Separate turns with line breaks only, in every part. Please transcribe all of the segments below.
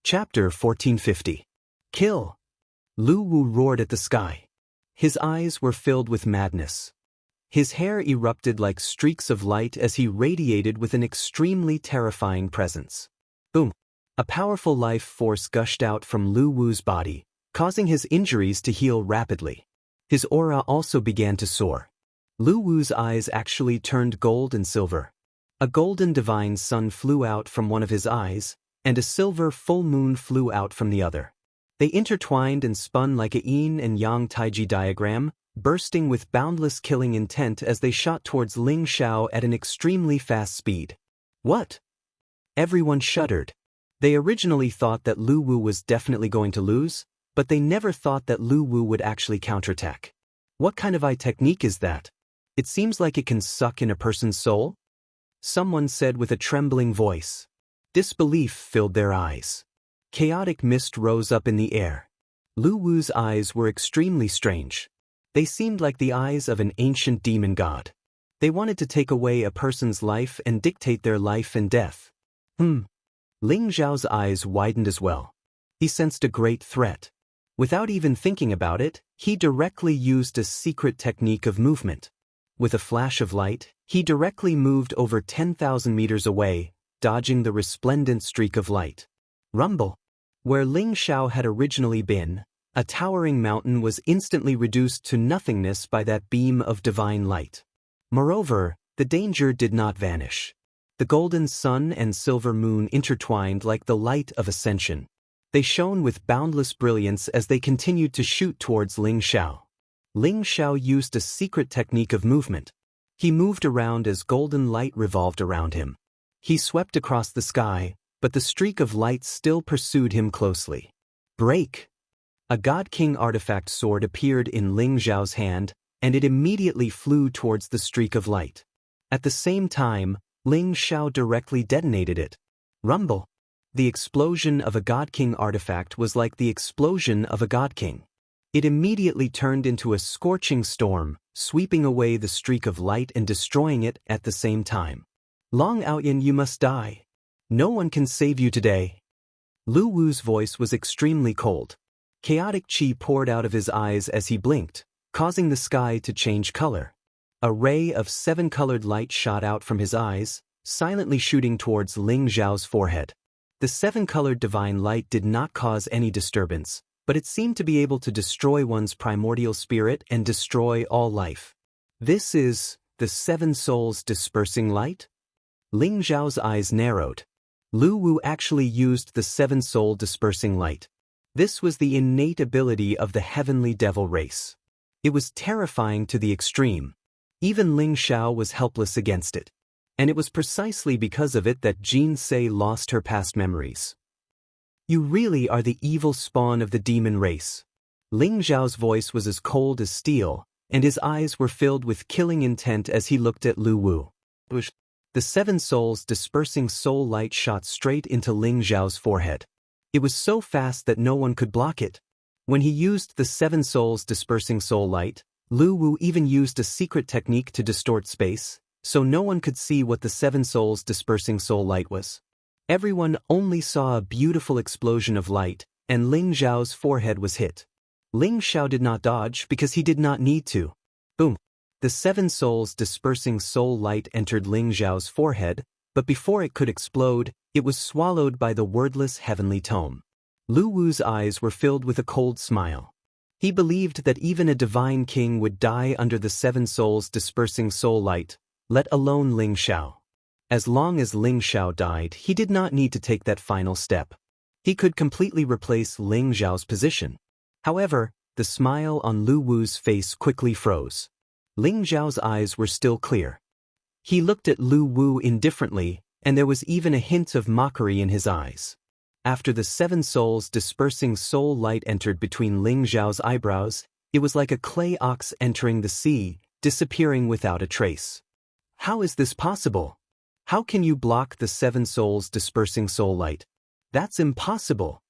Chapter 1450. Kill! Lu Wu roared at the sky. His eyes were filled with madness. His hair erupted like streaks of light as he radiated with an extremely terrifying presence. Boom! A powerful life force gushed out from Lu Wu's body, causing his injuries to heal rapidly. His aura also began to soar. Lu Wu's eyes actually turned gold and silver. A golden divine sun flew out from one of his eyes, and a silver full moon flew out from the other. They intertwined and spun like a yin and yang taiji diagram, bursting with boundless killing intent as they shot towards Ling Xiao at an extremely fast speed. What? Everyone shuddered. They originally thought that Lu Wu was definitely going to lose, but they never thought that Lu Wu would actually counterattack. What kind of eye technique is that? It seems like it can suck in a person's soul? Someone said with a trembling voice. Disbelief filled their eyes. Chaotic mist rose up in the air. Lu Wu's eyes were extremely strange. They seemed like the eyes of an ancient demon god. They wanted to take away a person's life and dictate their life and death. Ling Xiao's eyes widened as well. He sensed a great threat. Without even thinking about it, he directly used a secret technique of movement. With a flash of light, he directly moved over 10,000 meters away, dodging the resplendent streak of light. Rumble! Where Ling Xiao had originally been, a towering mountain was instantly reduced to nothingness by that beam of divine light. Moreover, the danger did not vanish. The golden sun and silver moon intertwined like the light of ascension. They shone with boundless brilliance as they continued to shoot towards Ling Xiao. Ling Xiao used a secret technique of movement. He moved around as golden light revolved around him. He swept across the sky, but the streak of light still pursued him closely. Break! A God King artifact sword appeared in Ling Xiao's hand, and it immediately flew towards the streak of light. At the same time, Ling Xiao directly detonated it. Rumble! The explosion of a God King artifact was like the explosion of a God King. It immediately turned into a scorching storm, sweeping away the streak of light and destroying it at the same time. Long Aoyan, you must die. No one can save you today. Lu Wu's voice was extremely cold. Chaotic qi poured out of his eyes as he blinked, causing the sky to change color. A ray of 7-colored light shot out from his eyes, silently shooting towards Ling Xiao's forehead. The 7-colored divine light did not cause any disturbance, but it seemed to be able to destroy one's primordial spirit and destroy all life. This is the 7 souls dispersing light? Ling Xiao's eyes narrowed. Lu Wu actually used the 7-soul dispersing light. This was the innate ability of the heavenly devil race. It was terrifying to the extreme. Even Ling Xiao was helpless against it. And it was precisely because of it that Jin Se lost her past memories. You really are the evil spawn of the demon race. Ling Xiao's voice was as cold as steel, and his eyes were filled with killing intent as he looked at Lu Wu. The 7 souls dispersing soul light shot straight into Ling Xiao's forehead. It was so fast that no one could block it. When he used the 7 souls dispersing soul light, Lu Wu even used a secret technique to distort space, so no one could see what the 7 souls dispersing soul light was. Everyone only saw a beautiful explosion of light, and Ling Xiao's forehead was hit. Ling Xiao did not dodge because he did not need to. Boom! The 7 souls dispersing soul light entered Ling Xiao's forehead, but before it could explode, it was swallowed by the wordless heavenly tome. Lu Wu's eyes were filled with a cold smile. He believed that even a divine king would die under the 7 souls dispersing soul light, let alone Ling Xiao. As long as Ling Xiao died, he did not need to take that final step. He could completely replace Ling Xiao's position. However, the smile on Lu Wu's face quickly froze. Ling Xiao's eyes were still clear. He looked at Lu Wu indifferently, and there was even a hint of mockery in his eyes. After the 7 souls dispersing soul light entered between Ling Xiao's eyebrows, it was like a clay ox entering the sea, disappearing without a trace. How is this possible? How can you block the 7 souls dispersing soul light? That's impossible.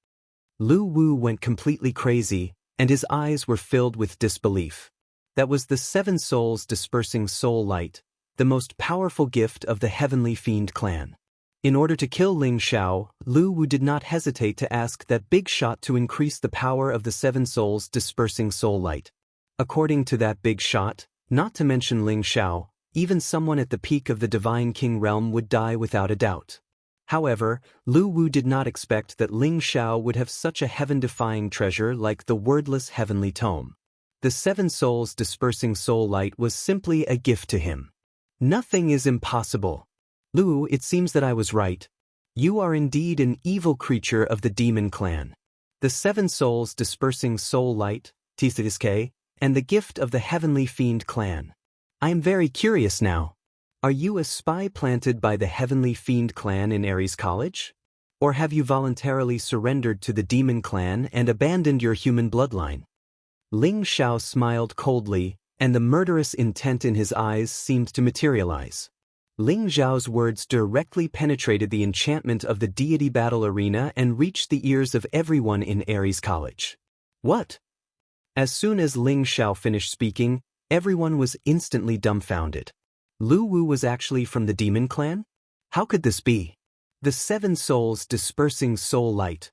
Lu Wu went completely crazy, and his eyes were filled with disbelief. That was the 7 souls dispersing soul light, the most powerful gift of the heavenly fiend clan. In order to kill Ling Xiao, Lu Wu did not hesitate to ask that big shot to increase the power of the seven souls dispersing soul light. According to that big shot, not to mention Ling Xiao, even someone at the peak of the Divine King realm would die without a doubt. However, Lu Wu did not expect that Ling Xiao would have such a heaven-defying treasure like the wordless heavenly tome. The seven souls dispersing soul light was simply a gift to him. Nothing is impossible. Lu, it seems that I was right. You are indeed an evil creature of the demon clan. The seven souls dispersing soul light, Tisiske, and the gift of the heavenly fiend clan. I am very curious now. Are you a spy planted by the heavenly fiend clan in Ares College? Or have you voluntarily surrendered to the demon clan and abandoned your human bloodline? Ling Xiao smiled coldly, and the murderous intent in his eyes seemed to materialize. Ling Xiao's words directly penetrated the enchantment of the deity battle arena and reached the ears of everyone in Ares College. What? As soon as Ling Xiao finished speaking, everyone was instantly dumbfounded. Lu Wu was actually from the demon clan? How could this be? The seven souls dispersing soul light.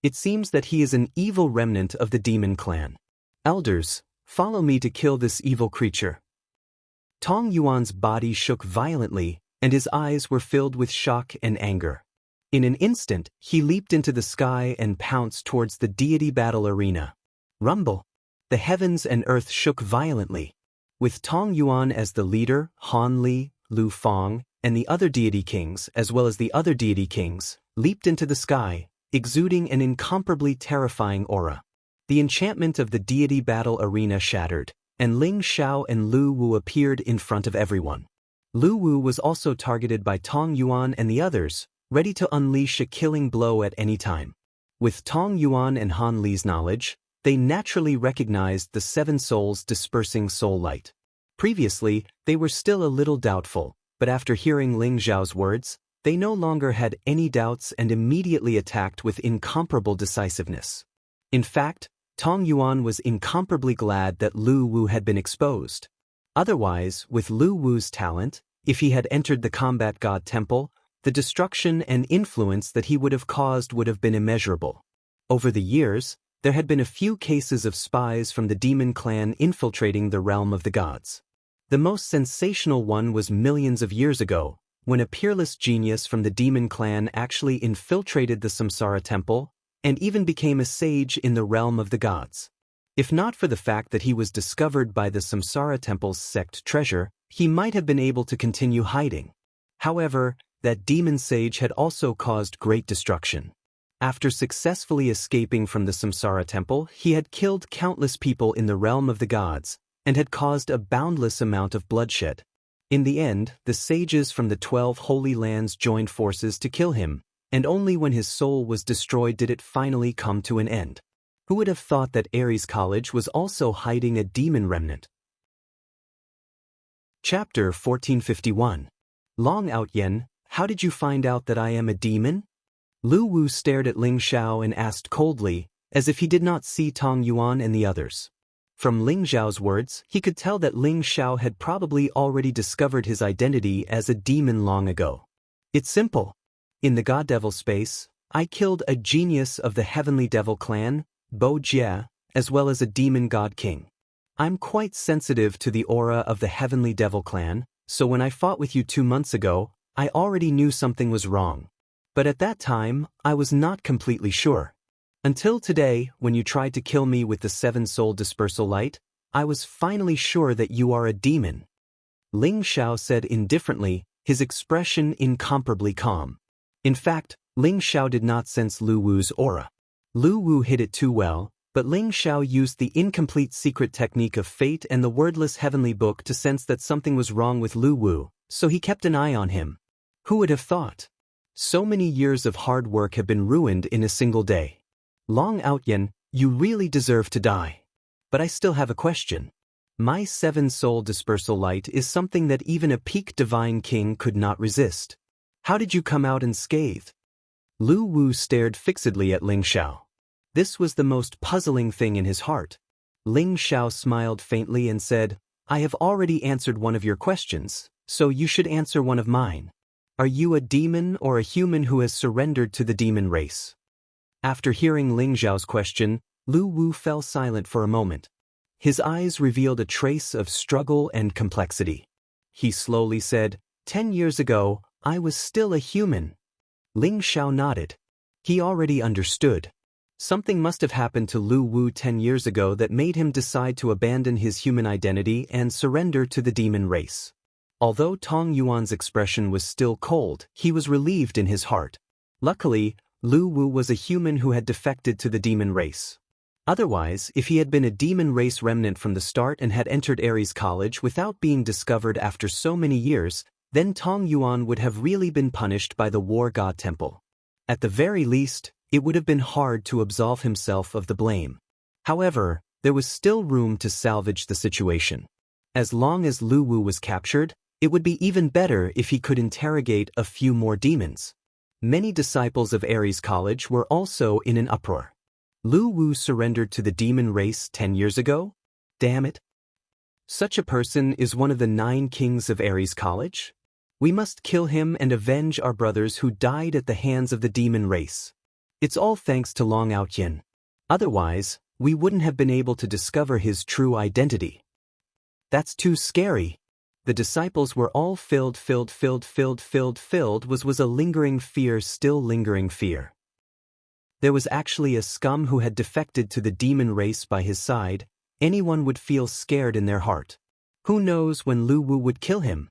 It seems that he is an evil remnant of the demon clan. Elders, follow me to kill this evil creature. Tong Yuan's body shook violently, and his eyes were filled with shock and anger. In an instant, he leaped into the sky and pounced towards the deity battle arena. Rumble! The heavens and earth shook violently. With Tong Yuan as the leader, Han Li, Lu Fang, and the other deity kings, as well as the other deity kings, leaped into the sky, exuding an incomparably terrifying aura. The enchantment of the deity battle arena shattered, and Ling Xiao and Lu Wu appeared in front of everyone. Lu Wu was also targeted by Tong Yuan and the others, ready to unleash a killing blow at any time. With Tong Yuan and Han Li's knowledge, they naturally recognized the seven souls dispersing soul light. Previously, they were still a little doubtful, but after hearing Ling Xiao's words, they no longer had any doubts and immediately attacked with incomparable decisiveness. In fact, Tong Yuan was incomparably glad that Lu Wu had been exposed. Otherwise, with Lu Wu's talent, if he had entered the combat god temple, the destruction and influence that he would have caused would have been immeasurable. Over the years, there had been a few cases of spies from the demon clan infiltrating the realm of the gods. The most sensational one was millions of years ago, when a peerless genius from the demon clan actually infiltrated the Samsara temple and even became a sage in the realm of the gods. If not for the fact that he was discovered by the Samsara temple's sect treasure, he might have been able to continue hiding. However, that demon sage had also caused great destruction. After successfully escaping from the Samsara temple, he had killed countless people in the realm of the gods, and had caused a boundless amount of bloodshed. In the end, the sages from the 12 Holy Lands joined forces to kill him, and only when his soul was destroyed did it finally come to an end. Who would have thought that Ares College was also hiding a demon remnant? Chapter 1451. Long Out Yen, how did you find out that I am a demon? Lu Wu stared at Ling Xiao and asked coldly, as if he did not see Tong Yuan and the others. From Ling Xiao's words, he could tell that Ling Xiao had probably already discovered his identity as a demon long ago. It's simple. In the God Devil space, I killed a genius of the Heavenly Devil clan, Bo Jie, as well as a demon god king. I'm quite sensitive to the aura of the Heavenly Devil clan, so when I fought with you 2 months ago, I already knew something was wrong. But at that time, I was not completely sure. Until today, when you tried to kill me with the seven-soul dispersal light, I was finally sure that you are a demon. Ling Xiao said indifferently, his expression incomparably calm. In fact, Ling Xiao did not sense Lu Wu's aura. Lu Wu hid it too well, but Ling Xiao used the incomplete secret technique of fate and the wordless heavenly book to sense that something was wrong with Lu Wu, so he kept an eye on him. Who would have thought? So many years of hard work have been ruined in a single day. Long Out Yen, you really deserve to die. But I still have a question. My seven-soul dispersal light is something that even a peak divine king could not resist. How did you come out unscathed? Lu Wu stared fixedly at Ling Xiao. This was the most puzzling thing in his heart. Ling Xiao smiled faintly and said, I have already answered one of your questions, so you should answer one of mine. Are you a demon or a human who has surrendered to the demon race? After hearing Ling Zhao's question, Lu Wu fell silent for a moment. His eyes revealed a trace of struggle and complexity. He slowly said, 10 years ago, I was still a human. Ling Zhao nodded. He already understood. Something must have happened to Lu Wu 10 years ago that made him decide to abandon his human identity and surrender to the demon race. Although Tong Yuan's expression was still cold, he was relieved in his heart. Luckily, Lu Wu was a human who had defected to the demon race. Otherwise, if he had been a demon race remnant from the start and had entered Ares College without being discovered after so many years, then Tong Yuan would have really been punished by the War God Temple. At the very least, it would have been hard to absolve himself of the blame. However, there was still room to salvage the situation. As long as Lu Wu was captured, it would be even better if he could interrogate a few more demons. Many disciples of Ares College were also in an uproar. Lu Wu surrendered to the demon race 10 years ago? Damn it. Such a person is one of the 9 kings of Ares College? We must kill him and avenge our brothers who died at the hands of the demon race. It's all thanks to Long Outyin. Otherwise, we wouldn't have been able to discover his true identity. That's too scary. The disciples were all filled was a lingering fear, still lingering fear. There was actually a scum who had defected to the demon race by his side. Anyone would feel scared in their heart. Who knows when Lu Wu would kill him?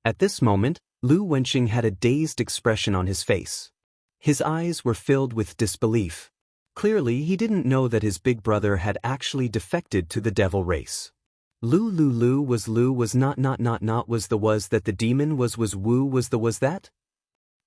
At this moment, Lu Wenqing had a dazed expression on his face. His eyes were filled with disbelief. Clearly, he didn't know that his big brother had actually defected to the devil race. Lu was not was that the demon was Wu was that?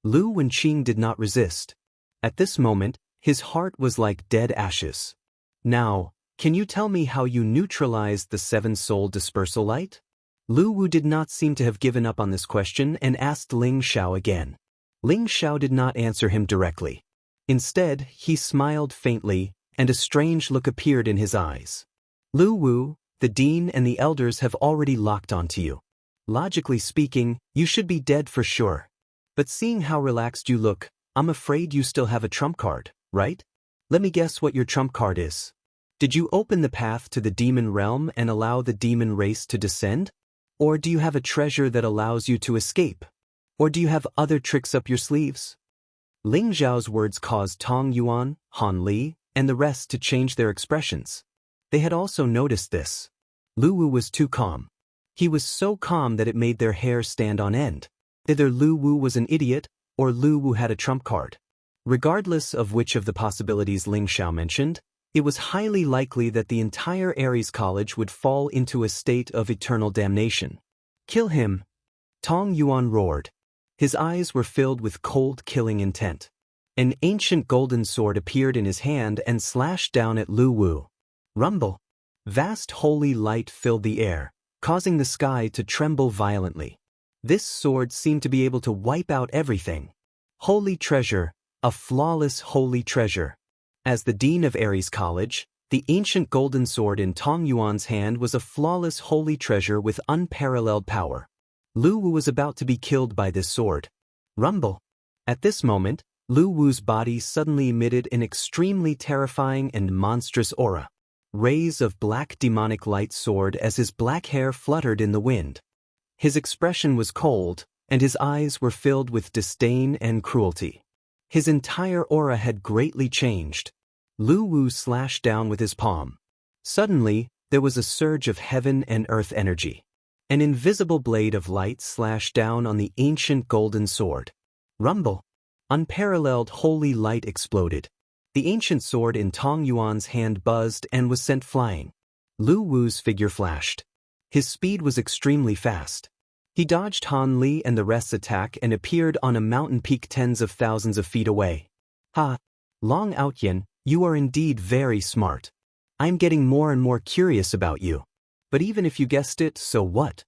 Lu Wenqing did not resist. At this moment, his heart was like dead ashes. Now, can you tell me how you neutralized the 7-soul dispersal light? Lu Wu did not seem to have given up on this question and asked Ling Zhao again. Ling Zhao did not answer him directly. Instead, he smiled faintly, and a strange look appeared in his eyes. Lu Wu, the dean and the elders have already locked onto you. Logically speaking, you should be dead for sure. But seeing how relaxed you look, I'm afraid you still have a trump card, right? Let me guess what your trump card is. Did you open the path to the demon realm and allow the demon race to descend? Or do you have a treasure that allows you to escape? Or do you have other tricks up your sleeves? Ling Zhao's words caused Tong Yuan, Han Li, and the rest to change their expressions. They had also noticed this. Lu Wu was too calm. He was so calm that it made their hair stand on end. Either Lu Wu was an idiot, or Lu Wu had a trump card. Regardless of which of the possibilities Ling Zhao mentioned, it was highly likely that the entire Ares College would fall into a state of eternal damnation. Kill him! Tong Yuan roared. His eyes were filled with cold, killing intent. An ancient golden sword appeared in his hand and slashed down at Lu Wu. Rumble! Vast holy light filled the air, causing the sky to tremble violently. This sword seemed to be able to wipe out everything. Holy treasure, a flawless holy treasure. As the dean of Ares College, the ancient golden sword in Tong Yuan's hand was a flawless holy treasure with unparalleled power. Lu Wu was about to be killed by this sword. Rumble! At this moment, Lu Wu's body suddenly emitted an extremely terrifying and monstrous aura. Rays of black demonic light soared as his black hair fluttered in the wind. His expression was cold, and his eyes were filled with disdain and cruelty. His entire aura had greatly changed. Lu Wu slashed down with his palm. Suddenly, there was a surge of heaven and earth energy. An invisible blade of light slashed down on the ancient golden sword. Rumble! Unparalleled holy light exploded. The ancient sword in Tong Yuan's hand buzzed and was sent flying. Lu Wu's figure flashed. His speed was extremely fast. He dodged Han Li and the rest's attack and appeared on a mountain peak tens of thousands of feet away. Ha! Long Outyin, you are indeed very smart. I'm getting more and more curious about you. But even if you guessed it, so what?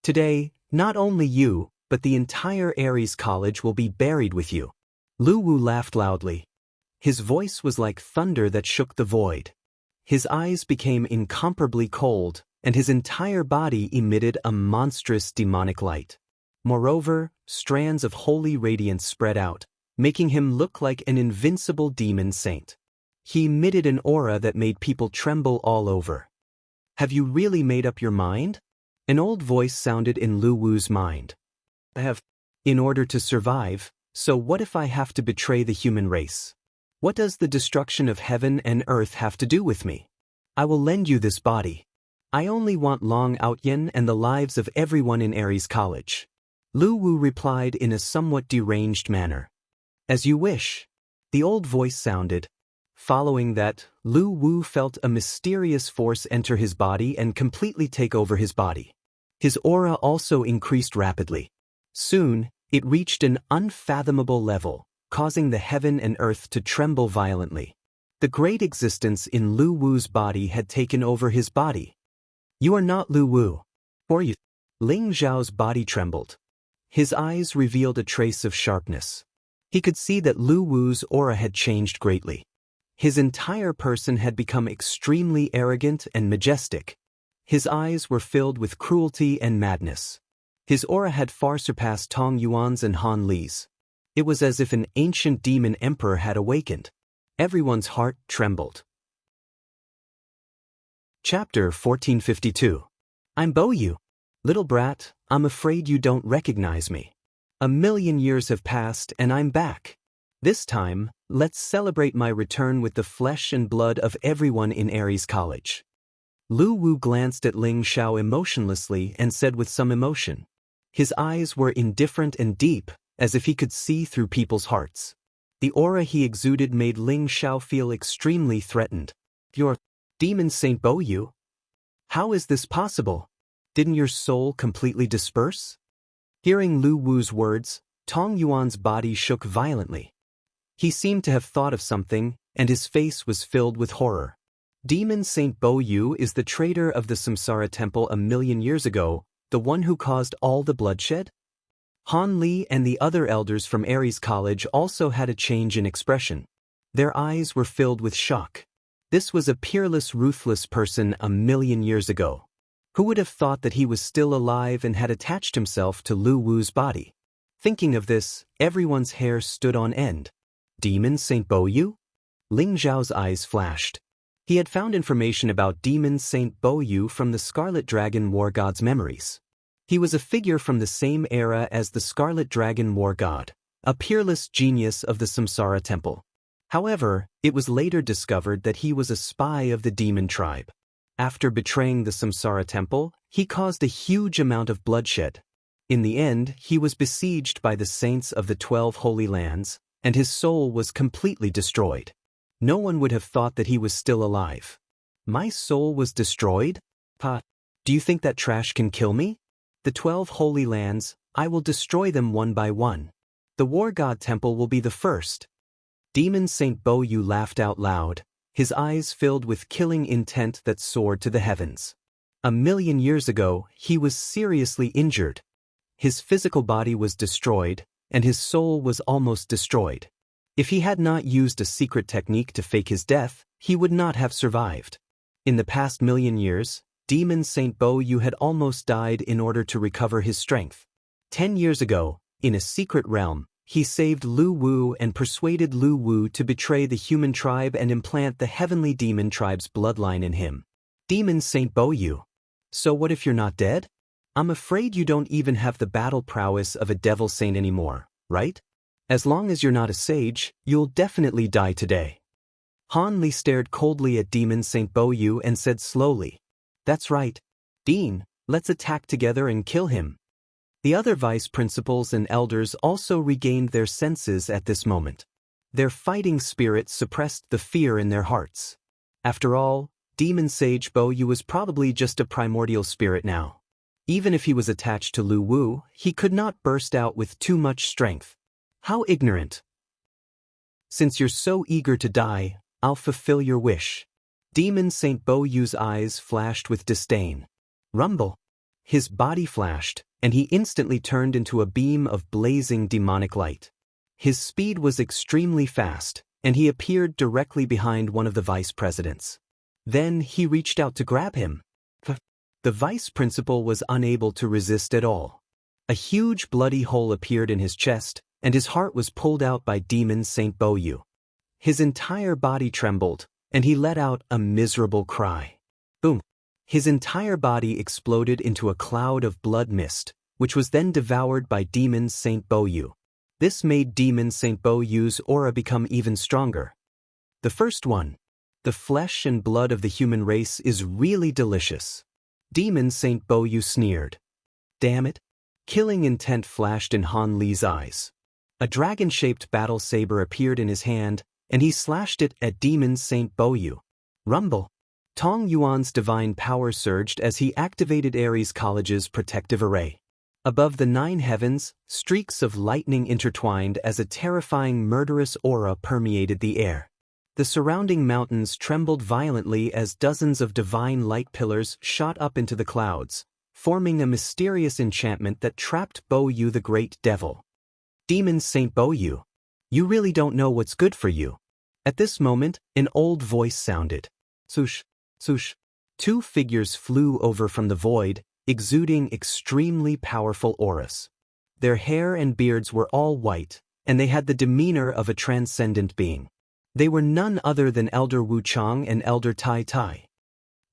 Today, not only you, but the entire Ares College will be buried with you. Lu Wu laughed loudly. His voice was like thunder that shook the void. His eyes became incomparably cold, and his entire body emitted a monstrous demonic light. Moreover, strands of holy radiance spread out, making him look like an invincible demon saint. He emitted an aura that made people tremble all over. Have you really made up your mind? An old voice sounded in Lu Wu's mind. I have. In order to survive, so what if I have to betray the human race? What does the destruction of heaven and earth have to do with me? I will lend you this body. I only want Long Outyen and the lives of everyone in Ares College. Lu Wu replied in a somewhat deranged manner. As you wish. The old voice sounded. Following that, Lu Wu felt a mysterious force enter his body and completely take over his body. His aura also increased rapidly. Soon, it reached an unfathomable level, causing the heaven and earth to tremble violently. The great existence in Lu Wu's body had taken over his body. You are not Lu Wu. Or you. Ling Zhao's body trembled. His eyes revealed a trace of sharpness. He could see that Lu Wu's aura had changed greatly. His entire person had become extremely arrogant and majestic. His eyes were filled with cruelty and madness. His aura had far surpassed Tong Yuan's and Han Li's. It was as if an ancient demon emperor had awakened. Everyone's heart trembled. Chapter 1452. I'm Bo Yu. Little brat, I'm afraid you don't recognize me. 1,000,000 years have passed and I'm back. This time, let's celebrate my return with the flesh and blood of everyone in Ares College. Lu Wu glanced at Ling Zhao emotionlessly and said with some emotion. His eyes were indifferent and deep, as if he could see through people's hearts. The aura he exuded made Ling Zhao feel extremely threatened. You're Demon Saint Bo Yu? How is this possible? Didn't your soul completely disperse? Hearing Lu Wu's words, Tong Yuan's body shook violently. He seemed to have thought of something, and his face was filled with horror. Demon Saint Bo Yu is the traitor of the Samsara Temple 1,000,000 years ago, the one who caused all the bloodshed? Han Li and the other elders from Ares College also had a change in expression. Their eyes were filled with shock. This was a peerless, ruthless person 1,000,000 years ago. Who would have thought that he was still alive and had attached himself to Lu Wu's body? Thinking of this, everyone's hair stood on end. Demon Saint Bo Yu? Ling Zhao's eyes flashed. He had found information about Demon Saint Bo Yu from the Scarlet Dragon War God's memories. He was a figure from the same era as the Scarlet Dragon War God, a peerless genius of the Samsara Temple. However, it was later discovered that he was a spy of the demon tribe. After betraying the Samsara Temple, he caused a huge amount of bloodshed. In the end, he was besieged by the saints of the 12 Holy Lands, and his soul was completely destroyed. No one would have thought that he was still alive. My soul was destroyed? Pa, do you think that trash can kill me? The 12 Holy Lands, I will destroy them one by one. The War God Temple will be the first. Demon Saint Bo Yu laughed out loud, his eyes filled with killing intent that soared to the heavens. 1,000,000 years ago, he was seriously injured. His physical body was destroyed, and his soul was almost destroyed. If he had not used a secret technique to fake his death, he would not have survived. In the past 1,000,000 years, Demon Saint Bo Yu had almost died in order to recover his strength. 10 years ago, in a secret realm, he saved Lu Wu and persuaded Lu Wu to betray the human tribe and implant the heavenly demon tribe's bloodline in him. Demon Saint Bo Yu. So what if you're not dead? I'm afraid you don't even have the battle prowess of a devil saint anymore, right? As long as you're not a sage, you'll definitely die today. Han Li stared coldly at Demon Saint Bo Yu and said slowly, "That's right. Dean, let's attack together and kill him." The other vice principals and elders also regained their senses at this moment. Their fighting spirit suppressed the fear in their hearts. After all, Demon Sage Bo Yu was probably just a primordial spirit now. Even if he was attached to Lu Wu, he could not burst out with too much strength. How ignorant. Since you're so eager to die, I'll fulfill your wish. Demon Saint Bo Yu's eyes flashed with disdain. Rumble. His body flashed, and he instantly turned into a beam of blazing demonic light. His speed was extremely fast, and he appeared directly behind one of the vice presidents. Then he reached out to grab him. The vice principal was unable to resist at all. A huge bloody hole appeared in his chest, and his heart was pulled out by Demon Saint Boyu. His entire body trembled, and he let out a miserable cry. Boom! His entire body exploded into a cloud of blood mist, which was then devoured by Demon Saint Boyu. This made Demon Saint Boyu's aura become even stronger. The first one. The flesh and blood of the human race is really delicious. Demon Saint Boyu sneered. Damn it. Killing intent flashed in Han Li's eyes. A dragon-shaped battle saber appeared in his hand, and he slashed it at Demon Saint Boyu. Rumble. Tong Yuan's divine power surged as he activated Ares College's protective array. Above the 9 heavens, streaks of lightning intertwined as a terrifying murderous aura permeated the air. The surrounding mountains trembled violently as dozens of divine light pillars shot up into the clouds, forming a mysterious enchantment that trapped Boyu the Great Devil. Demon Saint Boyu, you really don't know what's good for you. At this moment, an old voice sounded. Swoosh, swoosh. 2 figures flew over from the void, exuding extremely powerful auras. Their hair and beards were all white, and they had the demeanor of a transcendent being. They were none other than Elder Wu Chang and Elder Tai Tai.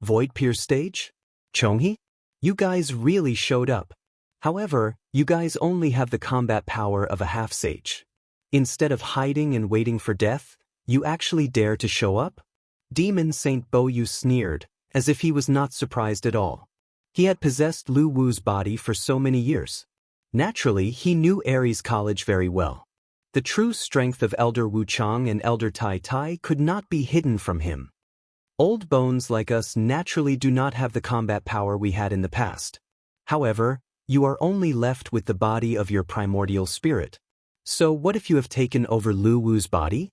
Void Pierce Stage? Chonghe? You guys really showed up. However, you guys only have the combat power of a half-sage. Instead of hiding and waiting for death, you actually dare to show up? Demon Saint Boyu sneered, as if he was not surprised at all. He had possessed Lu Wu's body for so many years. Naturally, he knew Ares College very well. The true strength of Elder Wu Chang and Elder Tai Tai could not be hidden from him. Old bones like us naturally do not have the combat power we had in the past. However, you are only left with the body of your primordial spirit. So what if you have taken over Lu Wu's body?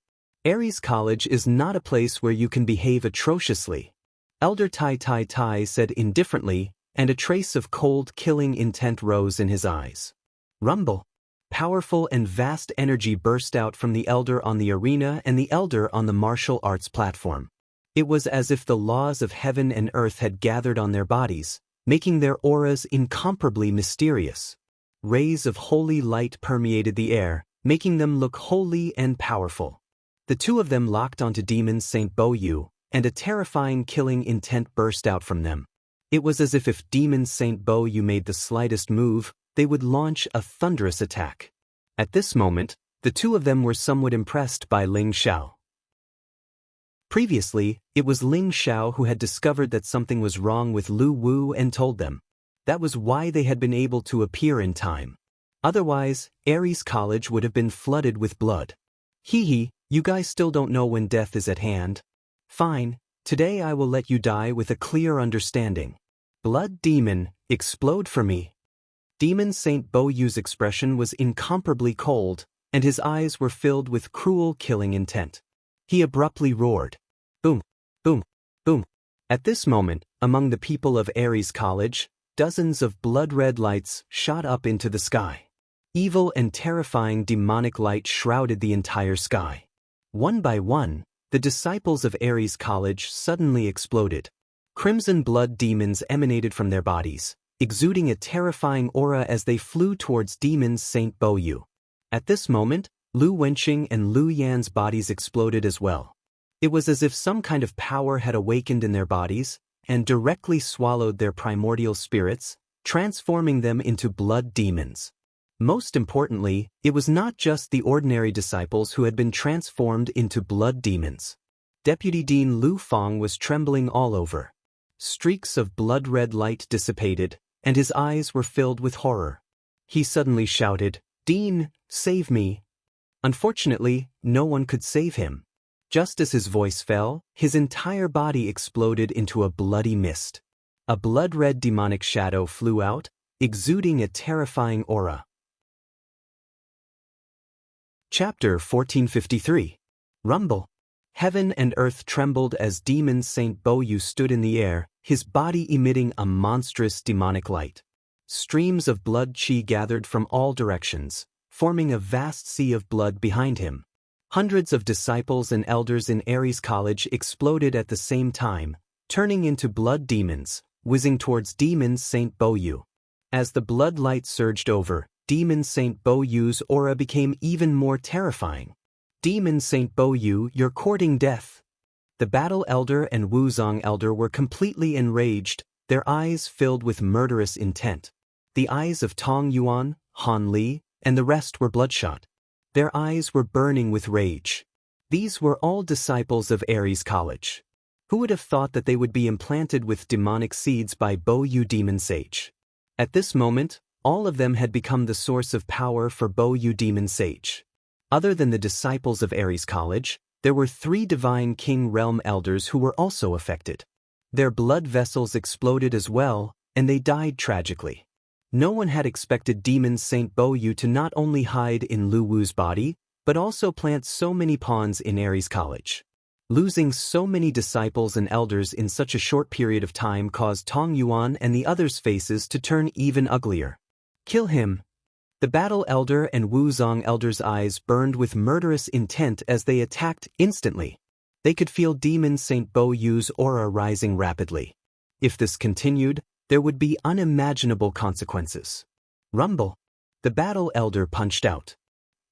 Ares College is not a place where you can behave atrociously. Elder Tai Tai Tai said indifferently, and a trace of cold killing intent rose in his eyes. Rumble. Powerful and vast energy burst out from the Elder on the arena and the Elder on the martial arts platform. It was as if the laws of heaven and earth had gathered on their bodies, making their auras incomparably mysterious. Rays of holy light permeated the air, making them look holy and powerful. The 2 of them locked onto Demon Saint Boyu, and a terrifying killing intent burst out from them. It was as if Demon Saint Boyu made the slightest move, they would launch a thunderous attack. At this moment, the 2 of them were somewhat impressed by Ling Xiao. Previously, it was Ling Xiao who had discovered that something was wrong with Lu Wu and told them. That was why they had been able to appear in time. Otherwise, Ares College would have been flooded with blood. Hee, you guys still don't know when death is at hand? Fine, today I will let you die with a clear understanding. Blood demon, explode for me. Demon Saint Boyu's expression was incomparably cold, and his eyes were filled with cruel killing intent. He abruptly roared. Boom, boom, boom. At this moment, among the people of Ares College, dozens of blood-red lights shot up into the sky. Evil and terrifying demonic light shrouded the entire sky. One by one, the disciples of Ares College suddenly exploded. Crimson blood demons emanated from their bodies, exuding a terrifying aura as they flew towards Demon Saint Boyu. At this moment, Lu Wenqing and Lu Yan's bodies exploded as well. It was as if some kind of power had awakened in their bodies and directly swallowed their primordial spirits, transforming them into blood demons. Most importantly, it was not just the ordinary disciples who had been transformed into blood demons. Deputy Dean Lu Feng was trembling all over. Streaks of blood-red light dissipated, and his eyes were filled with horror. He suddenly shouted, "Dean, save me!" Unfortunately, no one could save him. Just as his voice fell, his entire body exploded into a bloody mist. A blood-red demonic shadow flew out, exuding a terrifying aura. Chapter 1453. Rumble. Heaven and earth trembled as Demon Saint Boyu stood in the air, his body emitting a monstrous demonic light. Streams of blood chi gathered from all directions, forming a vast sea of blood behind him. Hundreds of disciples and elders in Ares College exploded at the same time, turning into blood demons, whizzing towards Demon Saint Boyu. As the blood light surged over, Demon Saint Bo Yu's aura became even more terrifying. Demon Saint Bo Yu, you're courting death. The Battle Elder and Wuzong Elder were completely enraged, their eyes filled with murderous intent. The eyes of Tong Yuan, Han Li, and the rest were bloodshot. Their eyes were burning with rage. These were all disciples of Ares College. Who would have thought that they would be implanted with demonic seeds by Bo Yu Demon Sage? At this moment, all of them had become the source of power for Bo Yu Demon Sage. Other than the disciples of Ares College, there were 3 Divine King Realm Elders who were also affected. Their blood vessels exploded as well, and they died tragically. No one had expected Demon Saint Bo Yu to not only hide in Lu Wu's body, but also plant so many pawns in Ares College. Losing so many disciples and elders in such a short period of time caused Tong Yuan and the others' faces to turn even uglier. Kill him! The Battle Elder and Wuzong Elder's eyes burned with murderous intent as they attacked instantly. They could feel Demon Saint Bo Yu's aura rising rapidly. If this continued, there would be unimaginable consequences. Rumble! The Battle Elder punched out.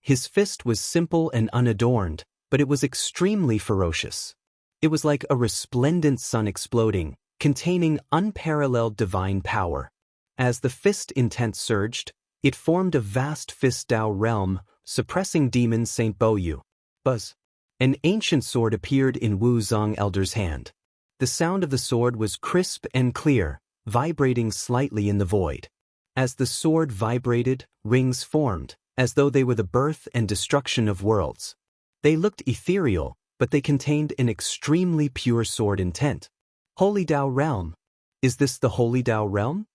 His fist was simple and unadorned, but it was extremely ferocious. It was like a resplendent sun exploding, containing unparalleled divine power. As the fist intent surged, it formed a vast fist Dao realm, suppressing Demon Saint Bo Yu. Buzz! An ancient sword appeared in Wuzong Elder's hand. The sound of the sword was crisp and clear, vibrating slightly in the void. As the sword vibrated, rings formed, as though they were the birth and destruction of worlds. They looked ethereal, but they contained an extremely pure sword intent. Holy Dao Realm! Is this the Holy Dao Realm?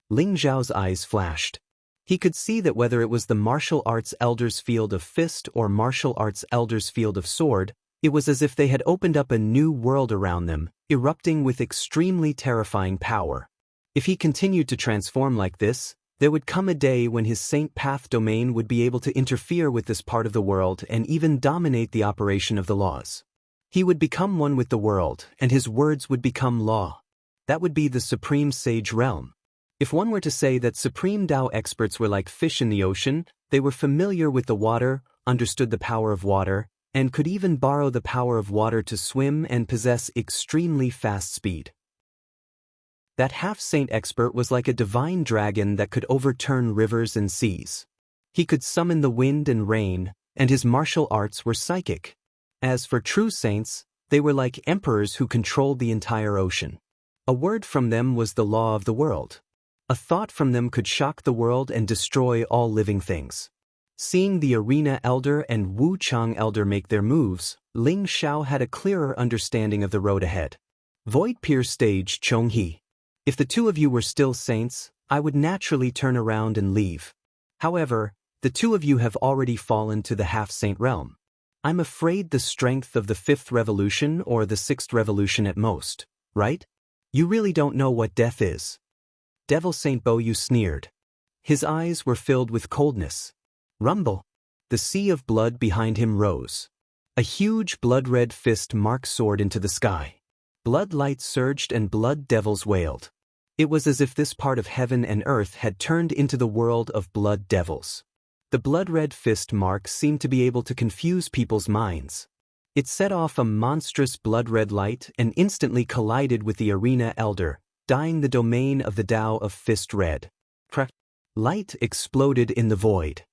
Ling Zhao's eyes flashed. He could see that whether it was the martial arts elder's field of fist or martial arts elder's field of sword, it was as if they had opened up a new world around them, erupting with extremely terrifying power. If he continued to transform like this, there would come a day when his Saint Path domain would be able to interfere with this part of the world and even dominate the operation of the laws. He would become one with the world, and his words would become law. That would be the Supreme Sage Realm. If one were to say that Supreme Dao experts were like fish in the ocean, they were familiar with the water, understood the power of water, and could even borrow the power of water to swim and possess extremely fast speed. That half-saint expert was like a divine dragon that could overturn rivers and seas. He could summon the wind and rain, and his martial arts were psychic. As for true saints, they were like emperors who controlled the entire ocean. A word from them was the law of the world. A thought from them could shock the world and destroy all living things. Seeing the Arena Elder and Wu Chang Elder make their moves, Ling Xiao had a clearer understanding of the road ahead. Void Pierce Stage Chong He. If the 2 of you were still saints, I would naturally turn around and leave. However, the 2 of you have already fallen to the half-saint realm. I'm afraid the strength of the 5th revolution or the 6th revolution at most, right? You really don't know what death is. Devil Saint Bo Yu sneered. His eyes were filled with coldness. Rumble! The sea of blood behind him rose. A huge blood-red fist marked soared into the sky. Blood lights surged and blood devils wailed. It was as if this part of heaven and earth had turned into the world of blood devils. The blood-red fist mark seemed to be able to confuse people's minds. It set off a monstrous blood-red light and instantly collided with the Arena Elder, dyeing the domain of the Tao of Fist red. Light exploded in the void.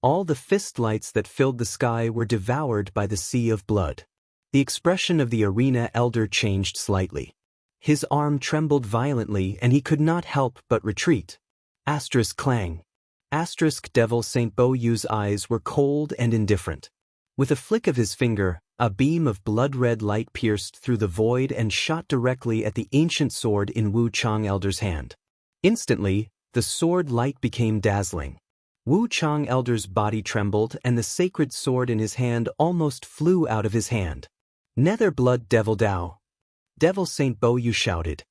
All the fist lights that filled the sky were devoured by the sea of blood. The expression of the Arena Elder changed slightly. His arm trembled violently and he could not help but retreat. Asterisk clang. Asterisk Devil Saint Bo Yu's eyes were cold and indifferent. With a flick of his finger, a beam of blood-red light pierced through the void and shot directly at the ancient sword in Wu Chang Elder's hand. Instantly, the sword light became dazzling. Wu Chang Elder's body trembled and the sacred sword in his hand almost flew out of his hand. Nether Blood Devil Dao! Devil Saint Bo Yu shouted.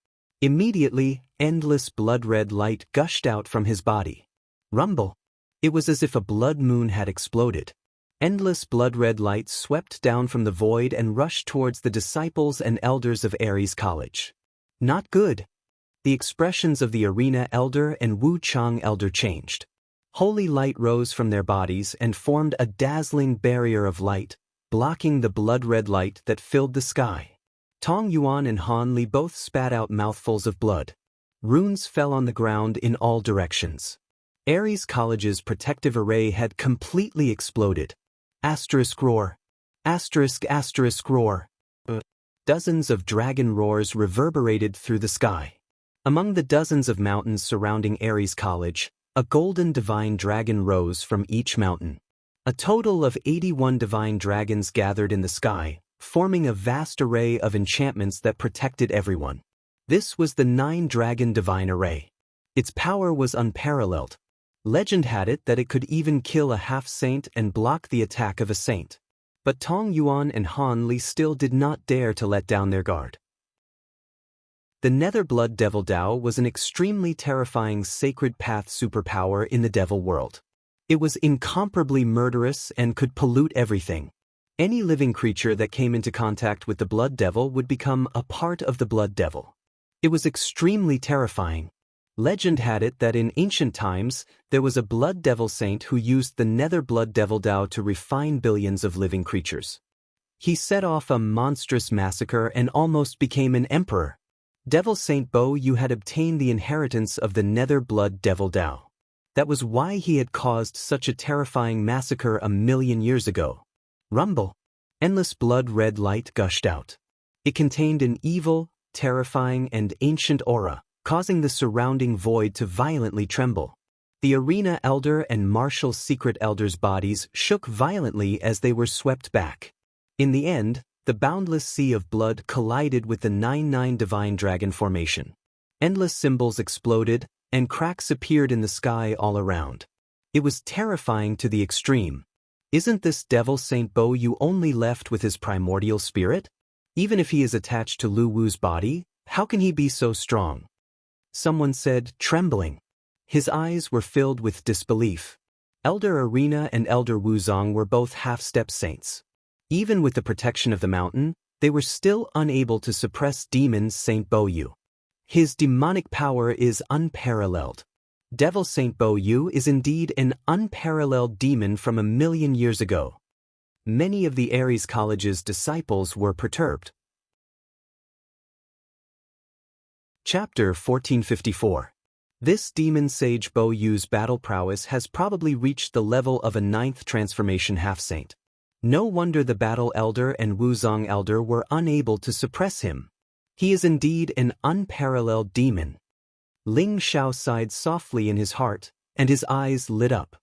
Immediately, endless blood-red light gushed out from his body. Rumble! It was as if a blood moon had exploded. Endless blood-red light swept down from the void and rushed towards the disciples and elders of Ares College. Not good. the expressions of the Arena Elder and Wu Chang Elder changed. Holy light rose from their bodies and formed a dazzling barrier of light, blocking the blood-red light that filled the sky. Tong Yuan and Han Li both spat out mouthfuls of blood. Runes fell on the ground in all directions. Ares College's protective array had completely exploded. Asterisk roar. Asterisk asterisk roar. Dozens of dragon roars reverberated through the sky. Among the dozens of mountains surrounding Ares College, a golden divine dragon rose from each mountain. A total of 81 divine dragons gathered in the sky, forming a vast array of enchantments that protected everyone. This was the 9-dragon divine array. Its power was unparalleled. Legend had it that it could even kill a half-saint and block the attack of a saint. But Tong Yuan and Han Li still did not dare to let down their guard. The Nether Blood Devil Dao was an extremely terrifying sacred path superpower in the devil world. It was incomparably murderous and could pollute everything. Any living creature that came into contact with the Blood Devil would become a part of the Blood Devil. It was extremely terrifying. Legend had it that in ancient times, there was a Blood Devil Saint who used the Nether Blood Devil Dao to refine billions of living creatures. He set off a monstrous massacre and almost became an emperor. Devil Saint Bo Yu had obtained the inheritance of the Nether Blood Devil Dao. That was why he had caused such a terrifying massacre 1,000,000 years ago. Rumble. Endless blood-red light gushed out. It contained an evil, terrifying, and ancient aura, causing the surrounding void to violently tremble. The Arena Elder and Martial Secret Elder's bodies shook violently as they were swept back. In the end, the boundless sea of blood collided with the 9-9 divine dragon formation. Endless symbols exploded, and cracks appeared in the sky all around. It was terrifying to the extreme. Isn't this Devil Saint Bo Yu only left with his primordial spirit? Even if he is attached to Lu Wu's body, how can he be so strong? Someone said, trembling. His eyes were filled with disbelief. Elder Arena and Elder Wuzong were both half-step saints. Even with the protection of the mountain, they were still unable to suppress demon Saint Bo Yu. His demonic power is unparalleled. Devil Saint Bo Yu is indeed an unparalleled demon from 1,000,000 years ago. Many of the Ares College's disciples were perturbed. Chapter 1454. This demon sage Bo Yu's battle prowess has probably reached the level of a 9th transformation half-saint. No wonder the Battle Elder and Wuzong Elder were unable to suppress him. He is indeed an unparalleled demon. Ling Xiao sighed softly in his heart, and his eyes lit up.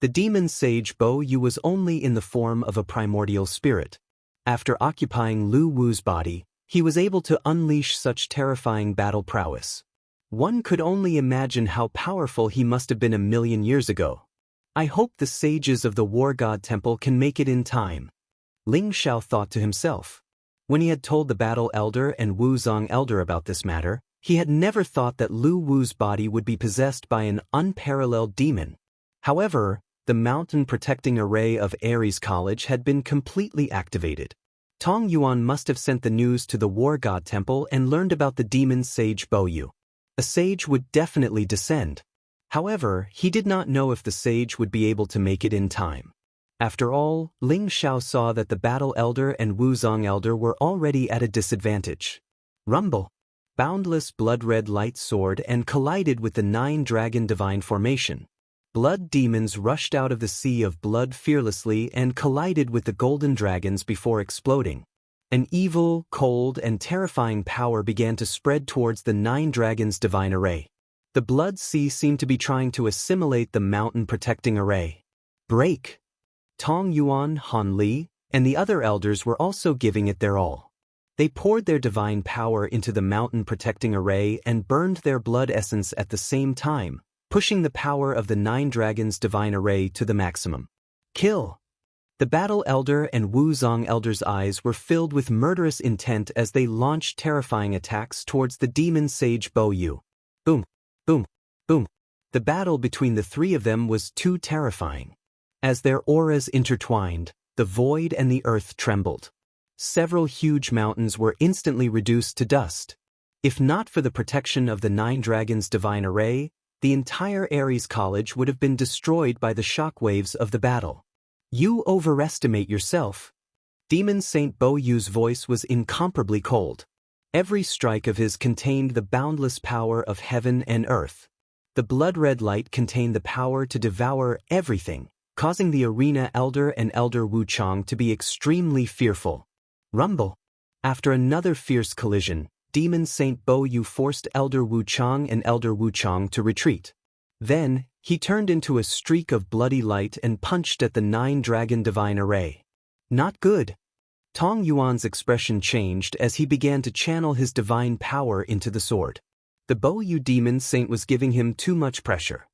The demon sage Bo Yu was only in the form of a primordial spirit. After occupying Lu Wu's body, he was able to unleash such terrifying battle prowess. One could only imagine how powerful he must have been 1,000,000 years ago. I hope the sages of the War God Temple can make it in time. Ling Xiao thought to himself. When he had told the Battle Elder and Wuzong Elder about this matter, he had never thought that Lu Wu's body would be possessed by an unparalleled demon. However, the mountain protecting array of Ares College had been completely activated. Tong Yuan must have sent the news to the War God Temple and learned about the demon sage Bo Yu. A sage would definitely descend. However, he did not know if the sage would be able to make it in time. After all, Ling Xiao saw that the Battle Elder and Wuzong Elder were already at a disadvantage. Rumble. Boundless blood-red light soared and collided with the 9-dragon divine formation. Blood demons rushed out of the sea of blood fearlessly and collided with the golden dragons before exploding. An evil, cold, and terrifying power began to spread towards the 9 dragons' divine array. The blood sea seemed to be trying to assimilate the mountain protecting array. Break! Tong Yuan, Han Li, and the other elders were also giving it their all. They poured their divine power into the mountain protecting array and burned their blood essence at the same time, pushing the power of the 9 dragons' divine array to the maximum. Kill! The Battle Elder and Wuzong Elder's eyes were filled with murderous intent as they launched terrifying attacks towards the demon sage Bo Yu. Boom! Boom! Boom! The battle between the 3 of them was too terrifying. As their auras intertwined, the void and the earth trembled. Several huge mountains were instantly reduced to dust. If not for the protection of the 9 Dragons Divine Array, the entire Ares College would have been destroyed by the shockwaves of the battle. You overestimate yourself. Demon Saint Boyu's voice was incomparably cold. Every strike of his contained the boundless power of heaven and earth. The blood-red light contained the power to devour everything, causing the arena Elder and Elder Wu Chang to be extremely fearful. Rumble. After another fierce collision, Demon Saint Boyu forced Elder Wu Chang and Elder Wu Chang to retreat. Then, he turned into a streak of bloody light and punched at the 9 Dragon Divine Array. Not good. Tong Yuan's expression changed as he began to channel his divine power into the sword. The Boyu Demon Saint was giving him too much pressure.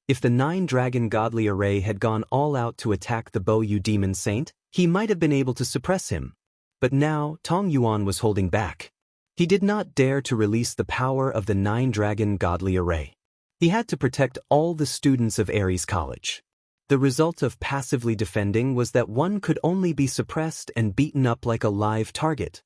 If the 9 Dragon Godly Array had gone all out to attack the Boyu Demon Saint, he might have been able to suppress him. But now, Tong Yuan was holding back. He did not dare to release the power of the 9 Dragon Godly Array. He had to protect all the students of Ares College. The result of passively defending was that one could only be suppressed and beaten up like a live target.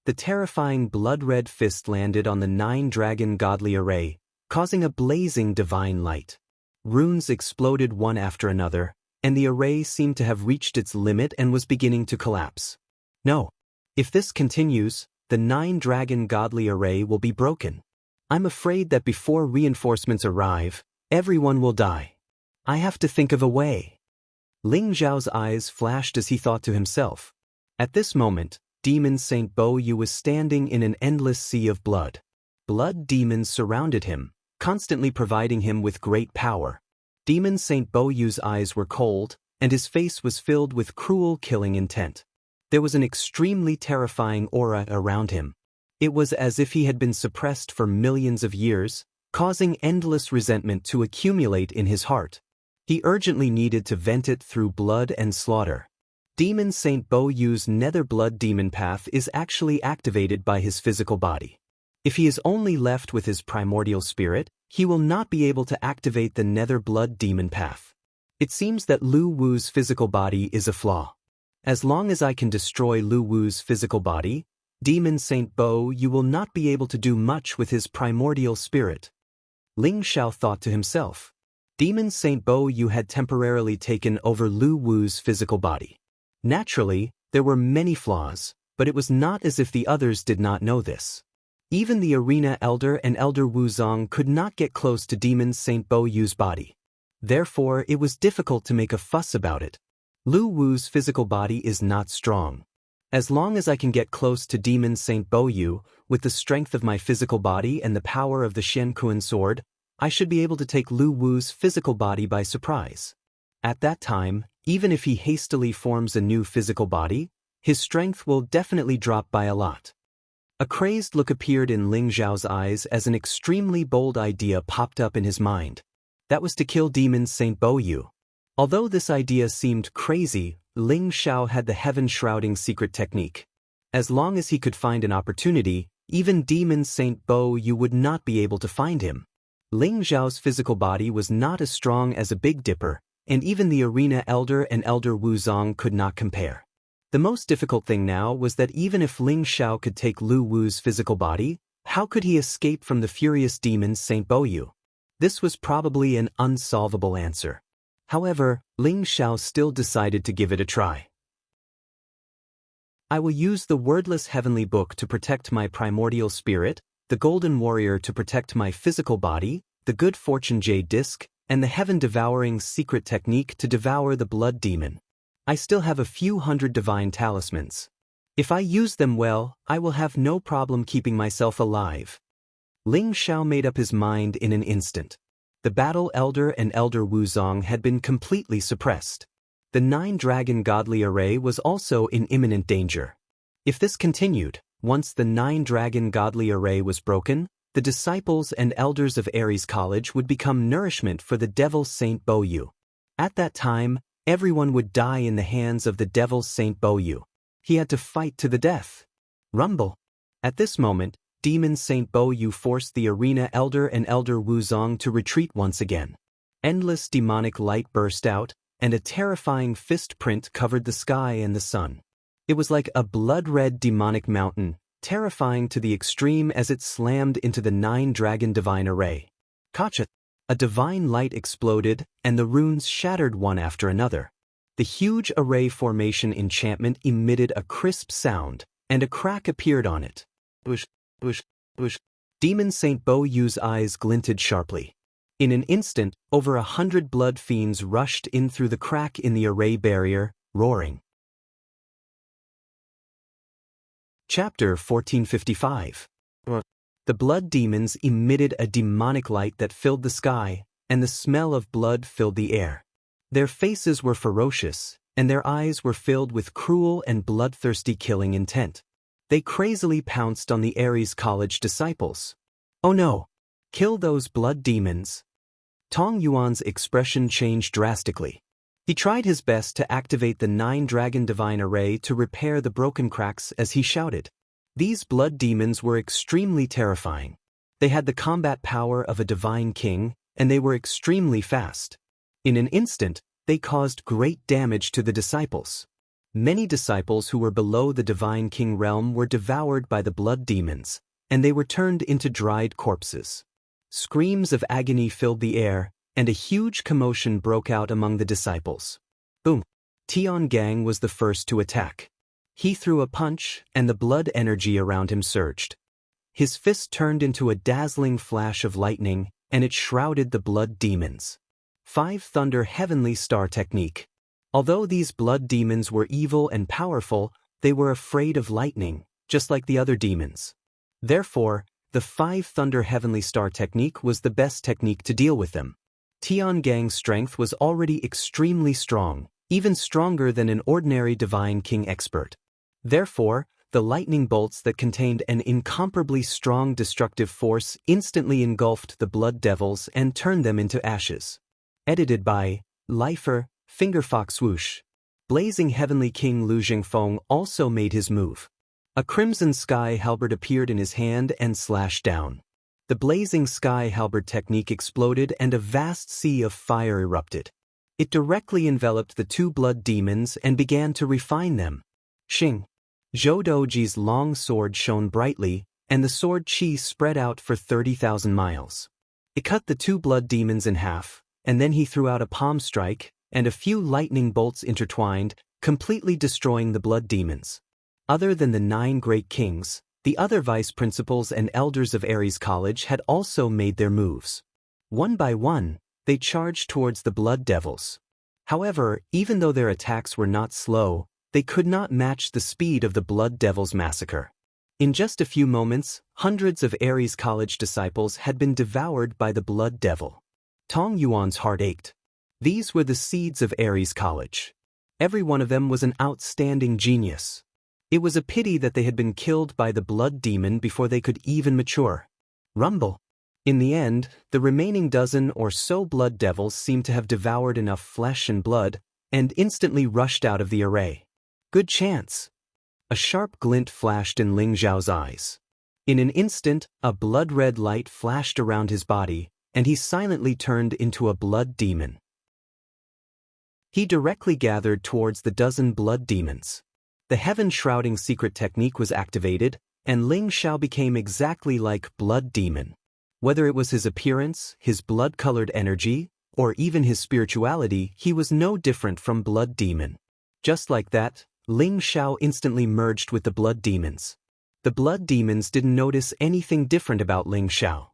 The terrifying blood-red fist landed on the 9 Dragon Godly Array, causing a blazing divine light. Runes exploded one after another, and the array seemed to have reached its limit and was beginning to collapse. No. If this continues, the 9 Dragon Godly Array will be broken. I'm afraid that before reinforcements arrive, everyone will die. I have to think of a way. Ling Zhao's eyes flashed as he thought to himself. At this moment, Demon Saint Boyu was standing in an endless sea of blood. Blood demons surrounded him, constantly providing him with great power. Demon Saint Boyu's eyes were cold, and his face was filled with cruel killing intent. There was an extremely terrifying aura around him. It was as if he had been suppressed for millions of years, causing endless resentment to accumulate in his heart. He urgently needed to vent it through blood and slaughter. Demon Saint Boyu's nether blood demon path is actually activated by his physical body. If he is only left with his primordial spirit, he will not be able to activate the nether blood demon path. It seems that Lu Wu's physical body is a flaw. As long as I can destroy Lu Wu's physical body, Demon Saint Bo, you will not be able to do much with his primordial spirit. Ling Xiao thought to himself. Demon Saint Bo, you had temporarily taken over Lu Wu's physical body. Naturally, there were many flaws, but it was not as if the others did not know this. Even the Arena Elder and Elder Wu Zong could not get close to Demon Saint Bo Yu's body. Therefore, it was difficult to make a fuss about it. Lu Wu's physical body is not strong. As long as I can get close to Demon Saint Bo Yu, with the strength of my physical body and the power of the Shen Kuan sword, I should be able to take Lu Wu's physical body by surprise. At that time, even if he hastily forms a new physical body, his strength will definitely drop by a lot. A crazed look appeared in Ling Zhao's eyes as an extremely bold idea popped up in his mind. That was to kill Demon Saint Bo Yu. Although this idea seemed crazy, Ling Xiao had the heaven-shrouding secret technique. As long as he could find an opportunity, even Demon Saint Bo Yu would not be able to find him. Ling Zhao's physical body was not as strong as a Big Dipper, and even the Arena Elder and Elder Wu Zong could not compare. The most difficult thing now was that even if Ling Xiao could take Lu Wu's physical body, how could he escape from the furious demon Saint Bo Yu? This was probably an unsolvable answer. However, Ling Xiao still decided to give it a try. I will use the wordless heavenly book to protect my primordial spirit, the golden warrior to protect my physical body, the good fortune jade disc, and the heaven-devouring secret technique to devour the blood demon. I still have a few hundred divine talismans. If I use them well, I will have no problem keeping myself alive. Ling Xiao made up his mind in an instant. The Battle Elder and Elder Wu Zong had been completely suppressed. The 9 Dragon Godly Array was also in imminent danger. If this continued, once the 9 Dragon Godly Array was broken, the disciples and elders of Ares College would become nourishment for the Devil Saint Bo Yu. At that time, everyone would die in the hands of the Devil Saint Bo Yu. He had to fight to the death. Rumble. At this moment, Demon Saint Bo Yu forced the Arena Elder and Elder Wu Zong to retreat once again. Endless demonic light burst out, and a terrifying fist print covered the sky and the sun. It was like a blood-red demonic mountain, terrifying to the extreme as it slammed into the 9-dragon divine array. Kacha! A divine light exploded, and the runes shattered one after another. The huge array formation enchantment emitted a crisp sound, and a crack appeared on it. Whoosh, whoosh, whoosh. Demon Saint Bo Yu's eyes glinted sharply. In an instant, over 100 blood fiends rushed in through the crack in the array barrier, roaring. Chapter 1455. The blood demons emitted a demonic light that filled the sky, and the smell of blood filled the air. Their faces were ferocious, and their eyes were filled with cruel and bloodthirsty killing intent. They crazily pounced on the Ares College disciples. "Oh no! Kill those blood demons!" Tong Yuan's expression changed drastically. He tried his best to activate the 9-dragon divine array to repair the broken cracks as he shouted. These blood demons were extremely terrifying. They had the combat power of a divine king, and they were extremely fast. In an instant, they caused great damage to the disciples. Many disciples who were below the divine king realm were devoured by the blood demons, and they were turned into dried corpses. Screams of agony filled the air, and a huge commotion broke out among the disciples. Boom! Tiangang was the first to attack. He threw a punch, and the blood energy around him surged. His fist turned into a dazzling flash of lightning, and it shrouded the blood demons. 5 Thunder Heavenly Star Technique. Although these blood demons were evil and powerful, they were afraid of lightning, just like the other demons. Therefore, the 5 Thunder Heavenly Star Technique was the best technique to deal with them. Tiangang's strength was already extremely strong, even stronger than an ordinary divine king expert. Therefore, the lightning bolts that contained an incomparably strong destructive force instantly engulfed the blood devils and turned them into ashes. Edited by Lifer, Fingerfox Swoosh. Blazing Heavenly King Lu Jingfeng also made his move. A crimson sky halberd appeared in his hand and slashed down. The blazing sky halberd technique exploded and a vast sea of fire erupted. It directly enveloped the 2 blood demons and began to refine them. Xing. Zhou Douji's long sword shone brightly, and the sword chi spread out for 30,000 miles. It cut the 2 blood demons in half, and then he threw out a palm strike, and a few lightning bolts intertwined, completely destroying the blood demons. Other than the 9 great kings, the other vice principals and elders of Ares College had also made their moves. One by one, they charged towards the blood devils. However, even though their attacks were not slow, they could not match the speed of the blood devils' massacre. In just a few moments, hundreds of Ares College disciples had been devoured by the blood devil. Tong Yuan's heart ached. These were the seeds of Ares College. Every one of them was an outstanding genius. It was a pity that they had been killed by the blood demon before they could even mature. Rumble. In the end, the remaining dozen or so blood devils seemed to have devoured enough flesh and blood, and instantly rushed out of the array. Good chance. A sharp glint flashed in Ling Zhao's eyes. In an instant, a blood-red light flashed around his body, and he silently turned into a blood demon. He directly gathered towards the dozen blood demons. The heaven-shrouding secret technique was activated, and Ling Zhao became exactly like Blood Demon. Whether it was his appearance, his blood-colored energy, or even his spirituality, he was no different from Blood Demon. Just like that, Ling Zhao instantly merged with the blood demons. The blood demons didn't notice anything different about Ling Zhao.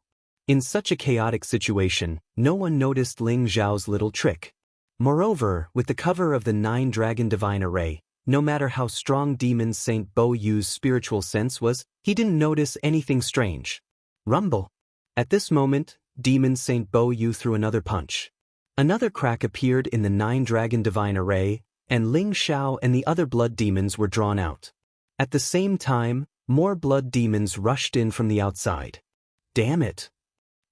In such a chaotic situation, no one noticed Ling Zhao's little trick. Moreover, with the cover of the 9-dragon divine array, no matter how strong Demon Saint Bo Yu's spiritual sense was, he didn't notice anything strange. Rumble. At this moment, Demon Saint Bo Yu threw another punch. Another crack appeared in the 9-dragon divine array, and Ling Zhao and the other blood demons were drawn out. At the same time, more blood demons rushed in from the outside. Damn it!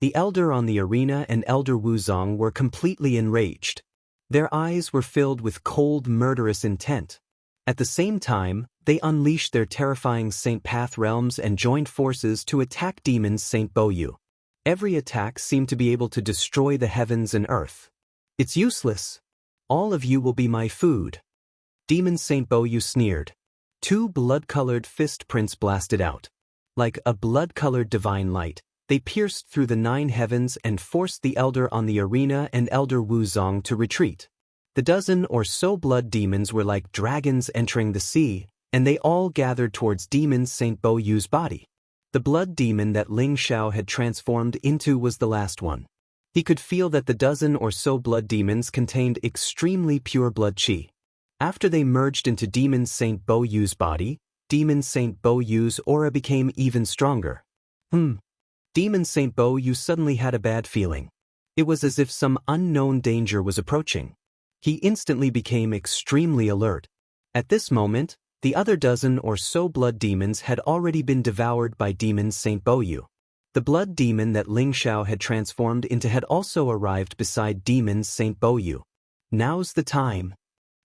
The elder on the arena and Elder Wuzong were completely enraged. Their eyes were filled with cold, murderous intent. At the same time, they unleashed their terrifying Saint Path realms and joined forces to attack Demon Saint Bo Yu. Every attack seemed to be able to destroy the heavens and earth. It's useless. All of you will be my food. Demon Saint Bo Yu sneered. Two blood-colored fist prints blasted out. Like a blood-colored divine light, they pierced through the 9 heavens and forced the Elder on the arena and Elder Wuzong to retreat. The dozen or so blood demons were like dragons entering the sea, and they all gathered towards Demon Saint Bo Yu's body. The blood demon that Ling Xiao had transformed into was the last one. He could feel that the dozen or so blood demons contained extremely pure blood qi. After they merged into Demon Saint Bo Yu's body, Demon Saint Bo Yu's aura became even stronger. Demon Saint Bo Yu suddenly had a bad feeling. It was as if some unknown danger was approaching. He instantly became extremely alert. At this moment, the other dozen or so blood demons had already been devoured by Demon Saint Bo Yu. The blood demon that Ling Xiao had transformed into had also arrived beside Demon Saint Bo Yu. Now's the time.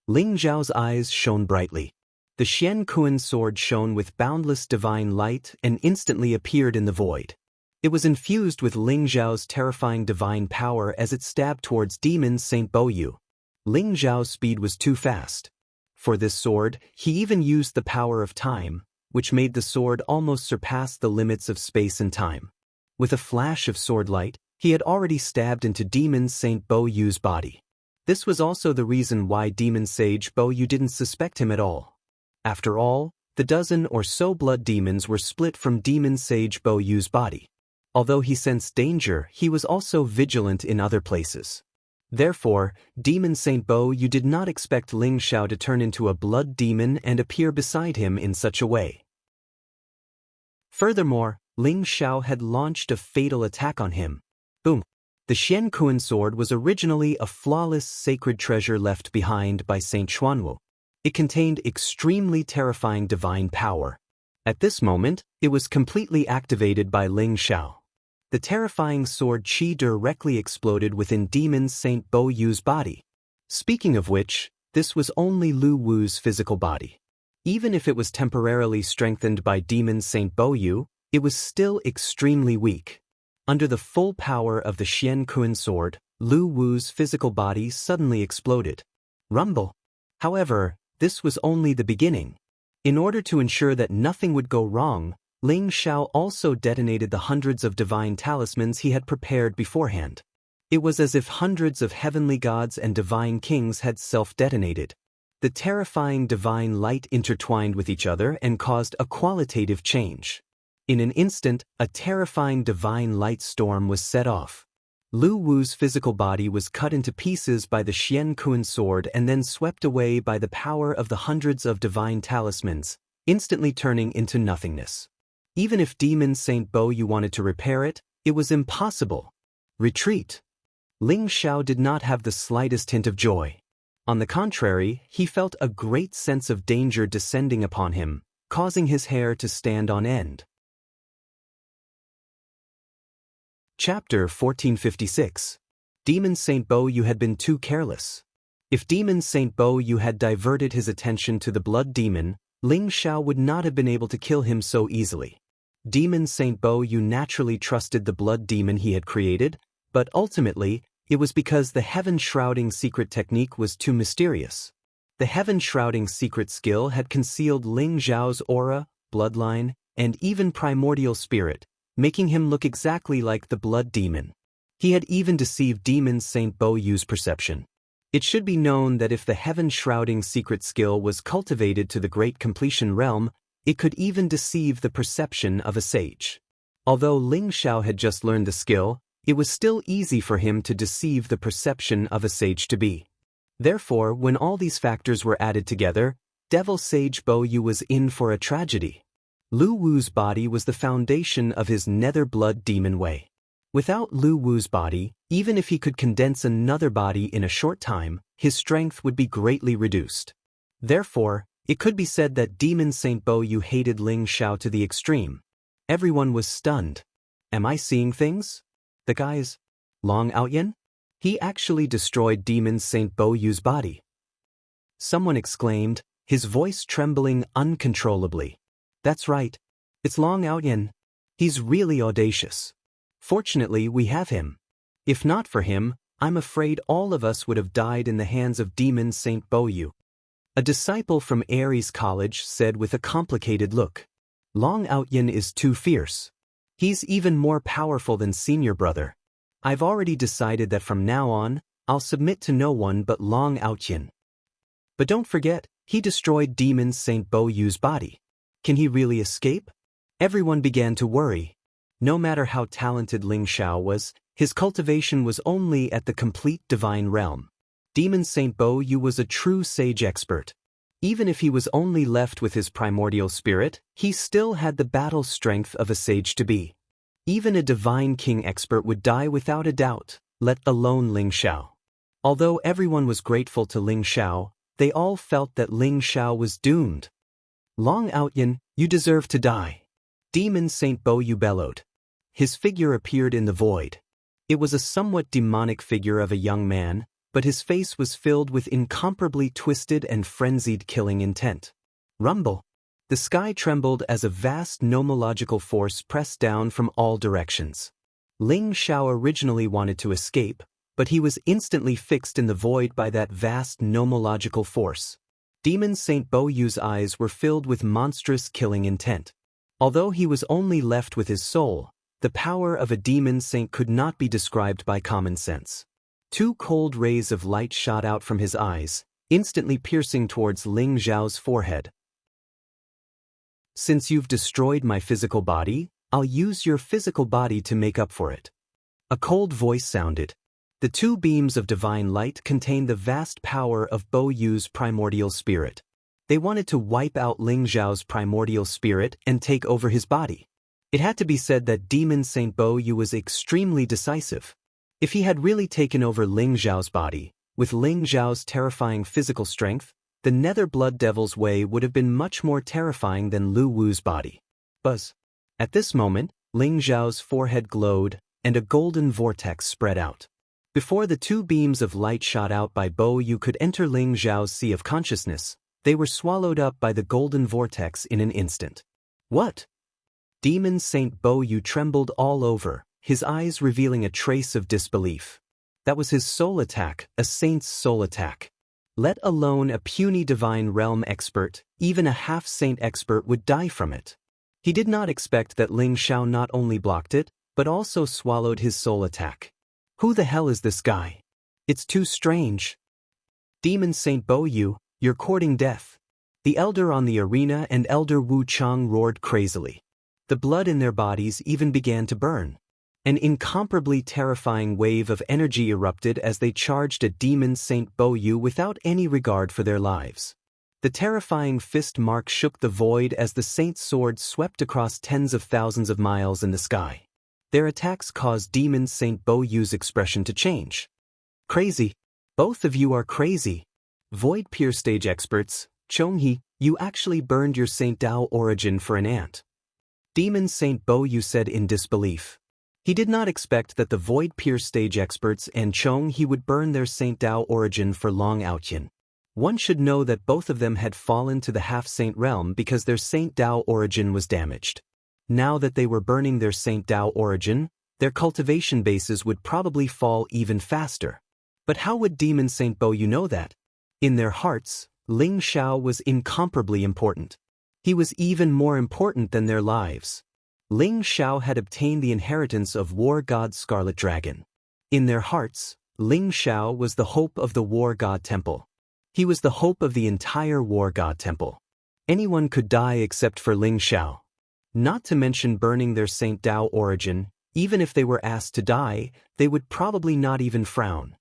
Ling Xiao's eyes shone brightly. The Xian Kuan sword shone with boundless divine light and instantly appeared in the void. It was infused with Ling Xiao's terrifying divine power as it stabbed towards Demon Saint Bo Yu. Ling Xiao's speed was too fast. For this sword, he even used the power of time, which made the sword almost surpass the limits of space and time. With a flash of sword light, he had already stabbed into Demon Saint Bo Yu's body. This was also the reason why Demon Sage Bo Yu didn't suspect him at all. After all, the dozen or so blood demons were split from Demon Sage Bo Yu's body. Although he sensed danger, he was also vigilant in other places. Therefore, Demon Saint Bo Yu did not expect Ling Xiao to turn into a blood demon and appear beside him in such a way. Furthermore, Ling Xiao had launched a fatal attack on him. Boom! The Xian Kuan sword was originally a flawless sacred treasure left behind by Saint Xuanwu. It contained extremely terrifying divine power. At this moment, it was completely activated by Ling Xiao. The terrifying sword qi directly exploded within Demon Saint Bo Yu's body. Speaking of which, this was only Lu Wu's physical body. Even if it was temporarily strengthened by Demon Saint Bo Yu, it was still extremely weak. Under the full power of the Xian Kuan sword, Lu Wu's physical body suddenly exploded. Rumble. However, this was only the beginning. In order to ensure that nothing would go wrong, Ling Xiao also detonated the hundreds of divine talismans he had prepared beforehand. It was as if hundreds of heavenly gods and divine kings had self-detonated. The terrifying divine light intertwined with each other and caused a qualitative change. In an instant, a terrifying divine light storm was set off. Lu Wu's physical body was cut into pieces by the Xian Kuan sword and then swept away by the power of the hundreds of divine talismans, instantly turning into nothingness. Even if Demon Saint Bo Yu wanted to repair it, it was impossible. Retreat. Ling Xiao did not have the slightest hint of joy. On the contrary, he felt a great sense of danger descending upon him, causing his hair to stand on end. Chapter 1456. Demon Saint Bo Yu had been too careless. If Demon Saint Bo Yu had diverted his attention to the blood demon, Ling Xiao would not have been able to kill him so easily. Demon Saint Bo Yu naturally trusted the blood demon he had created, but ultimately, it was because the heaven-shrouding secret technique was too mysterious. The heaven-shrouding secret skill had concealed Ling Xiao's aura, bloodline, and even primordial spirit, making him look exactly like the blood demon. He had even deceived Demon Saint Bo Yu's perception. It should be known that if the heaven-shrouding secret skill was cultivated to the great completion realm, it could even deceive the perception of a sage. Although Ling Xiao had just learned the skill, it was still easy for him to deceive the perception of a sage to be. Therefore, when all these factors were added together, Devil Sage Bo Yu was in for a tragedy. Lu Wu's body was the foundation of his nether blood demon way. Without Lu Wu's body, even if he could condense another body in a short time, his strength would be greatly reduced. Therefore, it could be said that Demon Saint Bo Yu hated Ling Xiao to the extreme. Everyone was stunned. Am I seeing things? The guy's Long Outyan? He actually destroyed Demon Saint Bo Yu's body. Someone exclaimed, his voice trembling uncontrollably. That's right. It's Long Outyan. He's really audacious. Fortunately, we have him. If not for him, I'm afraid all of us would have died in the hands of Demon Saint Bo Yu. A disciple from Aries College said with a complicated look. Long Outyin is too fierce. He's even more powerful than senior brother. I've already decided that from now on, I'll submit to no one but Long Outyin. But don't forget, he destroyed Demon Saint Bo Yu's body. Can he really escape? Everyone began to worry. No matter how talented Ling Xiao was, his cultivation was only at the complete divine realm. Demon Saint Bo Yu was a true sage expert. Even if he was only left with his primordial spirit, he still had the battle strength of a sage to be. Even a divine king expert would die without a doubt, let alone Ling Xiao. Although everyone was grateful to Ling Xiao, they all felt that Ling Xiao was doomed. Long Outyin, you deserve to die. Demon Saint Bo Yu bellowed. His figure appeared in the void. It was a somewhat demonic figure of a young man, but his face was filled with incomparably twisted and frenzied killing intent. Rumble. The sky trembled as a vast nomological force pressed down from all directions. Ling Xiao originally wanted to escape, but he was instantly fixed in the void by that vast nomological force. Demon Saint Bo Yu's eyes were filled with monstrous killing intent. Although he was only left with his soul, the power of a demon saint could not be described by common sense. Two cold rays of light shot out from his eyes, instantly piercing towards Ling Xiao's forehead. Since you've destroyed my physical body, I'll use your physical body to make up for it. A cold voice sounded. The two beams of divine light contained the vast power of Bo Yu's primordial spirit. They wanted to wipe out Ling Xiao's primordial spirit and take over his body. It had to be said that Demon Saint Bo Yu was extremely decisive. If he had really taken over Ling Xiao's body, with Ling Xiao's terrifying physical strength, the Nether Blood Devil's way would have been much more terrifying than Lu Wu's body. Buzz. At this moment, Ling Xiao's forehead glowed, and a golden vortex spread out. Before the two beams of light shot out by Bo Yu could enter Ling Xiao's sea of consciousness, they were swallowed up by the golden vortex in an instant. What? Demon Saint Bo Yu trembled all over, his eyes revealing a trace of disbelief. That was his soul attack, a saint's soul attack. Let alone a puny divine realm expert, even a half-saint expert would die from it. He did not expect that Ling Xiao not only blocked it, but also swallowed his soul attack. Who the hell is this guy? It's too strange. Demon Saint Bo Yu, you're courting death. The elder on the arena and Elder Wu Chang roared crazily. The blood in their bodies even began to burn. An incomparably terrifying wave of energy erupted as they charged at Demon Saint Bo Yu without any regard for their lives. The terrifying fist mark shook the void as the saint's sword swept across tens of thousands of miles in the sky. Their attacks caused Demon Saint Bo Yu's expression to change. Crazy. Both of you are crazy. Void Peer stage experts, Chonghe, you actually burned your Saint Dao origin for an ant. Demon Saint Bo Yu said in disbelief. He did not expect that the Void Peer stage experts and Chonghe would burn their Saint Dao origin for Long Outyin. One should know that both of them had fallen to the half-saint realm because their Saint Dao origin was damaged. Now that they were burning their Saint Dao origin, their cultivation bases would probably fall even faster. But how would Demon Saint Bo Yu know that? In their hearts, Ling Xiao was incomparably important. He was even more important than their lives. Ling Xiao had obtained the inheritance of War God Scarlet Dragon. In their hearts, Ling Xiao was the hope of the War God Temple. He was the hope of the entire War God Temple. Anyone could die except for Ling Xiao. Not to mention burning their Saint Dao origin, even if they were asked to die, they would probably not even frown.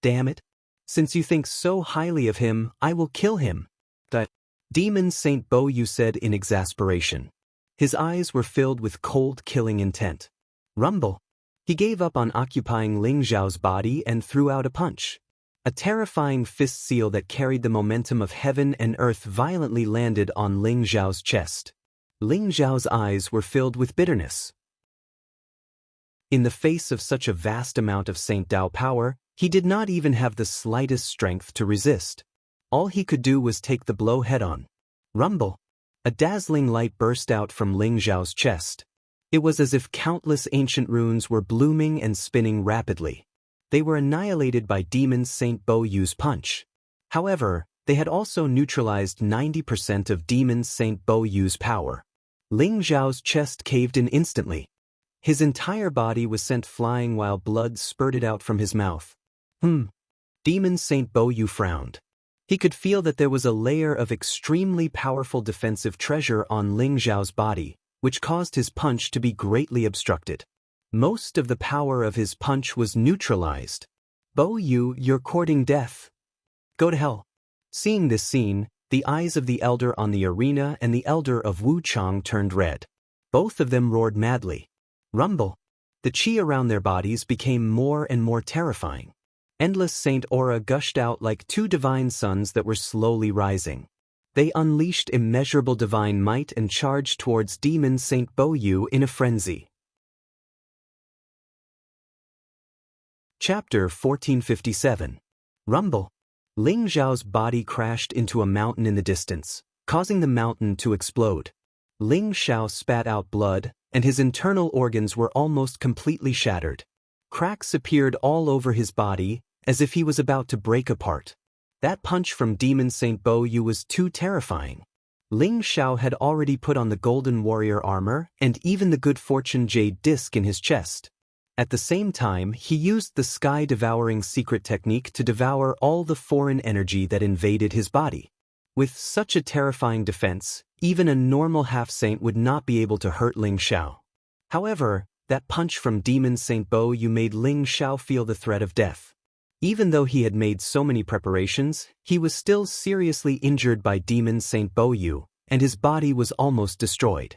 Damn it. Since you think so highly of him, I will kill him. That Demon Saint Bo Yu said in exasperation. His eyes were filled with cold killing intent. Rumble. He gave up on occupying Ling Xiao's body and threw out a punch. A terrifying fist seal that carried the momentum of heaven and earth violently landed on Ling Xiao's chest. Ling Xiao's eyes were filled with bitterness. In the face of such a vast amount of Saint Dao power, he did not even have the slightest strength to resist. All he could do was take the blow head-on. Rumble. A dazzling light burst out from Ling Xiao's chest. It was as if countless ancient runes were blooming and spinning rapidly. They were annihilated by Demon Saint Bo Yu's punch. However, They had also neutralized 90% of Demon Saint Bo Yu's power. Ling Zhao's chest caved in instantly. His entire body was sent flying while blood spurted out from his mouth. Demon Saint Bo Yu frowned. He could feel that there was a layer of extremely powerful defensive treasure on Ling Zhao's body, which caused his punch to be greatly obstructed. Most of the power of his punch was neutralized. Bo Yu, you're courting death. Go to hell. Seeing this scene, the eyes of the elder on the arena and the elder of Wuchang turned red. Both of them roared madly. Rumble. The chi around their bodies became more and more terrifying. Endless saint aura gushed out like two divine suns that were slowly rising. They unleashed immeasurable divine might and charged towards Demon Saint Bo Yu in a frenzy. Chapter 1457. Rumble. Ling Zhao's body crashed into a mountain in the distance, causing the mountain to explode. Ling Zhao spat out blood, and his internal organs were almost completely shattered. Cracks appeared all over his body, as if he was about to break apart. That punch from Demon Saint Bo Yu was too terrifying. Ling Zhao had already put on the Golden Warrior armor and even the Good Fortune Jade disc in his chest. At the same time, he used the sky-devouring secret technique to devour all the foreign energy that invaded his body. With such a terrifying defense, even a normal half-saint would not be able to hurt Ling Zhao. However, that punch from Demon Saint Bo Yu made Ling Zhao feel the threat of death. Even though he had made so many preparations, he was still seriously injured by Demon Saint Bo Yu, and his body was almost destroyed.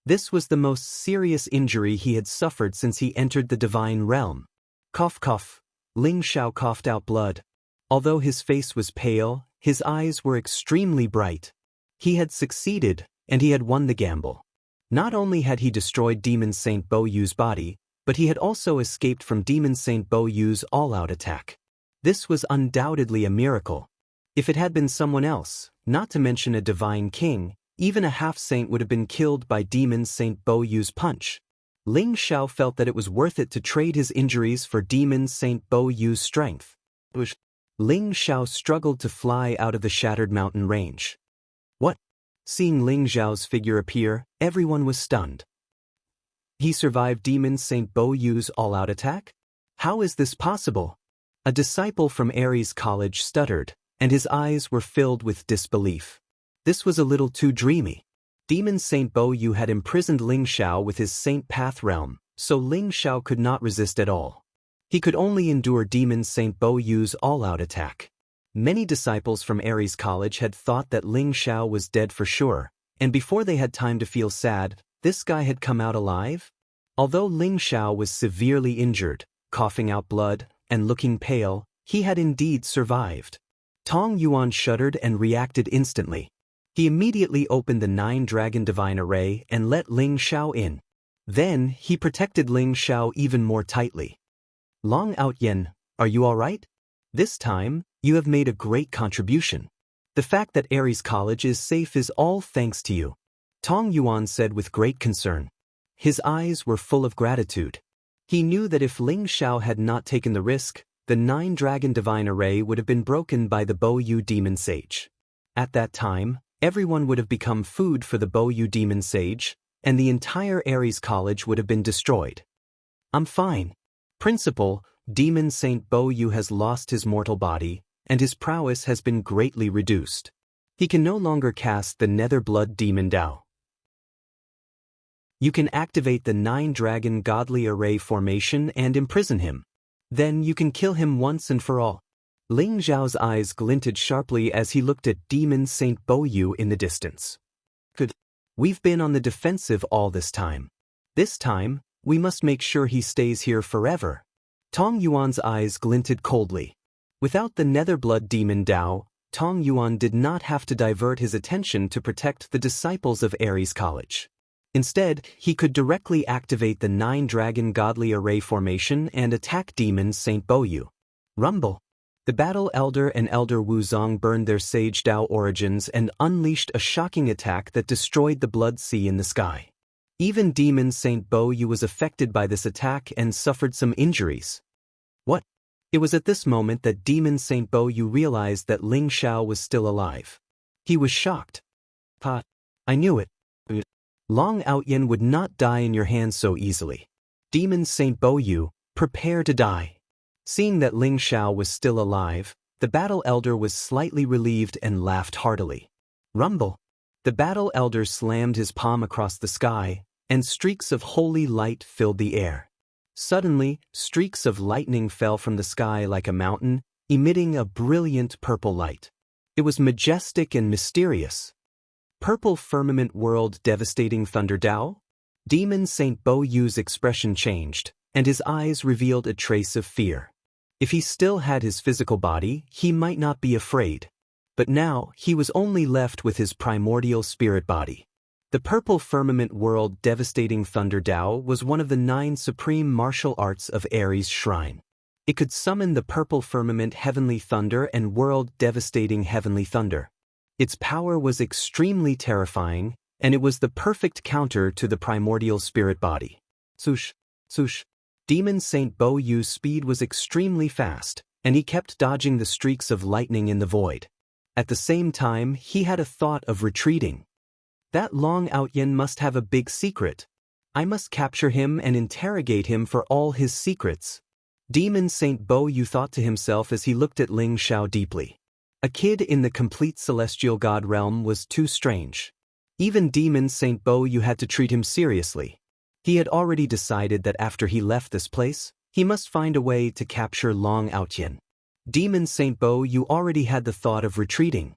This was the most serious injury he had suffered since he entered the divine realm. Cough cough. Ling Zhao coughed out blood. Although his face was pale, his eyes were extremely bright. He had succeeded, and he had won the gamble. Not only had he destroyed Demon Saint Bo Yu's body, but he had also escaped from Demon Saint Bo Yu's all-out attack. This was undoubtedly a miracle. If it had been someone else, not to mention a divine king, even a half-saint would have been killed by Demon Saint Bo Yu's punch. Ling Zhao felt that it was worth it to trade his injuries for Demon Saint Bo Yu's strength. Ling Zhao struggled to fly out of the shattered mountain range. What? Seeing Ling Zhao's figure appear, everyone was stunned. He survived Demon Saint Bo Yu's all-out attack? How is this possible? A disciple from Ares College stuttered, and his eyes were filled with disbelief. This was a little too dreamy. Demon Saint Bo Yu had imprisoned Ling Zhao with his Saint Path realm, so Ling Zhao could not resist at all. He could only endure Demon Saint Bo Yu's all-out attack. Many disciples from Ares College had thought that Ling Zhao was dead for sure, and before they had time to feel sad, this guy had come out alive? Although Ling Zhao was severely injured, coughing out blood, and looking pale, he had indeed survived. Tong Yuan shuddered and reacted instantly. He immediately opened the 9-dragon divine array and let Ling Zhao in. Then, he protected Ling Zhao even more tightly. Long Outyen, are you all right? This time, you have made a great contribution. The fact that Ares College is safe is all thanks to you, Tong Yuan said with great concern. His eyes were full of gratitude. He knew that if Ling Zhao had not taken the risk, the 9-dragon divine array would have been broken by the Bo Yu demon sage. At that time, everyone would have become food for the Bo Yu demon sage, and the entire Ares College would have been destroyed. I'm fine. Principal, Demon Saint Bo Yu has lost his mortal body, and his prowess has been greatly reduced. He can no longer cast the Nether Blood Demon Dao. You can activate the 9-dragon godly array formation and imprison him. Then you can kill him once and for all. Ling Zhao's eyes glinted sharply as he looked at Demon Saint Bo Yu in the distance. Good. We've been on the defensive all this time. This time, we must make sure he stays here forever. Tong Yuan's eyes glinted coldly. Without the Netherblood Demon Dao, Tong Yuan did not have to divert his attention to protect the disciples of Ares College. Instead, he could directly activate the 9-dragon godly array formation and attack Demon Saint Bo Yu. Rumble. The Battle Elder and Elder Wuzong burned their Sage Dao origins and unleashed a shocking attack that destroyed the Blood Sea in the sky. Even Demon Saint Bo Yu was affected by this attack and suffered some injuries. What? It was at this moment that Demon Saint Bo Yu realized that Ling Xiao was still alive. He was shocked. "Pa, I knew it. Long Outyin would not die in your hands so easily. Demon Saint Bo Yu, prepare to die." Seeing that Ling Xiao was still alive, the Battle Elder was slightly relieved and laughed heartily. Rumble. The Battle Elder slammed his palm across the sky, and streaks of holy light filled the air. Suddenly, streaks of lightning fell from the sky like a mountain, emitting a brilliant purple light. It was majestic and mysterious. Purple firmament world devastating thunder Dao? Demon Saint Bo Yu's expression changed, and his eyes revealed a trace of fear. If he still had his physical body, he might not be afraid. But now, he was only left with his primordial spirit body. The purple firmament world devastating thunder Dao was one of the 9 supreme martial arts of Ares' shrine. It could summon the purple firmament heavenly thunder and world devastating heavenly thunder. Its power was extremely terrifying, and it was the perfect counter to the primordial spirit body. Swoosh, swoosh. Demon Saint Bo Yu's speed was extremely fast, and he kept dodging the streaks of lightning in the void. At the same time, he had a thought of retreating. That Long Outyin must have a big secret. I must capture him and interrogate him for all his secrets. Demon Saint Bo Yu thought to himself as he looked at Ling Xiao deeply. A kid in the complete celestial god realm was too strange. Even Demon Saint Bo Yu had to treat him seriously. He had already decided that after he left this place, he must find a way to capture Long Outyin. Demon Saint Bo Yu already had the thought of retreating.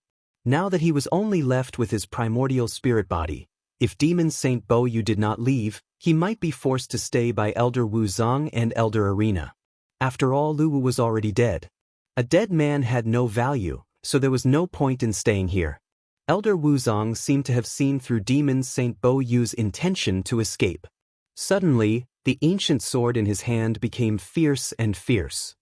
Now that he was only left with his primordial spirit body, if Demon Saint Bo Yu did not leave, he might be forced to stay by Elder Wu Zong and Elder Arena. After all, Lu Wu was already dead. A dead man had no value, so there was no point in staying here. Elder Wu Zong seemed to have seen through Demon Saint Bo Yu's intention to escape. Suddenly, the ancient sword in his hand became fierce and fierce.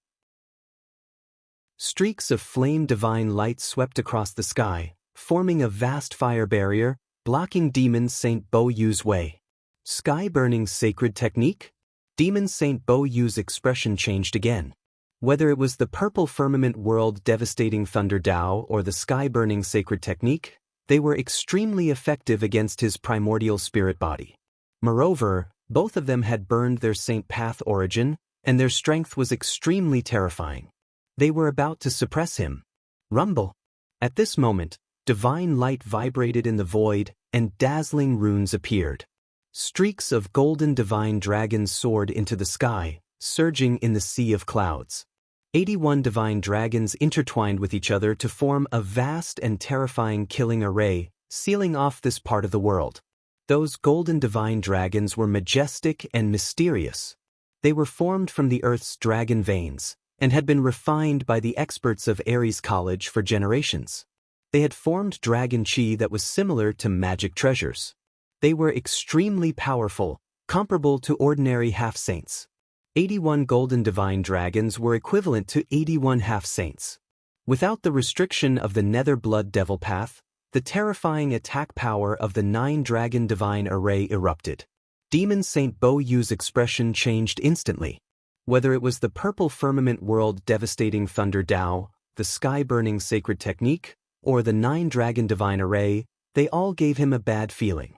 Streaks of flame divine light swept across the sky, forming a vast fire barrier, blocking Demon Saint Bo Yu's way. Sky-burning sacred technique? Demon Saint Bo Yu's expression changed again. Whether it was the purple firmament world devastating thunder Dao or the sky-burning sacred technique, they were extremely effective against his primordial spirit body. Moreover, both of them had burned their saint path origin, and their strength was extremely terrifying. They were about to suppress him. Rumble. At this moment, divine light vibrated in the void, and dazzling runes appeared. Streaks of golden divine dragons soared into the sky, surging in the sea of clouds. 81 divine dragons intertwined with each other to form a vast and terrifying killing array, sealing off this part of the world. Those golden divine dragons were majestic and mysterious. They were formed from the Earth's dragon veins, and had been refined by the experts of Ares College for generations. They had formed dragon chi that was similar to magic treasures. They were extremely powerful, comparable to ordinary half-saints. 81 golden divine dragons were equivalent to 81 half-saints. Without the restriction of the Nether Blood Devil Path, the terrifying attack power of the 9 dragon divine array erupted. Demon Saint Bo Yu's expression changed instantly. Whether it was the purple firmament world devastating thunder Dao, the sky-burning sacred technique, or the 9 dragon divine array, they all gave him a bad feeling.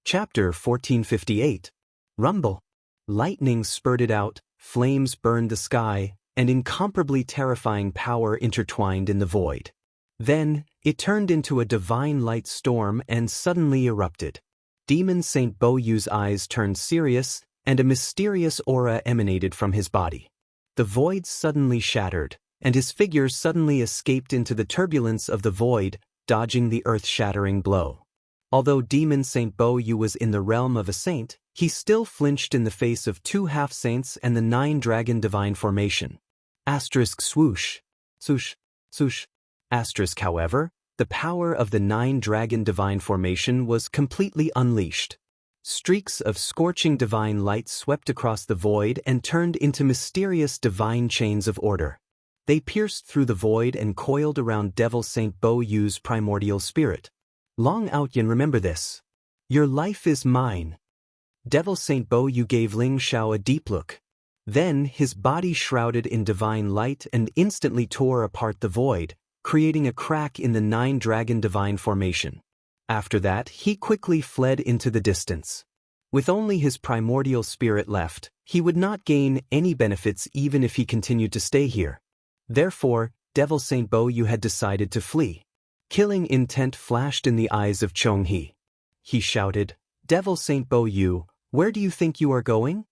Chapter 1458. Rumble. Lightning spurted out, flames burned the sky, and incomparably terrifying power intertwined in the void. Then, it turned into a divine light storm and suddenly erupted. Demon Saint Bo Yu's eyes turned serious, and a mysterious aura emanated from his body. The void suddenly shattered, and his figure suddenly escaped into the turbulence of the void, dodging the earth-shattering blow. Although Demon Saint Bo Yu was in the realm of a saint, he still flinched in the face of 2 half-saints and the 9 dragon divine formation. Asterisk swoosh. Swoosh. Swoosh. Asterisk however, the power of the 9 dragon divine formation was completely unleashed. Streaks of scorching divine light swept across the void and turned into mysterious divine chains of order. They pierced through the void and coiled around Devil Saint Bo Yu's primordial spirit. Long Outyin, remember this. Your life is mine. Devil Saint Bo Yu gave Ling Xiao a deep look. Then his body shrouded in divine light and instantly tore apart the void, creating a crack in the 9-dragon divine formation. After that, he quickly fled into the distance. With only his primordial spirit left, he would not gain any benefits even if he continued to stay here. Therefore, Devil Saint Bo Yu had decided to flee. Killing intent flashed in the eyes of Chong He. He shouted, "Devil Saint Bo Yu, where do you think you are going?"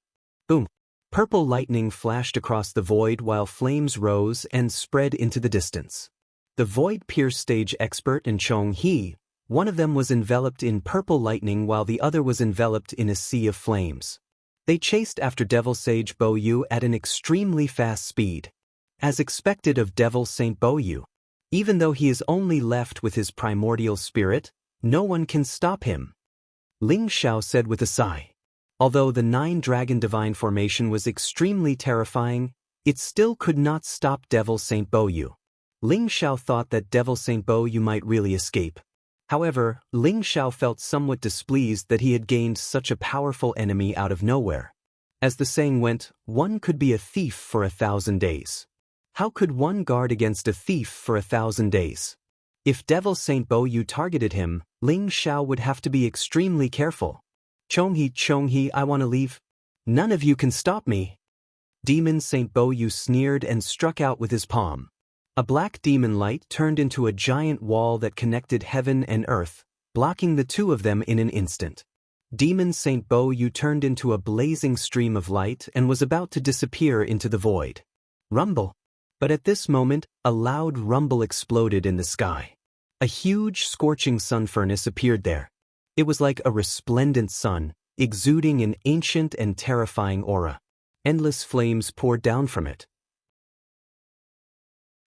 Boom! Purple lightning flashed across the void while flames rose and spread into the distance. The void-pierce stage expert and Chong He, one of them was enveloped in purple lightning while the other was enveloped in a sea of flames. They chased after Devil Sage Bo Yu at an extremely fast speed. As expected of Devil Saint Bo Yu, even though he is only left with his primordial spirit, no one can stop him. Ling Xiao said with a sigh. Although the 9-dragon divine formation was extremely terrifying, it still could not stop Devil Saint Bo Yu. Ling Xiao thought that Devil Saint Bo Yu might really escape. However, Ling Xiao felt somewhat displeased that he had gained such a powerful enemy out of nowhere. As the saying went, one could be a thief for 1,000 days. How could one guard against a thief for 1,000 days? If Devil Saint Bo Yu targeted him, Ling Xiao would have to be extremely careful. Chong He, I want to leave. None of you can stop me. Demon Saint Bo Yu sneered and struck out with his palm. A black demon light turned into a giant wall that connected heaven and earth, blocking the two of them in an instant. Demon Saint Bo Yu turned into a blazing stream of light and was about to disappear into the void. Rumble! But at this moment, a loud rumble exploded in the sky. A huge scorching sun furnace appeared there. It was like a resplendent sun, exuding an ancient and terrifying aura. Endless flames poured down from it.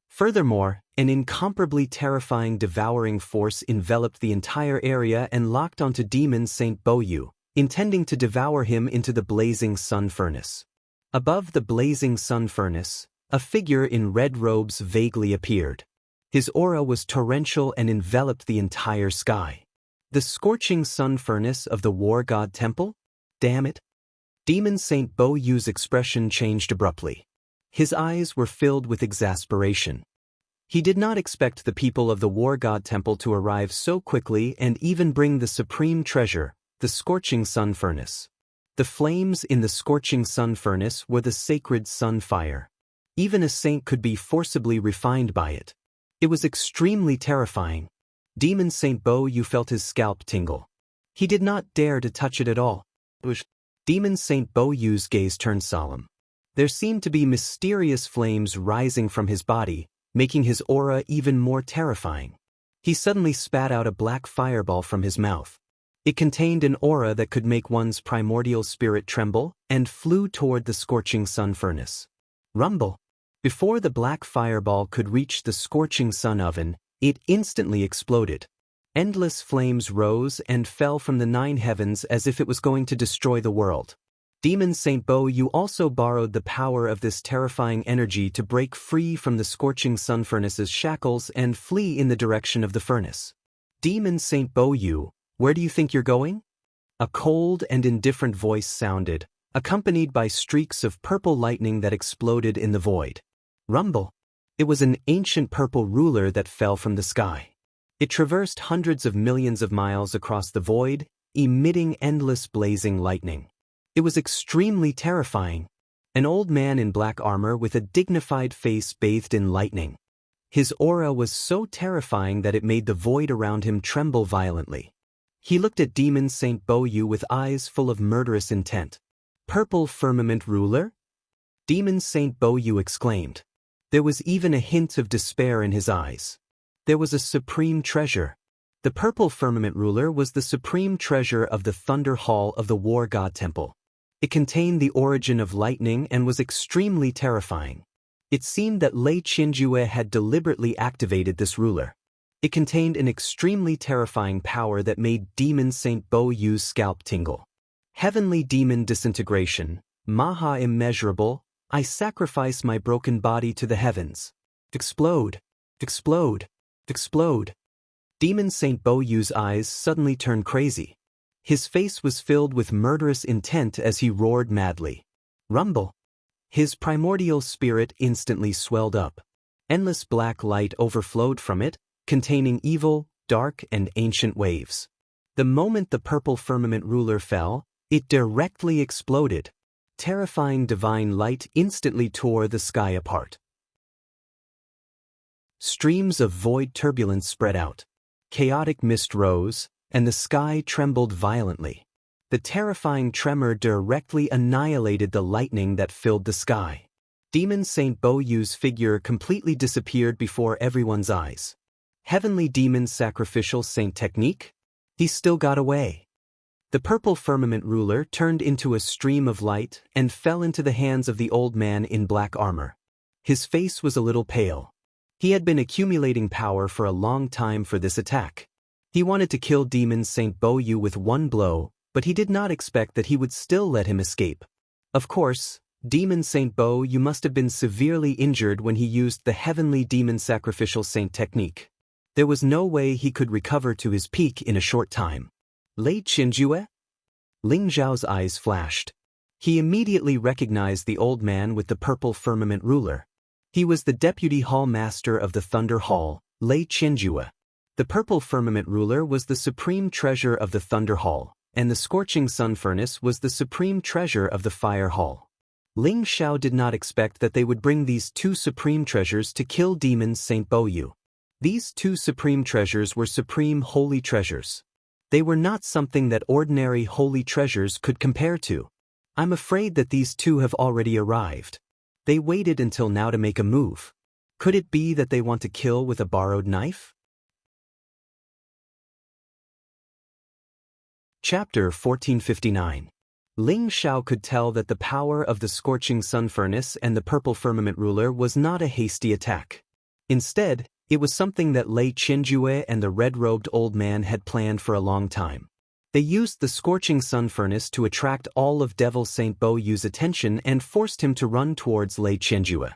Furthermore, an incomparably terrifying devouring force enveloped the entire area and locked onto Demon Saint Bo Yu, intending to devour him into the blazing sun furnace. Above the blazing sun furnace, a figure in red robes vaguely appeared. His aura was torrential and enveloped the entire sky. The scorching sun furnace of the War God Temple? Damn it! Demon Saint Bo Yu's expression changed abruptly. His eyes were filled with exasperation. He did not expect the people of the War God Temple to arrive so quickly and even bring the supreme treasure, the scorching sun furnace. The flames in the scorching sun furnace were the sacred sun fire. Even a saint could be forcibly refined by it. It was extremely terrifying. Demon Saint Bo Yu felt his scalp tingle. He did not dare to touch it at all. Demon Saint Bo Yu's gaze turned solemn. There seemed to be mysterious flames rising from his body, making his aura even more terrifying. He suddenly spat out a black fireball from his mouth. It contained an aura that could make one's primordial spirit tremble, and flew toward the scorching sun furnace. Rumble! Before the black fireball could reach the scorching sun oven, it instantly exploded. Endless flames rose and fell from the 9 heavens as if it was going to destroy the world. Demon Saint Bo Yu also borrowed the power of this terrifying energy to break free from the scorching sun furnace's shackles and flee in the direction of the furnace. Demon Saint Bo Yu, where do you think you're going? A cold and indifferent voice sounded, accompanied by streaks of purple lightning that exploded in the void. Rumble! It was an ancient purple ruler that fell from the sky. It traversed hundreds of millions of miles across the void, emitting endless blazing lightning. It was extremely terrifying. An old man in black armor with a dignified face bathed in lightning. His aura was so terrifying that it made the void around him tremble violently. He looked at Demon Saint Bo Yu with eyes full of murderous intent. Purple firmament ruler? Demon Saint Bo Yu exclaimed. There was even a hint of despair in his eyes. There was a supreme treasure. The purple firmament ruler was the supreme treasure of the Thunder Hall of the War God Temple. It contained the origin of lightning and was extremely terrifying. It seemed that Lei Qinjue had deliberately activated this ruler. It contained an extremely terrifying power that made Demon Saint Bo Yu's scalp tingle. Heavenly demon disintegration, Maha immeasurable, I sacrifice my broken body to the heavens. Explode! Explode! Explode! Demon Saint Bo Yu's eyes suddenly turned crazy. His face was filled with murderous intent as he roared madly. Rumble! His primordial spirit instantly swelled up. Endless black light overflowed from it, containing evil, dark, and ancient waves. The moment the purple firmament ruler fell, it directly exploded. Terrifying divine light instantly tore the sky apart. Streams of void turbulence spread out. Chaotic mist rose, and the sky trembled violently. The terrifying tremor directly annihilated the lightning that filled the sky. Demon Saint Boyu's figure completely disappeared before everyone's eyes. Heavenly Demon Sacrificial Saint Technique? He still got away. The purple firmament ruler turned into a stream of light and fell into the hands of the old man in black armor. His face was a little pale. He had been accumulating power for a long time for this attack. He wanted to kill Demon Saint Boyu with one blow, but he did not expect that he would still let him escape. Of course, Demon Saint Boyu must have been severely injured when he used the Heavenly Demon Sacrificial Saint technique. There was no way he could recover to his peak in a short time. Lei Qinjue? Ling Zhao's eyes flashed. He immediately recognized the old man with the purple firmament ruler. He was the deputy hall master of the Thunder Hall, Lei Qinjue. The purple firmament ruler was the supreme treasure of the Thunder Hall, and the scorching sun furnace was the supreme treasure of the Fire Hall. Ling Xiao did not expect that they would bring these two supreme treasures to kill Demon Saint Boyu. These two supreme treasures were supreme holy treasures. They were not something that ordinary holy treasures could compare to. I'm afraid that these two have already arrived. They waited until now to make a move. Could it be that they want to kill with a borrowed knife? Chapter 1459. Ling Xiao could tell that the power of the scorching sun furnace and the purple firmament ruler was not a hasty attack. Instead, it was something that Lei Qinjue and the red-robed old man had planned for a long time. They used the scorching sun furnace to attract all of Devil Saint Boyu's attention and forced him to run towards Lei Qinjue.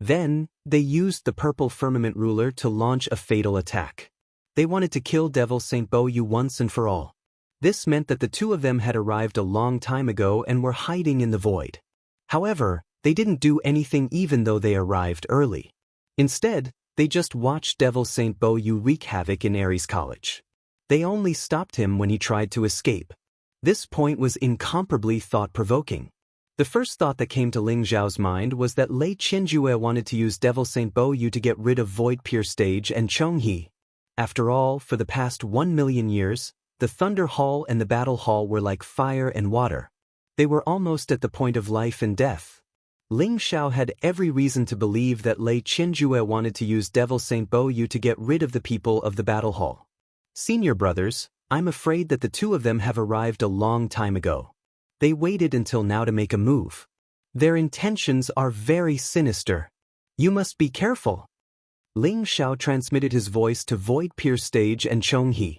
Then, they used the purple firmament ruler to launch a fatal attack. They wanted to kill Devil Saint Boyu once and for all. This meant that the two of them had arrived a long time ago and were hiding in the void. However, they didn't do anything even though they arrived early. Instead, they just watched Devil Saint Boyu wreak havoc in Ares College. They only stopped him when he tried to escape. This point was incomparably thought-provoking. The first thought that came to Ling Zhao's mind was that Lei Qinjue wanted to use Devil Saint Boyu to get rid of Void Pier Stage and Chonghe. After all, for the past 1,000,000 years, the Thunder Hall and the Battle Hall were like fire and water. They were almost at the point of life and death. Ling Xiao had every reason to believe that Lei Qinjue wanted to use Devil Saint Boyu to get rid of the people of the Battle Hall. Senior brothers, I'm afraid that the two of them have arrived a long time ago. They waited until now to make a move. Their intentions are very sinister. You must be careful. Ling Xiao transmitted his voice to Void Pier Stage and Chonghe.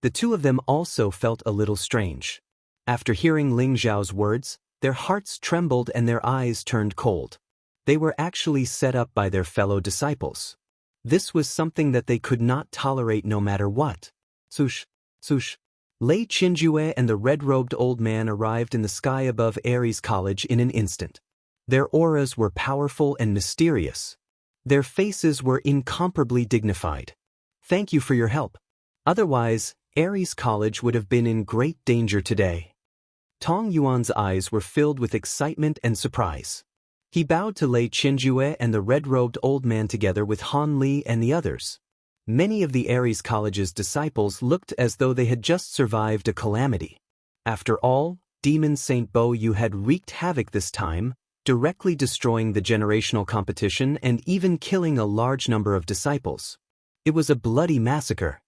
The two of them also felt a little strange. After hearing Ling Zhao's words, their hearts trembled and their eyes turned cold. They were actually set up by their fellow disciples. This was something that they could not tolerate no matter what. Swoosh, swoosh. Lei Qinjue and the red-robed old man arrived in the sky above Ares College in an instant. Their auras were powerful and mysterious. Their faces were incomparably dignified. Thank you for your help. Otherwise, Ares College would have been in great danger today. Tong Yuan's eyes were filled with excitement and surprise. He bowed to Lei Qinjue and the red-robed old man together with Han Li and the others. Many of the Ares College's disciples looked as though they had just survived a calamity. After all, Demon Saint Boyu had wreaked havoc this time, directly destroying the generational competition and even killing a large number of disciples. It was a bloody massacre.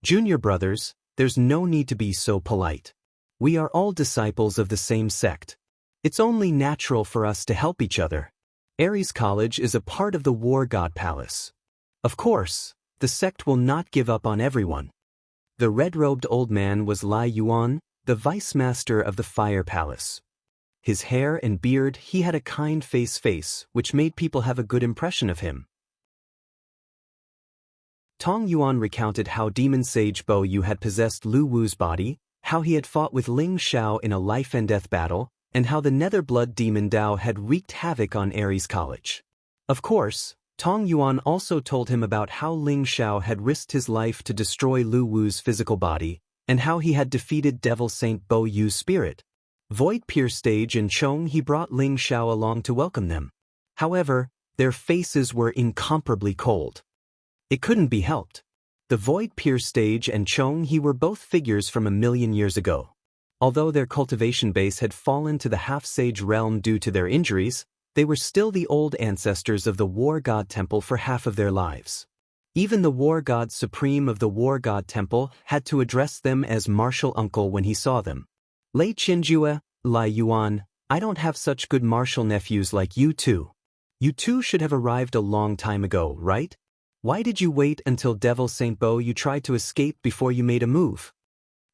Junior brothers, there's no need to be so polite. We are all disciples of the same sect. It's only natural for us to help each other. Ares College is a part of the War God Palace. Of course, the sect will not give up on everyone. The red-robed old man was Lai Yuan, the vice master of the Fire Palace. His hair and beard, he had a kind face which made people have a good impression of him. Tong Yuan recounted how Demon Sage Boyu had possessed Lu Wu's body, how he had fought with Ling Xiao in a life-and-death battle, and how the Nether Blood Demon Dao had wreaked havoc on Ares College. Of course, Tong Yuan also told him about how Ling Xiao had risked his life to destroy Lu Wu's physical body, and how he had defeated Devil Saint Bo Yu's spirit. Void Pierce Stage and Chong He brought Ling Xiao along to welcome them. However, their faces were incomparably cold. It couldn't be helped. The Void Pierce Stage and Chong He were both figures from 1,000,000 years ago. Although their cultivation base had fallen to the half-sage realm due to their injuries, they were still the old ancestors of the War God Temple for half of their lives. Even the War God Supreme of the War God Temple had to address them as martial uncle when he saw them. Lei Qinjue, Lai Yuan, I don't have such good martial nephews like you two. You two should have arrived a long time ago, right? Why did you wait until Devil Saint Bo you tried to escape before you made a move?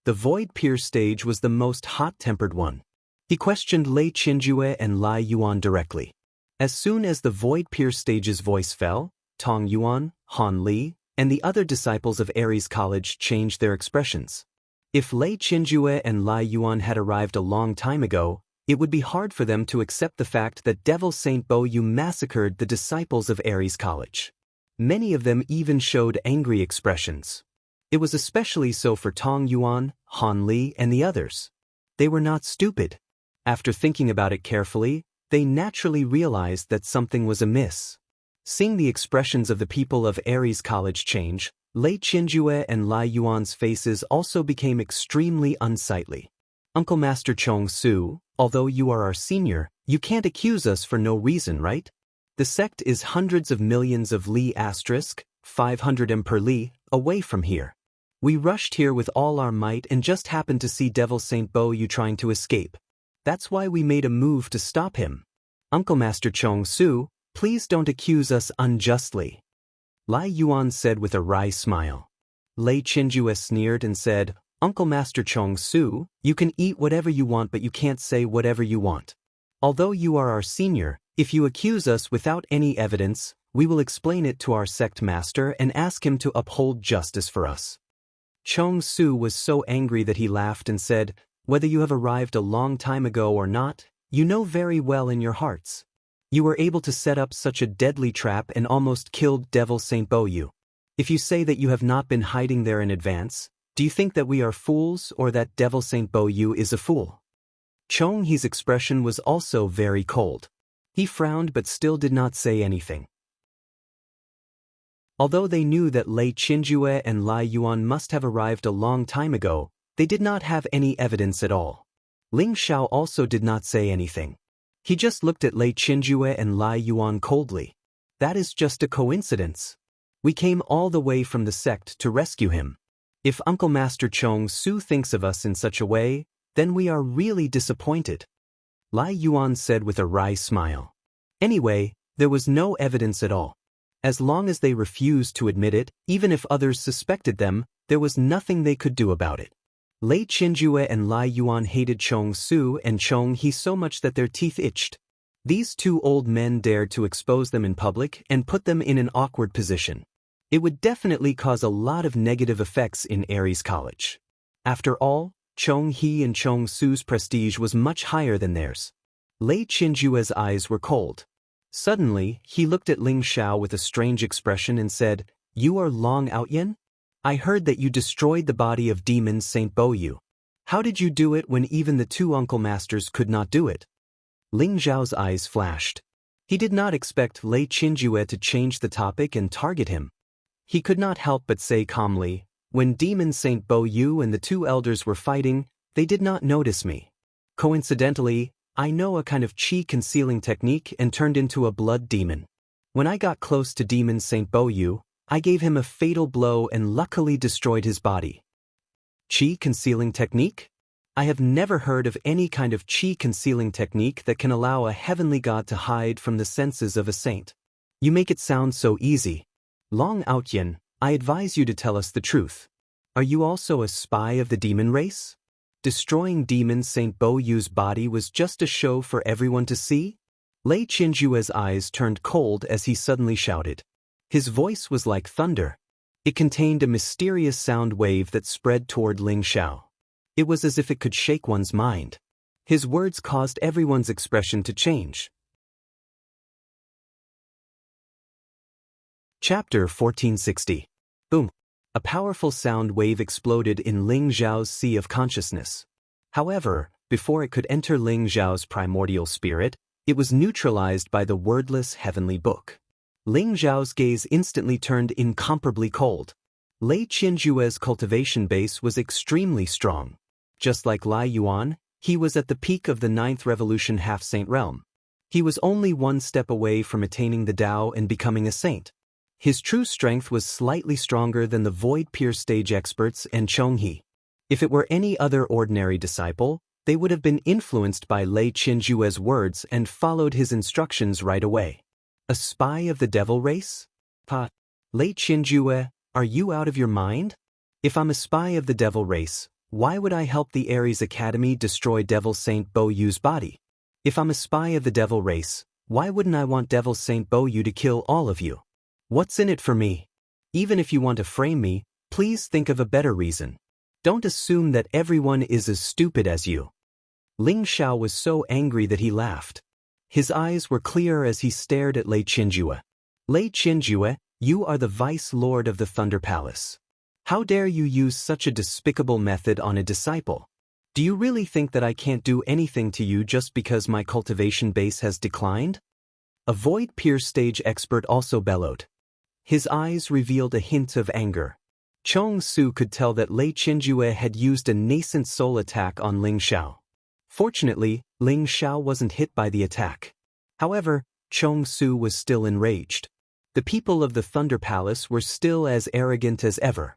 The Void Pierce Stage was the most hot-tempered one. He questioned Lei Qinjue and Lai Yuan directly. As soon as the Void Pierce Stage's voice fell, Tong Yuan, Han Li, and the other disciples of Ares College changed their expressions. If Lei Qinjue and Lai Yuan had arrived a long time ago, it would be hard for them to accept the fact that Devil Saint Bo Yu massacred the disciples of Ares College. Many of them even showed angry expressions. It was especially so for Tong Yuan, Han Li, and the others. They were not stupid. After thinking about it carefully, they naturally realized that something was amiss. Seeing the expressions of the people of Ares College change, Lei Qinjue and Lai Yuan's faces also became extremely unsightly. Uncle Master Chong Su, although you are our senior, you can't accuse us for no reason, right? The sect is hundreds of millions of li asterisk, 500 m per li, away from here. We rushed here with all our might and just happened to see Devil Saint Bo Yu trying to escape. That's why we made a move to stop him. Uncle Master Chong Su, please don't accuse us unjustly. Lai Yuan said with a wry smile. Lei Qinjue sneered and said, Uncle Master Chong Su, you can eat whatever you want but you can't say whatever you want. Although you are our senior, if you accuse us without any evidence, we will explain it to our sect master and ask him to uphold justice for us. Chong Su was so angry that he laughed and said, whether you have arrived a long time ago or not, you know very well in your hearts. You were able to set up such a deadly trap and almost killed Devil Saint Bo Yu. If you say that you have not been hiding there in advance, do you think that we are fools or that Devil Saint Bo Yu is a fool? Chong He's expression was also very cold. He frowned but still did not say anything. Although they knew that Lei Qinjue and Lai Yuan must have arrived a long time ago, they did not have any evidence at all. Ling Xiao also did not say anything. He just looked at Lei Qinjue and Lai Yuan coldly. That is just a coincidence. We came all the way from the sect to rescue him. If Uncle Master Chong Su thinks of us in such a way, then we are really disappointed. Lai Yuan said with a wry smile. Anyway, there was no evidence at all. As long as they refused to admit it, even if others suspected them, there was nothing they could do about it. Lei Qinjue and Lai Yuan hated Chong Su and Chong He so much that their teeth itched. These two old men dared to expose them in public and put them in an awkward position. It would definitely cause a lot of negative effects in Ares College. After all, Chong He and Chong Su's prestige was much higher than theirs. Lei Qinjue's eyes were cold. Suddenly, he looked at Ling Xiao with a strange expression and said, You are Long Outyen? I heard that you destroyed the body of demon Saint Bo Yu. How did you do it when even the two uncle masters could not do it? Ling Xiao's eyes flashed. He did not expect Lei Qinjue to change the topic and target him. He could not help but say calmly, when demon Saint Bo Yu and the two elders were fighting, they did not notice me. Coincidentally, I know a kind of chi concealing technique and turned into a blood demon. When I got close to demon Saint Bo Yu, I gave him a fatal blow and luckily destroyed his body. Chi concealing technique? I have never heard of any kind of chi concealing technique that can allow a heavenly god to hide from the senses of a saint. You make it sound so easy. Long Outyen, I advise you to tell us the truth. Are you also a spy of the demon race? Destroying demon Saint Bo Yu's body was just a show for everyone to see? Lei Qinjue's eyes turned cold as he suddenly shouted. His voice was like thunder. It contained a mysterious sound wave that spread toward Ling Xiao. It was as if it could shake one's mind. His words caused everyone's expression to change. Chapter 1460. Boom. A powerful sound wave exploded in Ling Zhao's sea of consciousness. However, before it could enter Ling Zhao's primordial spirit, it was neutralized by the wordless heavenly book. Ling Zhao's gaze instantly turned incomparably cold. Lei Qinjue's cultivation base was extremely strong. Just like Lai Yuan, he was at the peak of the 9th revolution half-saint realm. He was only one step away from attaining the Tao and becoming a saint. His true strength was slightly stronger than the Void Peer stage experts and Chonghe. If it were any other ordinary disciple, they would have been influenced by Lei Qinjue's words and followed his instructions right away. A spy of the devil race? Pa, Lei Qinjue, are you out of your mind? If I'm a spy of the devil race, why would I help the Ares Academy destroy Devil Saint Bo Yu's body? If I'm a spy of the devil race, why wouldn't I want Devil Saint Bo Yu to kill all of you? What's in it for me? Even if you want to frame me, please think of a better reason. Don't assume that everyone is as stupid as you. Ling Xiao was so angry that he laughed. His eyes were clear as he stared at Lei Qinjue. Lei Qinjue, you are the Vice Lord of the Thunder Palace. How dare you use such a despicable method on a disciple? Do you really think that I can't do anything to you just because my cultivation base has declined? A Void Peer stage expert also bellowed. His eyes revealed a hint of anger. Chong Su could tell that Lei Qinjue had used a nascent soul attack on Ling Xiao. Fortunately, Ling Xiao wasn't hit by the attack. However, Chong Su was still enraged. The people of the Thunder Palace were still as arrogant as ever.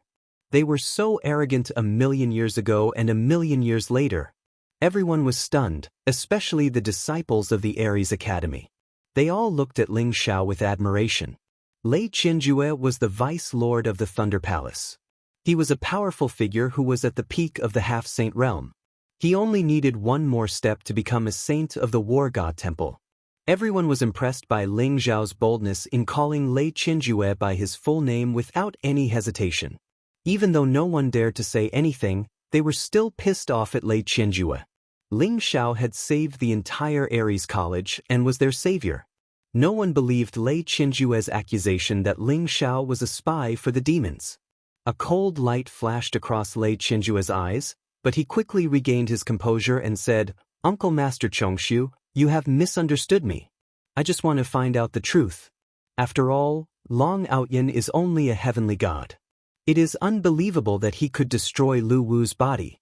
They were so arrogant 1,000,000 years ago and 1,000,000 years later. Everyone was stunned, especially the disciples of the Ares Academy. They all looked at Ling Xiao with admiration. Lei Qinjue was the Vice Lord of the Thunder Palace. He was a powerful figure who was at the peak of the half-saint realm. He only needed one more step to become a saint of the War God Temple. Everyone was impressed by Ling Zhao's boldness in calling Lei Qinjue by his full name without any hesitation. Even though no one dared to say anything, they were still pissed off at Lei Qinjue. Ling Xiao had saved the entire Ares College and was their savior. No one believed Lei Qinjue's accusation that Ling Xiao was a spy for the demons. A cold light flashed across Lei Qinjue's eyes, but he quickly regained his composure and said, "Uncle Master Chongshu, you have misunderstood me. I just want to find out the truth. After all, Long Outyin is only a heavenly god. It is unbelievable that he could destroy Lu Wu's body."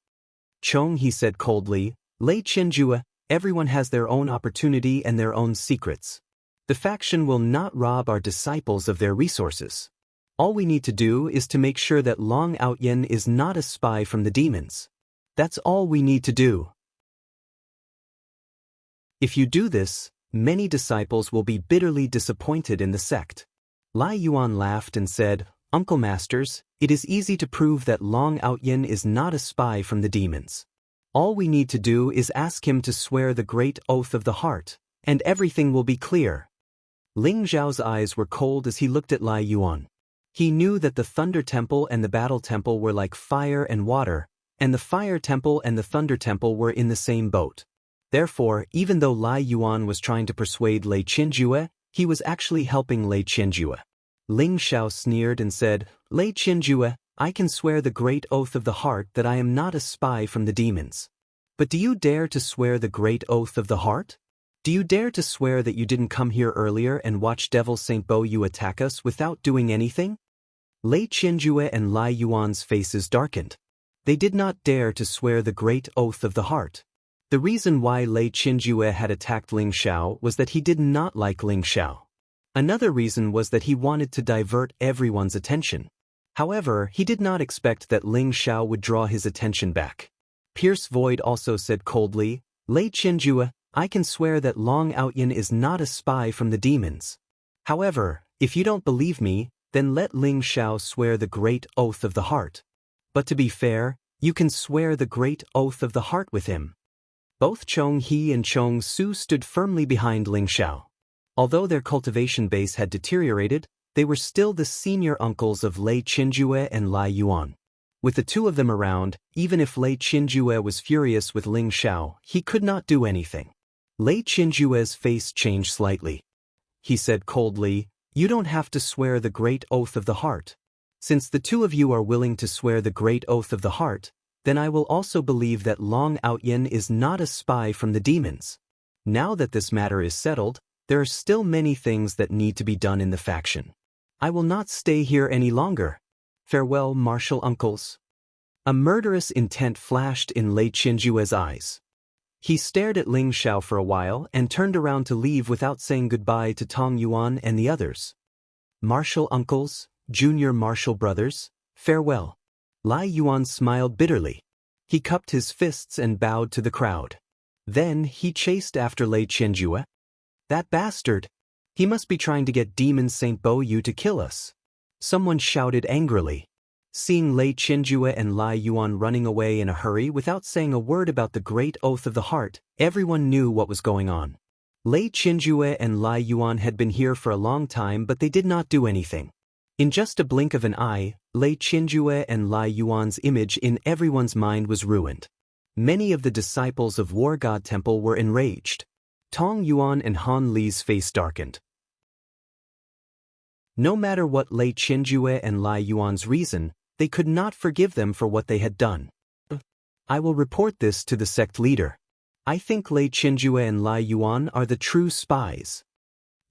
Chong, he said coldly, "Lei Qinjue, everyone has their own opportunity and their own secrets. The faction will not rob our disciples of their resources. All we need to do is to make sure that Long Outyin is not a spy from the demons. That's all we need to do. If you do this, many disciples will be bitterly disappointed in the sect." Lai Yuan laughed and said, "Uncle Masters, it is easy to prove that Long Outyin is not a spy from the demons. All we need to do is ask him to swear the great oath of the heart, and everything will be clear." Ling Zhao's eyes were cold as he looked at Lai Yuan. He knew that the Thunder Temple and the Battle Temple were like fire and water, and the Fire Temple and the Thunder Temple were in the same boat. Therefore, even though Lai Yuan was trying to persuade Lei Qinjue, he was actually helping Lei Qinjue. Ling Xiao sneered and said, "Lei Qinjue, I can swear the great oath of the heart that I am not a spy from the demons. But do you dare to swear the great oath of the heart? Do you dare to swear that you didn't come here earlier and watch Devil Saint Bo Yu attack us without doing anything?" Lei Qinjue and Lai Yuan's faces darkened. They did not dare to swear the great oath of the heart. The reason why Lei Qinjue had attacked Ling Xiao was that he did not like Ling Xiao. Another reason was that he wanted to divert everyone's attention. However, he did not expect that Ling Xiao would draw his attention back. Pierce Void also said coldly, "Lei Qinjue, I can swear that Long Outyin is not a spy from the demons. However, if you don't believe me, then let Ling Xiao swear the great oath of the heart. But to be fair, you can swear the great oath of the heart with him." Both Chong He and Chong Su stood firmly behind Ling Xiao. Although their cultivation base had deteriorated, they were still the senior uncles of Lei Qinjue and Lai Yuan. With the two of them around, even if Lei Qinjue was furious with Ling Xiao, he could not do anything. Lei Qinjue's face changed slightly. He said coldly, "You don't have to swear the great oath of the heart. Since the two of you are willing to swear the great oath of the heart, then I will also believe that Long Outyin is not a spy from the demons. Now that this matter is settled, there are still many things that need to be done in the faction. I will not stay here any longer. Farewell, martial uncles." A murderous intent flashed in Lei Qinjue's eyes. He stared at Ling Xiao for a while and turned around to leave without saying goodbye to Tong Yuan and the others. "Martial uncles, junior martial brothers, farewell." Lai Yuan smiled bitterly. He cupped his fists and bowed to the crowd. Then he chased after Lei Qinjue. "That bastard! He must be trying to get Demon Saint Bo Yu to kill us." Someone shouted angrily. Seeing Lei Qinjue and Lai Yuan running away in a hurry without saying a word about the great oath of the heart, everyone knew what was going on. Lei Qinjue and Lai Yuan had been here for a long time, but they did not do anything. In just a blink of an eye, Lei Qinjue and Lai Yuan's image in everyone's mind was ruined. Many of the disciples of War God Temple were enraged. Tong Yuan and Han Li's face darkened. No matter what Lei Qinjue and Lai Yuan's reason, they could not forgive them for what they had done. "I will report this to the sect leader. I think Lei Qinjue and Lai Yuan are the true spies,"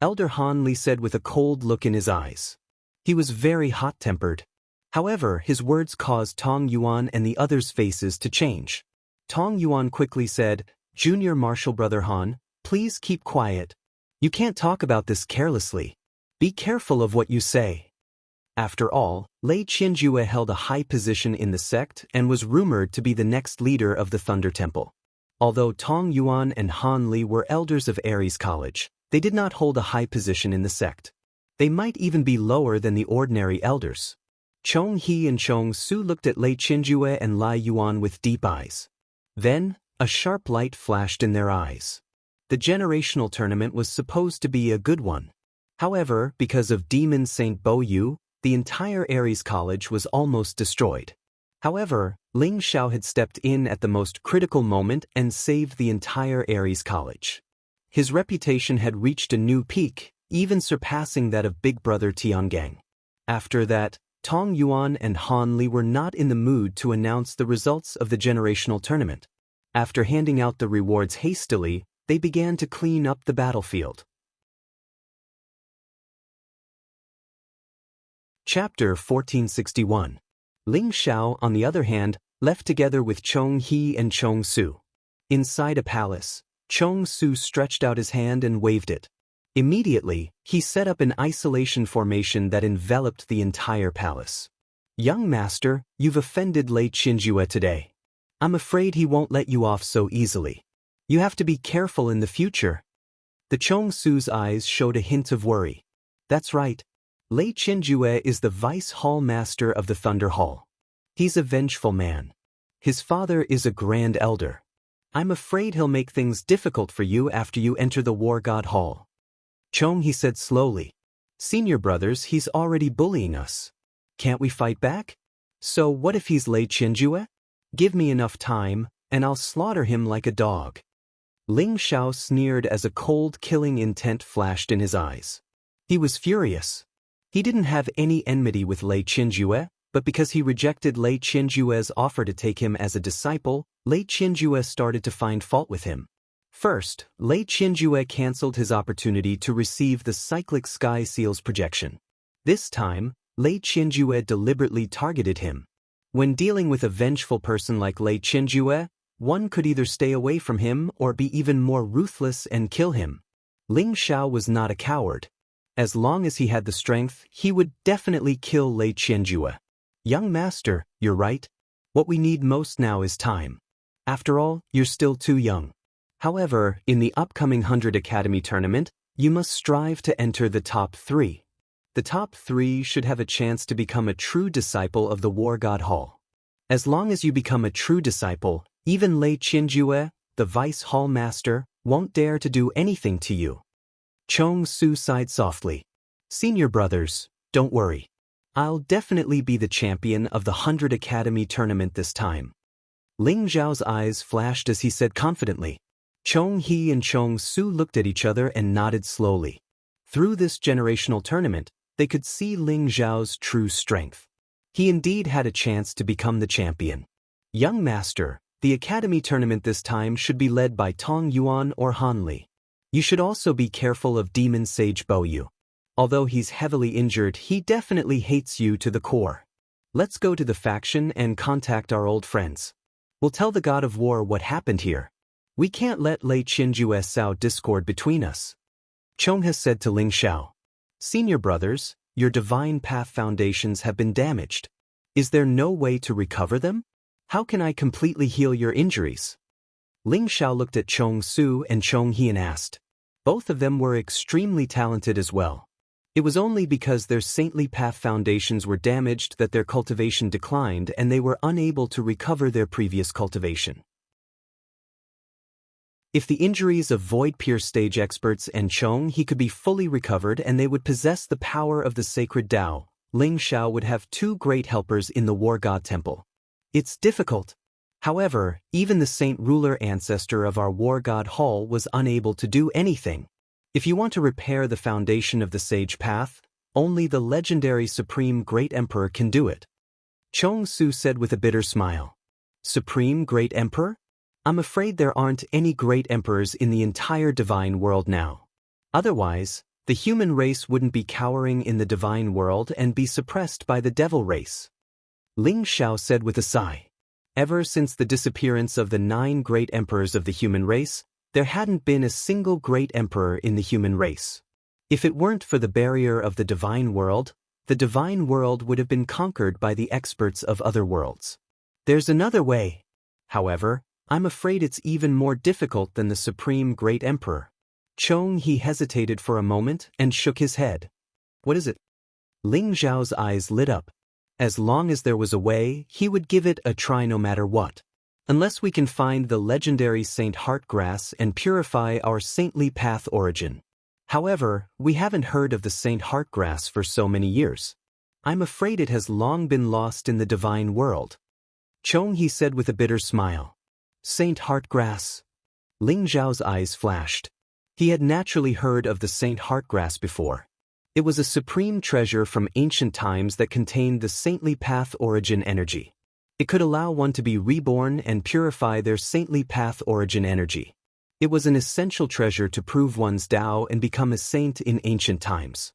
Elder Han Li said with a cold look in his eyes. He was very hot-tempered. However, his words caused Tong Yuan and the others' faces to change. Tong Yuan quickly said, "Junior martial brother Han, please keep quiet. You can't talk about this carelessly. Be careful of what you say." After all, Lei Qinjue held a high position in the sect and was rumored to be the next leader of the Thunder Temple. Although Tong Yuan and Han Li were elders of Ares College, they did not hold a high position in the sect. They might even be lower than the ordinary elders. Chong He and Chong Su looked at Lei Qinjue and Lai Yuan with deep eyes. Then, a sharp light flashed in their eyes. The generational tournament was supposed to be a good one. However, because of Demon Saint Bo Yu, the entire Ares College was almost destroyed. However, Ling Xiao had stepped in at the most critical moment and saved the entire Ares College. His reputation had reached a new peak, even surpassing that of Big Brother Tiangang. After that, Tong Yuan and Han Li were not in the mood to announce the results of the generational tournament. After handing out the rewards hastily, they began to clean up the battlefield. Chapter 1461. Ling Xiao, on the other hand, left together with Chong He and Chong Su. Inside a palace, Chong Su stretched out his hand and waved it. Immediately, he set up an isolation formation that enveloped the entire palace. "Young master, you've offended Lei Qinjue today. I'm afraid he won't let you off so easily. You have to be careful in the future." The Chong Su's eyes showed a hint of worry. "That's right. Lei Qinjue is the vice hall master of the Thunder Hall. He's a vengeful man. His father is a grand elder. I'm afraid he'll make things difficult for you after you enter the War God Hall." Chong He said slowly, "Senior brothers, he's already bullying us. Can't we fight back? So what if he's Lei Qinjue? Give me enough time, and I'll slaughter him like a dog." Ling Xiao sneered as a cold killing intent flashed in his eyes. He was furious. He didn't have any enmity with Lei Qinjue, but because he rejected Lei Qinjue's offer to take him as a disciple, Lei Qinjue started to find fault with him. First, Lei Qinjue cancelled his opportunity to receive the cyclic sky seal's projection. This time, Lei Qinjue deliberately targeted him. When dealing with a vengeful person like Lei Qinjue, one could either stay away from him or be even more ruthless and kill him. Ling Xiao was not a coward. As long as he had the strength, he would definitely kill Lei Qinjue. "Young master, you're right. What we need most now is time. After all, you're still too young. However, in the upcoming 100 Academy tournament, you must strive to enter the top 3. The top 3 should have a chance to become a true disciple of the War God Hall. As long as you become a true disciple, even Lei Qinjue, the vice hall master, won't dare to do anything to you." Chong Su sighed softly. "Senior brothers, don't worry. I'll definitely be the champion of the 100 Academy tournament this time. Ling Zhao's eyes flashed as he said confidently. Chong He and Chong Su looked at each other and nodded slowly. Through this generational tournament, they could see Ling Zhao's true strength. He indeed had a chance to become the champion. Young master, the academy tournament this time should be led by Tong Yuan or Han Li. You should also be careful of Demon Sage Bo Yu. Although he's heavily injured, he definitely hates you to the core. Let's go to the faction and contact our old friends. We'll tell the God of War what happened here. We can't let Lei Qinju's sow discord between us. Chong has said to Ling Xiao. Senior brothers, your divine path foundations have been damaged. Is there no way to recover them? How can I completely heal your injuries? Ling Xiao looked at Chong Su and Chong He and asked. Both of them were extremely talented as well. It was only because their saintly path foundations were damaged that their cultivation declined and they were unable to recover their previous cultivation. If the injuries of Void Pierce stage experts and Chong He could be fully recovered and they would possess the power of the sacred Tao, Ling Xiao would have two great helpers in the War God Temple. It's difficult. However, even the Saint Ruler ancestor of our War God Hall was unable to do anything. If you want to repair the foundation of the Sage Path, only the legendary Supreme Great Emperor can do it. Chong Su said with a bitter smile. Supreme Great Emperor? I'm afraid there aren't any great emperors in the entire divine world now. Otherwise, the human race wouldn't be cowering in the divine world and be suppressed by the devil race. Ling Xiao said with a sigh. Ever since the disappearance of the 9 great emperors of the human race, there hadn't been a single great emperor in the human race. If it weren't for the barrier of the divine world would have been conquered by the experts of other worlds. There's another way. However, I'm afraid it's even more difficult than the Supreme Great Emperor. Chong He hesitated for a moment and shook his head. What is it? Ling Zhao's eyes lit up. As long as there was a way, he would give it a try no matter what. Unless we can find the legendary Saint Heartgrass and purify our saintly path origin. However, we haven't heard of the Saint Heartgrass for so many years. I'm afraid it has long been lost in the divine world. Chong He said with a bitter smile. Saint Heartgrass. Ling Zhao's eyes flashed. He had naturally heard of the Saint Heartgrass before. It was a supreme treasure from ancient times that contained the saintly path origin energy. It could allow one to be reborn and purify their saintly path origin energy. It was an essential treasure to prove one's Tao and become a saint in ancient times.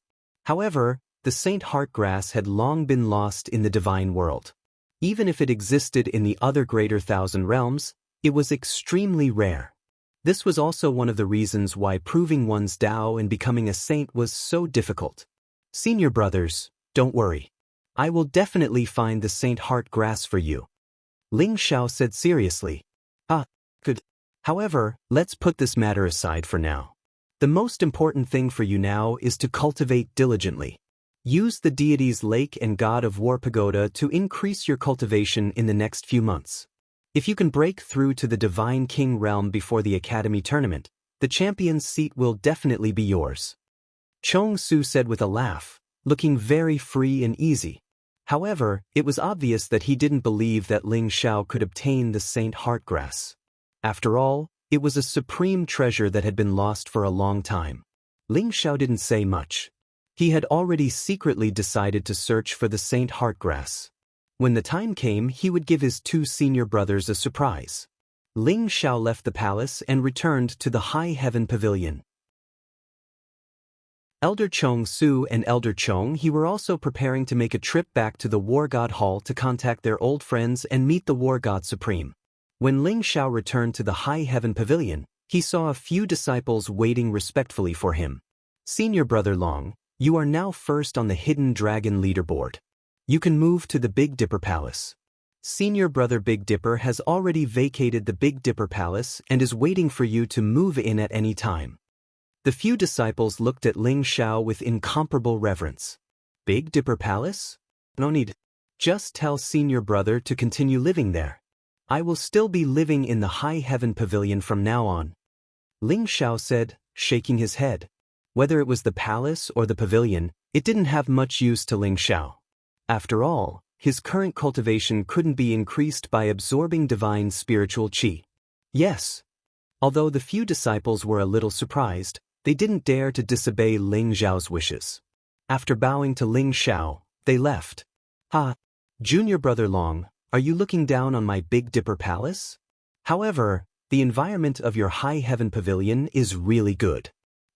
However, the Saint Heartgrass had long been lost in the divine world. Even if it existed in the other greater thousand realms, it was extremely rare. This was also one of the reasons why proving one's Tao and becoming a saint was so difficult. Senior brothers, don't worry. I will definitely find the Saint Heartgrass for you. Ling Xiao said seriously. Good. However, let's put this matter aside for now. The most important thing for you now is to cultivate diligently. Use the deity's lake and God of War pagoda to increase your cultivation in the next few months. If you can break through to the Divine King realm before the Academy tournament, the champion's seat will definitely be yours. Chong Su said with a laugh, looking very free and easy. However, it was obvious that he didn't believe that Ling Xiao could obtain the Saint Heartgrass. After all, it was a supreme treasure that had been lost for a long time. Ling Xiao didn't say much. He had already secretly decided to search for the Saint Heartgrass. When the time came, he would give his 2 senior brothers a surprise. Ling Xiao left the palace and returned to the High Heaven Pavilion. Elder Chong Su and Elder Chong He were also preparing to make a trip back to the War God Hall to contact their old friends and meet the War God Supreme. When Ling Xiao returned to the High Heaven Pavilion, he saw a few disciples waiting respectfully for him. Senior Brother Long, you are now first on the Hidden Dragon leaderboard. You can move to the Big Dipper Palace. Senior Brother Big Dipper has already vacated the Big Dipper Palace and is waiting for you to move in at any time. The few disciples looked at Ling Xiao with incomparable reverence. Big Dipper Palace? No need. Just tell Senior Brother to continue living there. I will still be living in the High Heaven Pavilion from now on. Ling Xiao said, shaking his head. Whether it was the palace or the pavilion, it didn't have much use to Ling Xiao. After all, his current cultivation couldn't be increased by absorbing divine spiritual qi. Yes. Although the few disciples were a little surprised, they didn't dare to disobey Ling Xiao's wishes. After bowing to Ling Xiao, they left. Junior brother Long, are you looking down on my Big Dipper Palace? However, the environment of your High Heaven Pavilion is really good.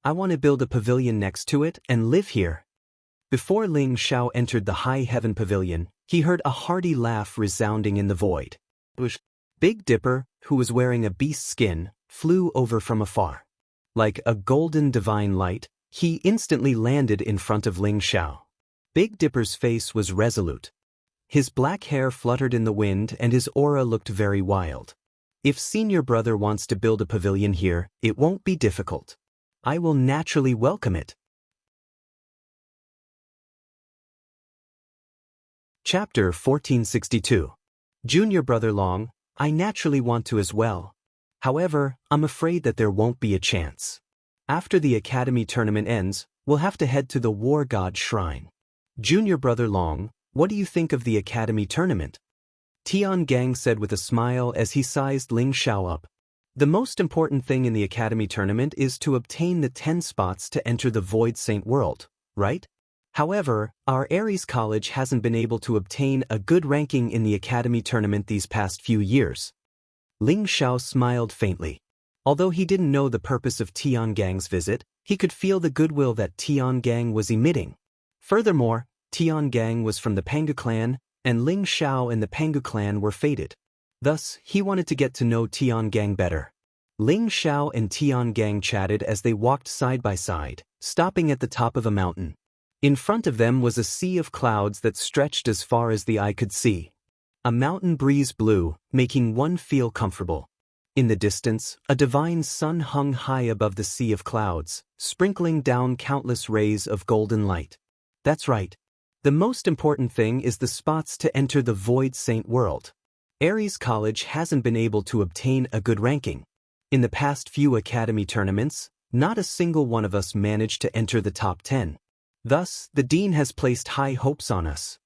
I want to build a pavilion next to it and live here. Before Ling Xiao entered the High Heaven Pavilion, he heard a hearty laugh resounding in the void. Big Dipper, who was wearing a beast skin, flew over from afar. Like a golden divine light, he instantly landed in front of Ling Xiao. Big Dipper's face was resolute. His black hair fluttered in the wind and his aura looked very wild. If senior brother wants to build a pavilion here, it won't be difficult. I will naturally welcome it. Chapter 1462. Junior brother Long, I naturally want to as well. However, I'm afraid that there won't be a chance. After the academy tournament ends, we'll have to head to the War God Shrine. Junior brother Long, what do you think of the academy tournament? Tian Gang said with a smile as he sized Ling Xiao up. The most important thing in the academy tournament is to obtain the 10 spots to enter the Void Saint world, right? However, our Ares College hasn't been able to obtain a good ranking in the academy tournament these past few years. Ling Xiao smiled faintly. Although he didn't know the purpose of Tian Gang's visit, he could feel the goodwill that Tian Gang was emitting. Furthermore, Tian Gang was from the Pangu clan, and Ling Xiao and the Pangu clan were fated. Thus, he wanted to get to know Tian Gang better. Ling Xiao and Tian Gang chatted as they walked side by side, stopping at the top of a mountain. In front of them was a sea of clouds that stretched as far as the eye could see. A mountain breeze blew, making one feel comfortable. In the distance, a divine sun hung high above the sea of clouds, sprinkling down countless rays of golden light. That's right. The most important thing is the spots to enter the Void Saint world. Ares College hasn't been able to obtain a good ranking. In the past few academy tournaments, not a single one of us managed to enter the top 10. Thus, the dean has placed high hopes on us.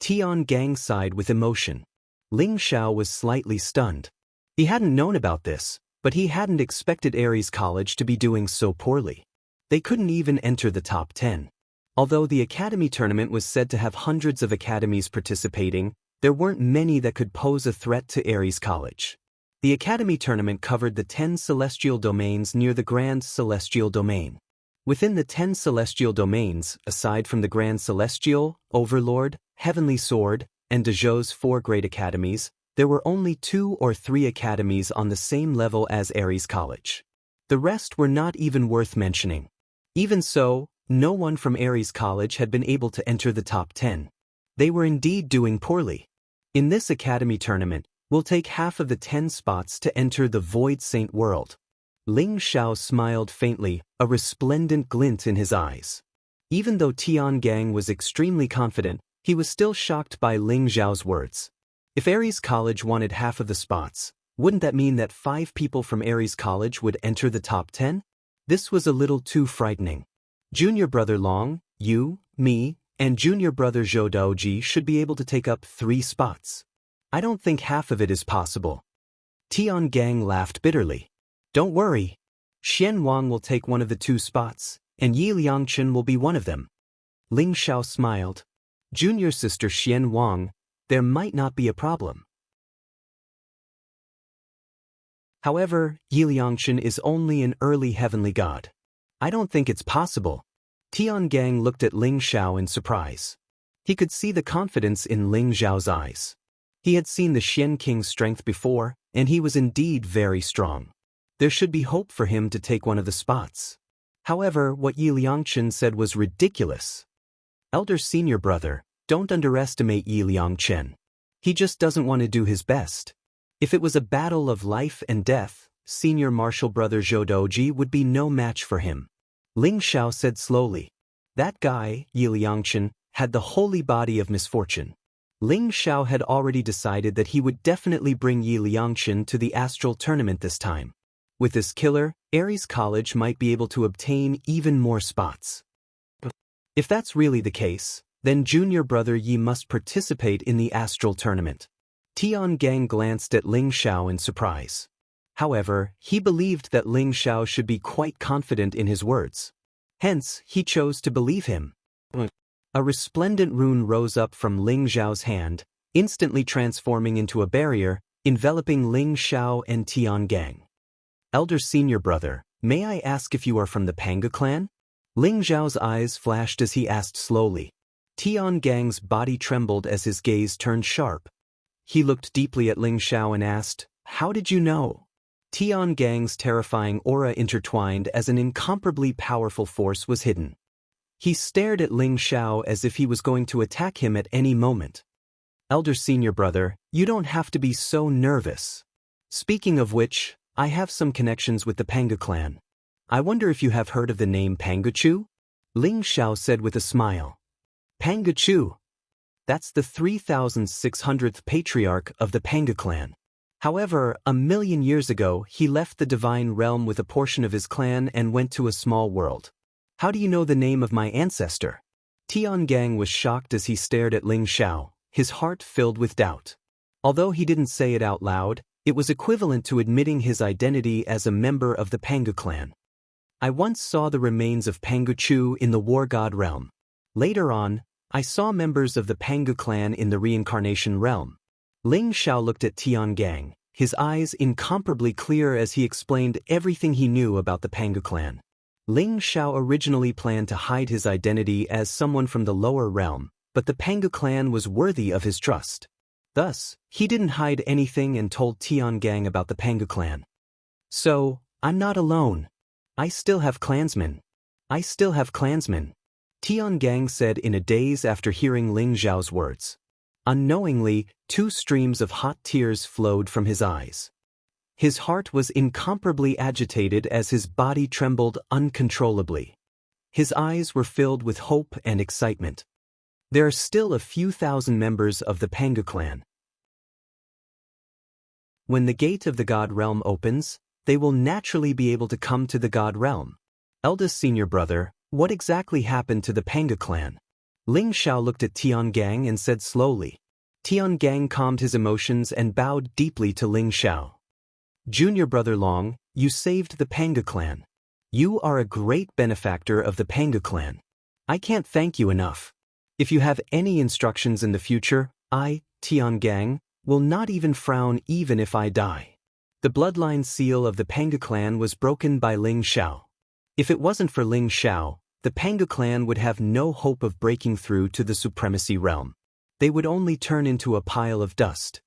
Tian Gang sighed with emotion. Ling Xiao was slightly stunned. He hadn't known about this, but he hadn't expected Ares College to be doing so poorly. They couldn't even enter the top 10. Although the academy tournament was said to have hundreds of academies participating, there weren't many that could pose a threat to Ares College. The academy tournament covered the 10 celestial domains near the Grand Celestial Domain. Within the 10 celestial domains, aside from the Grand Celestial, Overlord, Heavenly Sword, and Dezhou's 4 great academies, there were only 2 or 3 academies on the same level as Ares College. The rest were not even worth mentioning. Even so, no one from Ares College had been able to enter the top 10. They were indeed doing poorly. In this academy tournament, we'll take half of the 10 spots to enter the Void Saint world. Ling Xiao smiled faintly, a resplendent glint in his eyes. Even though Tian Gang was extremely confident, he was still shocked by Ling Xiao's words. If Ares College wanted half of the spots, wouldn't that mean that 5 people from Ares College would enter the top 10? This was a little too frightening. Junior brother Long, you, me, and junior brother Zhou Daoji should be able to take up 3 spots. I don't think half of it is possible. Tian Gang laughed bitterly. Don't worry. Xian Wang will take one of the 2 spots, and Yi Liangchen will be one of them. Ling Xiao smiled. Junior sister Xian Wang, there might not be a problem. However, Yi Liangchen is only an early heavenly god. I don't think it's possible. Tian Gang looked at Ling Xiao in surprise. He could see the confidence in Ling Xiao's eyes. He had seen the Xian King's strength before, and he was indeed very strong. There should be hope for him to take one of the spots. However, what Yi Liangchen said was ridiculous. Elder senior brother, don't underestimate Yi Liangchen. He just doesn't want to do his best. If it was a battle of life and death, senior martial brother Zhou Daoji would be no match for him. Ling Xiao said slowly. That guy, Yi Liangchen, had the holy body of misfortune. Ling Xiao had already decided that he would definitely bring Yi Liangchen to the astral tournament this time. With this killer, Ares College might be able to obtain even more spots. If that's really the case, Then junior brother Yi must participate in the astral tournament. Tian Gang glanced at Ling Xiao in surprise. However, he believed that Ling Xiao should be quite confident in his words. Hence, he chose to believe him. A resplendent rune rose up from Ling Xiao's hand, instantly transforming into a barrier, enveloping Ling Xiao and Tian Gang. Elder senior brother, may I ask if you are from the Panga clan? Ling Xiao's eyes flashed as he asked slowly. Tian Gang's body trembled as his gaze turned sharp. He looked deeply at Ling Xiao and asked, "How did you know?" Tian Gang's terrifying aura intertwined as an incomparably powerful force was hidden. He stared at Ling Xiao as if he was going to attack him at any moment. Elder senior brother, you don't have to be so nervous. Speaking of which, I have some connections with the Panga clan. I wonder if you have heard of the name Pangachu? Ling Xiao said with a smile. Pangachu. That's the 3600th patriarch of the Panga clan. However, 1,000,000 years ago he left the divine realm with a portion of his clan and went to a small world. How do you know the name of my ancestor? Tian Gang was shocked as he stared at Ling Xiao, his heart filled with doubt. Although he didn't say it out loud, it was equivalent to admitting his identity as a member of the Panga clan. I once saw the remains of Pangachu in the War God realm. Later on, I saw members of the Panga clan in the reincarnation realm. Ling Xiao looked at Tian Gang, his eyes incomparably clear as he explained everything he knew about the Panga clan. Ling Xiao originally planned to hide his identity as someone from the lower realm, but the Panga clan was worthy of his trust. Thus, he didn't hide anything and told Tian Gang about the Panga clan. So, I'm not alone. I still have clansmen. Tian Gang said in a daze after hearing Ling Xiao's words. Unknowingly, 2 streams of hot tears flowed from his eyes. His heart was incomparably agitated as his body trembled uncontrollably. His eyes were filled with hope and excitement. There are still a few thousand members of the Panga clan. When the gate of the God realm opens, they will naturally be able to come to the God realm. Eldest senior brother, what exactly happened to the Panga clan? Ling Xiao looked at Tian Gang and said slowly. Tian Gang calmed his emotions and bowed deeply to Ling Xiao. Junior brother Long, you saved the Panga clan. You are a great benefactor of the Panga clan. I can't thank you enough. If you have any instructions in the future, I, Tian Gang, will not even frown even if I die. The bloodline seal of the Panga clan was broken by Ling Xiao. If it wasn't for Ling Xiao, the Panga clan would have no hope of breaking through to the supremacy realm. They would only turn into a pile of dust.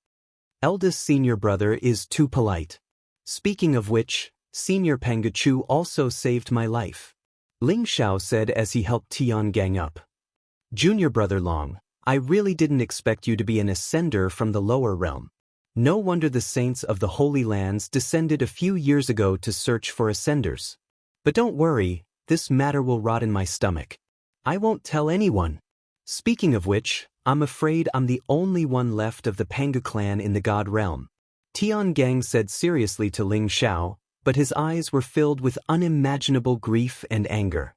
Eldest senior brother is too polite. Speaking of which, Senior Pangachu also saved my life. Ling Xiao said as he helped Tian Gang up. Junior brother Long, I really didn't expect you to be an ascender from the lower realm. No wonder the saints of the Holy Lands descended a few years ago to search for ascenders. But don't worry, this matter will rot in my stomach. I won't tell anyone. Speaking of which, I'm afraid I'm the only one left of the Panga clan in the God realm. Tian Gang said seriously to Ling Xiao, but his eyes were filled with unimaginable grief and anger.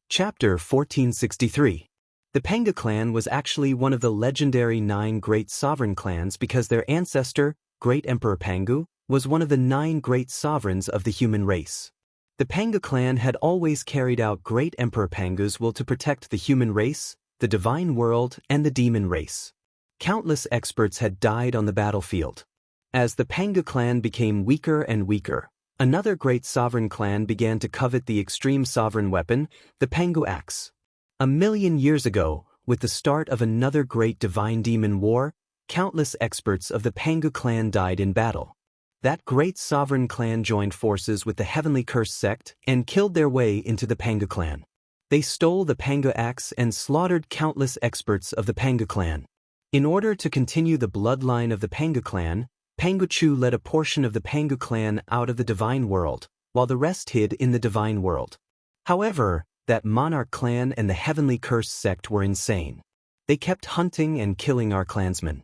Chapter 1463. The Panga clan was actually one of the legendary 9 great sovereign clans because their ancestor, Great Emperor Pangu, was one of the 9 great sovereigns of the human race. The Panga clan had always carried out Great Emperor Pangu's will to protect the human race, the divine world, and the demon race. Countless experts had died on the battlefield. As the Panga clan became weaker and weaker, another great sovereign clan began to covet the extreme sovereign weapon, the Pangu axe. 1,000,000 years ago, with the start of another great divine demon war, countless experts of the Panga clan died in battle. That great sovereign clan joined forces with the Heavenly Curse sect and killed their way into the Panga clan. They stole the Panga axe and slaughtered countless experts of the Panga clan. In order to continue the bloodline of the Panga clan, Pangachu led a portion of the Panga clan out of the divine world, while the rest hid in the divine world. However, that monarch clan and the Heavenly Curse sect were insane. They kept hunting and killing our clansmen.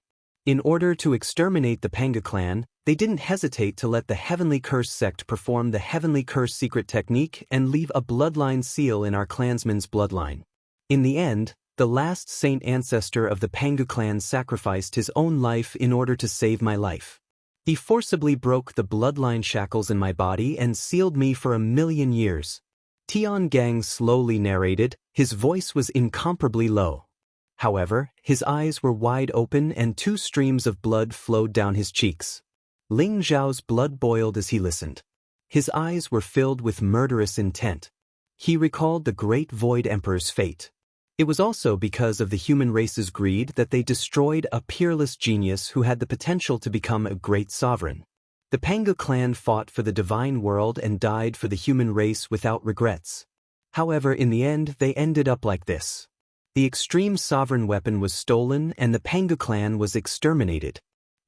In order to exterminate the Panga clan, they didn't hesitate to let the Heavenly Curse sect perform the Heavenly Curse secret technique and leave a bloodline seal in our clansman's bloodline. In the end, the last saint ancestor of the Panga clan sacrificed his own life in order to save my life. He forcibly broke the bloodline shackles in my body and sealed me for 1,000,000 years. Tian Gang slowly narrated, his voice was incomparably low. However, his eyes were wide open and 2 streams of blood flowed down his cheeks. Ling Zhao's blood boiled as he listened. His eyes were filled with murderous intent. He recalled the Great Void Emperor's fate. It was also because of the human race's greed that they destroyed a peerless genius who had the potential to become a great sovereign. The Panga clan fought for the divine world and died for the human race without regrets. However, in the end, they ended up like this. The extreme sovereign weapon was stolen and the Panga clan was exterminated.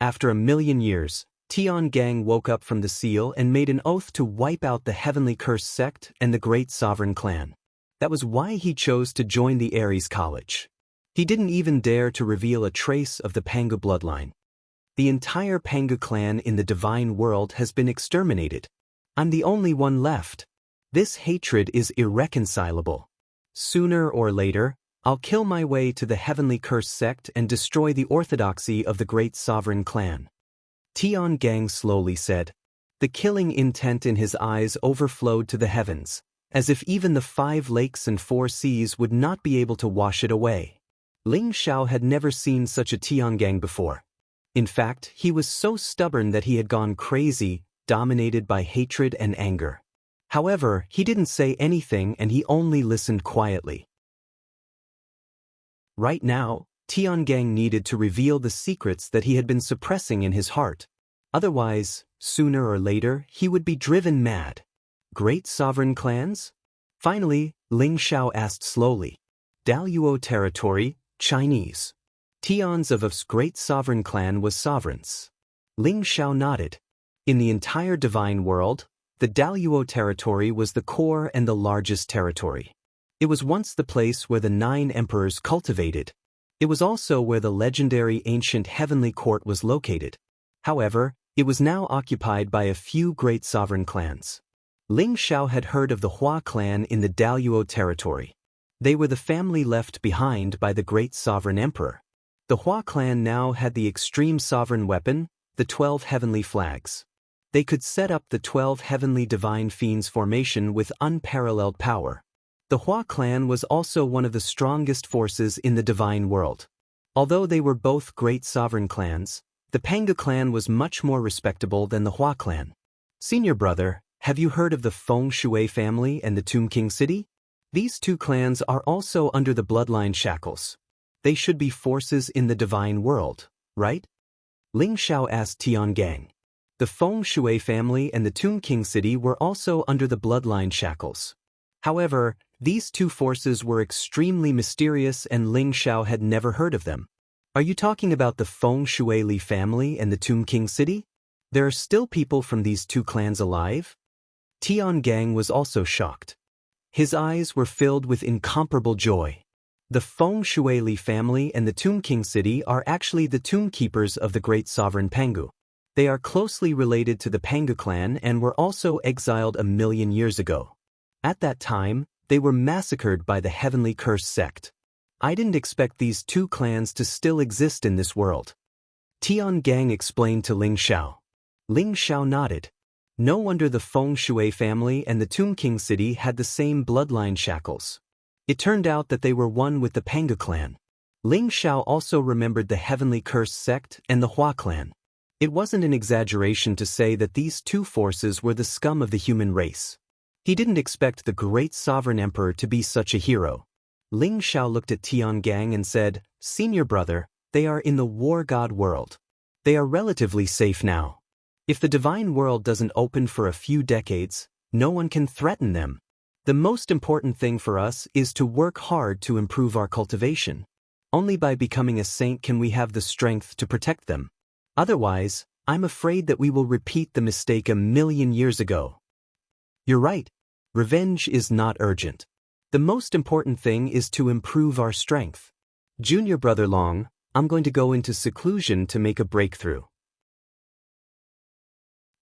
After 1,000,000 years, Tian Gang woke up from the seal and made an oath to wipe out the Heavenly Curse sect and the Great Sovereign Clan. That was why he chose to join the Ares College. He didn't even dare to reveal a trace of the Panga bloodline. The entire Panga clan in the divine world has been exterminated. I'm the only one left. This hatred is irreconcilable. Sooner or later, I'll kill my way to the Heavenly Curse sect and destroy the orthodoxy of the Great Sovereign Clan. Tian Gang slowly said. The killing intent in his eyes overflowed to the heavens, as if even the 5 lakes and 4 seas would not be able to wash it away. Ling Xiao had never seen such a Tian Gang before. In fact, he was so stubborn that he had gone crazy, dominated by hatred and anger. However, he didn't say anything and he only listened quietly. Right now, Tian Gang needed to reveal the secrets that he had been suppressing in his heart. Otherwise, sooner or later, he would be driven mad. Great sovereign clans? Finally, Ling Xiao asked slowly. Daluo territory, Chinese. Tians of a great sovereign clan was sovereigns. Ling Xiao nodded. In the entire divine world, the Daluo territory was the core and the largest territory. It was once the place where the 9 emperors cultivated. It was also where the legendary ancient heavenly court was located. However, it was now occupied by a few great sovereign clans. Ling Xiao had heard of the Hua clan in the Daluo territory. They were the family left behind by the great sovereign emperor. The Hua clan now had the extreme sovereign weapon, the 12 heavenly flags. They could set up the 12 heavenly divine fiends formation with unparalleled power. The Hua clan was also one of the strongest forces in the divine world. Although they were both great sovereign clans, the Panga clan was much more respectable than the Hua clan. Senior brother, have you heard of the Feng Shui family and the Tomb King city? These 2 clans are also under the bloodline shackles. They should be forces in the divine world, right? Ling Xiao asked Tian Gang. The Feng Shui family and the Tomb King city were also under the bloodline shackles. However, these 2 forces were extremely mysterious and Ling Xiao had never heard of them. Are you talking about the Feng Shui Li family and the Tomb King city? There are still people from these 2 clans alive? Tian Gang was also shocked. His eyes were filled with incomparable joy. The Feng Shui Li family and the Tomb King city are actually the tomb keepers of the great sovereign Pangu. They are closely related to the Panga clan and were also exiled 1,000,000 years ago. At that time, they were massacred by the Heavenly Curse sect. I didn't expect these 2 clans to still exist in this world. Tian Gang explained to Ling Xiao. Ling Xiao nodded. No wonder the Feng Shui family and the Tomb King city had the same bloodline shackles. It turned out that they were one with the Panga clan. Ling Xiao also remembered the Heavenly Curse sect and the Hua clan. It wasn't an exaggeration to say that these 2 forces were the scum of the human race. He didn't expect the great sovereign emperor to be such a hero. Ling Xiao looked at Tian Gang and said, Senior brother, they are in the war god world. They are relatively safe now. If the divine world doesn't open for a few decades, no one can threaten them. The most important thing for us is to work hard to improve our cultivation. Only by becoming a saint can we have the strength to protect them. Otherwise, I'm afraid that we will repeat the mistake 1,000,000 years ago. You're right. Revenge is not urgent. The most important thing is to improve our strength. Junior brother Long, I'm going to go into seclusion to make a breakthrough.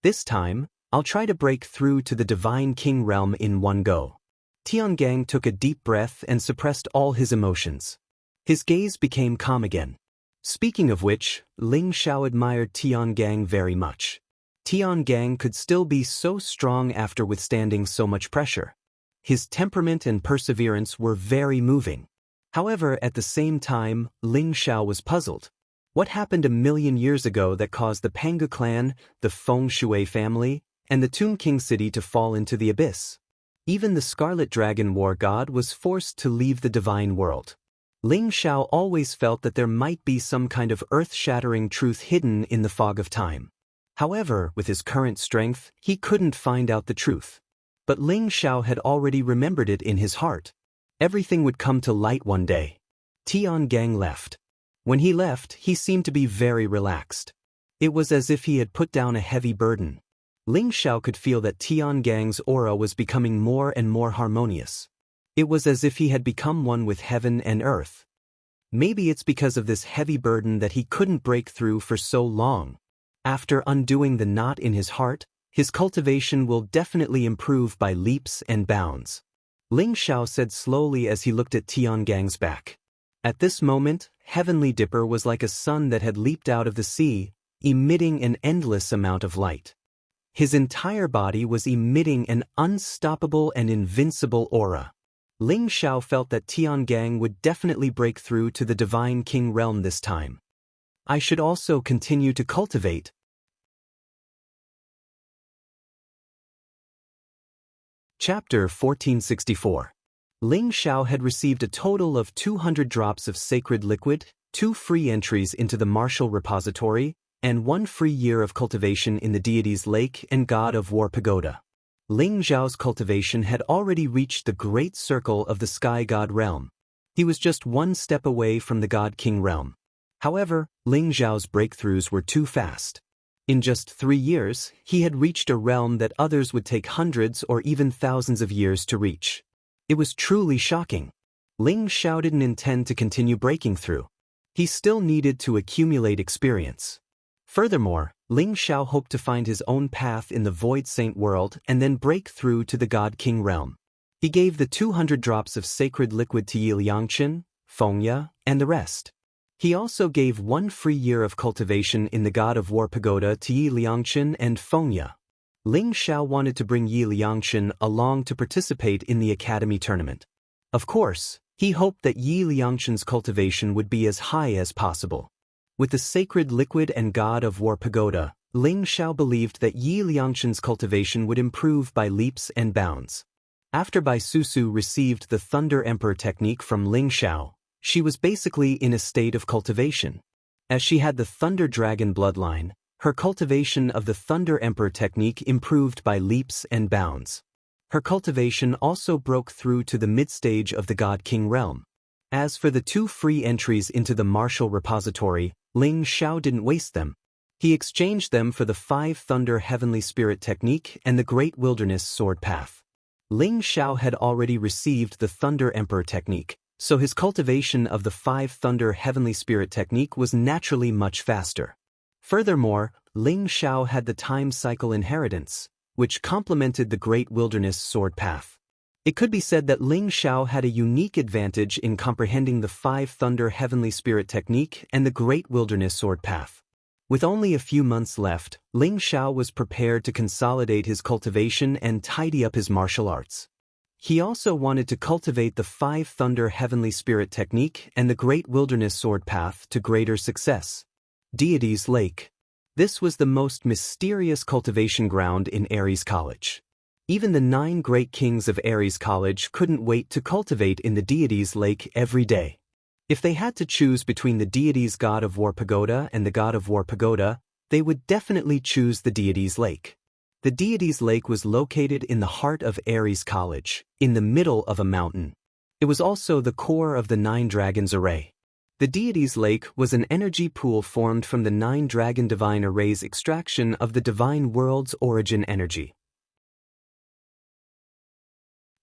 This time, I'll try to break through to the Divine King realm in one go. Tiangang took a deep breath and suppressed all his emotions. His gaze became calm again. Speaking of which, Ling Xiao admired Tiangang very much. Tiangang could still be so strong after withstanding so much pressure. His temperament and perseverance were very moving. However, at the same time, Ling Xiao was puzzled. What happened a million years ago that caused the Panga clan, the Feng Shui family, and the Toon King city to fall into the abyss? Even the Scarlet Dragon War God was forced to leave the divine world. Ling Xiao always felt that there might be some kind of earth-shattering truth hidden in the fog of time. However, with his current strength, he couldn't find out the truth. But Ling Xiao had already remembered it in his heart. Everything would come to light one day. Tiangang left. When he left, he seemed to be very relaxed. It was as if he had put down a heavy burden. Ling Xiao could feel that Tiangang's aura was becoming more and more harmonious. It was as if he had become one with heaven and earth. Maybe it's because of this heavy burden that he couldn't break through for so long. After undoing the knot in his heart, his cultivation will definitely improve by leaps and bounds. Ling Xiao said slowly as he looked at Tiangang's back. At this moment, Heavenly Dipper was like a sun that had leaped out of the sea, emitting an endless amount of light. His entire body was emitting an unstoppable and invincible aura. Ling Xiao felt that Tiangang would definitely break through to the Divine King realm this time. I should also continue to cultivate. Chapter 1464. Ling Xiao had received a total of 200 drops of sacred liquid, 2 free entries into the martial repository, and 1 free year of cultivation in the deity's lake and god of war pagoda. Ling Xiao's cultivation had already reached the great circle of the sky god realm. He was just 1 step away from the god king realm. However, Ling Xiao's breakthroughs were too fast. In just 3 years, he had reached a realm that others would take hundreds or even thousands of years to reach. It was truly shocking. Ling Xiao didn't intend to continue breaking through. He still needed to accumulate experience. Furthermore, Ling Xiao hoped to find his own path in the Void Saint world and then break through to the God King realm. He gave the 200 drops of sacred liquid to Yi Liangchen, Fengya, and the rest. He also gave 1 free year of cultivation in the God of War pagoda to Yi Liangchen and Fengya. Ling Xiao wanted to bring Yi Liangchen along to participate in the academy tournament. Of course, he hoped that Yi Liangchen's cultivation would be as high as possible. With the sacred liquid and god of war pagoda, Ling Xiao believed that Yi Liangchen's cultivation would improve by leaps and bounds. After Bai Susu received the Thunder Emperor technique from Ling Xiao, she was basically in a state of cultivation. As she had the Thunder Dragon bloodline, her cultivation of the Thunder Emperor technique improved by leaps and bounds. Her cultivation also broke through to the mid-stage of the God King realm. As for the 2 free entries into the martial repository, Ling Xiao didn't waste them. He exchanged them for the 5 Thunder Heavenly Spirit technique and the Great Wilderness Sword Path. Ling Xiao had already received the Thunder Emperor technique, so his cultivation of the 5 Thunder Heavenly Spirit technique was naturally much faster. Furthermore, Ling Xiao had the Time Cycle Inheritance, which complemented the Great Wilderness Sword Path. It could be said that Ling Xiao had a unique advantage in comprehending the 5 Thunder Heavenly Spirit technique and the Great Wilderness Sword Path. With only a few months left, Ling Xiao was prepared to consolidate his cultivation and tidy up his martial arts. He also wanted to cultivate the 5 Thunder Heavenly Spirit technique and the Great Wilderness Sword Path to greater success. Deity's Lake. This was the most mysterious cultivation ground in Ares College. Even the 9 great kings of Ares College couldn't wait to cultivate in the Deity's Lake every day. If they had to choose between the deity's God of War Pagoda and the God of War Pagoda, they would definitely choose the Deity's Lake. The Deity's Lake was located in the heart of Ares College, in the middle of a mountain. It was also the core of the 9 Dragons Array. The Deity's Lake was an energy pool formed from the 9 Dragon Divine Array's extraction of the Divine World's origin energy.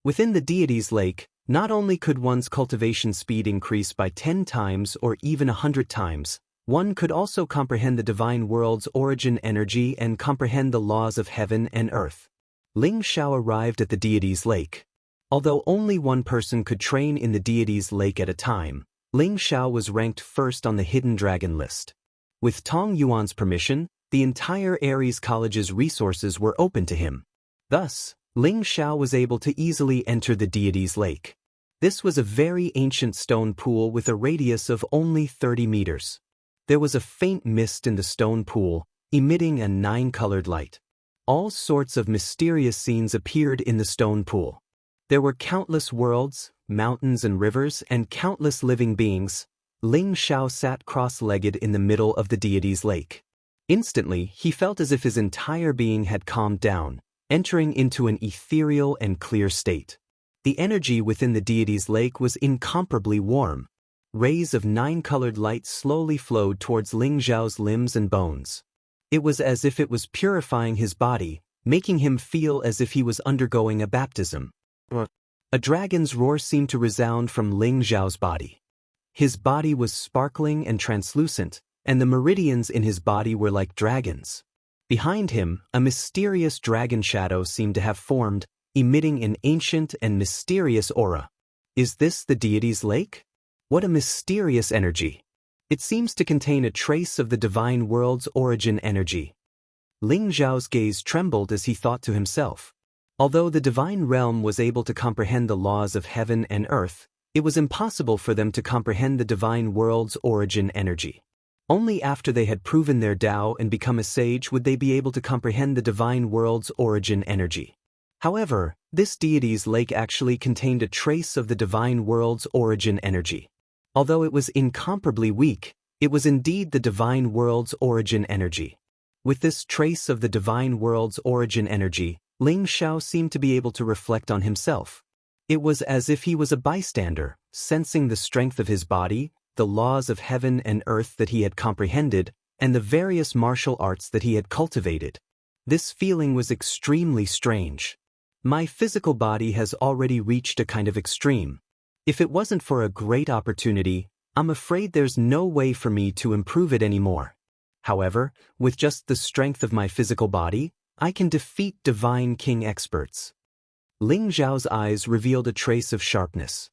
Within the Deity's Lake, Not only could one's cultivation speed increase by 10 times or even 100 times, one could also comprehend the divine world's origin energy and comprehend the laws of heaven and earth. Ling Xiao arrived at the deity's lake. Although only one person could train in the deity's lake at a time, Ling Xiao was ranked first on the hidden dragon list. With Tong Yuan's permission, the entire Ares College's resources were open to him. Thus, Ling Xiao was able to easily enter the deity's lake. This was a very ancient stone pool with a radius of only 30 meters. There was a faint mist in the stone pool, emitting a 9-colored light. All sorts of mysterious scenes appeared in the stone pool. There were countless worlds, mountains and rivers, and countless living beings. Ling Xiao sat cross-legged in the middle of the deity's lake. Instantly, he felt as if his entire being had calmed down, entering into an ethereal and clear state. The energy within the deity's lake was incomparably warm. Rays of 9-colored light slowly flowed towards Ling Xiao's limbs and bones. It was as if it was purifying his body, making him feel as if he was undergoing a baptism. A dragon's roar seemed to resound from Ling Xiao's body. His body was sparkling and translucent, and the meridians in his body were like dragons. Behind him, a mysterious dragon shadow seemed to have formed, emitting an ancient and mysterious aura. Is this the deity's lake? What a mysterious energy! It seems to contain a trace of the divine world's origin energy. Ling Xiao's gaze trembled as he thought to himself. Although the divine realm was able to comprehend the laws of heaven and earth, it was impossible for them to comprehend the divine world's origin energy. Only after they had proven their Tao and become a sage would they be able to comprehend the divine world's origin energy. However, this deity's lake actually contained a trace of the divine world's origin energy. Although it was incomparably weak, it was indeed the divine world's origin energy. With this trace of the divine world's origin energy, Ling Xiao seemed to be able to reflect on himself. It was as if he was a bystander, sensing the strength of his body, the laws of heaven and earth that he had comprehended, and the various martial arts that he had cultivated. This feeling was extremely strange. My physical body has already reached a kind of extreme. If it wasn't for a great opportunity, I'm afraid there's no way for me to improve it anymore. However, with just the strength of my physical body, I can defeat Divine King experts. Ling Xiao's eyes revealed a trace of sharpness.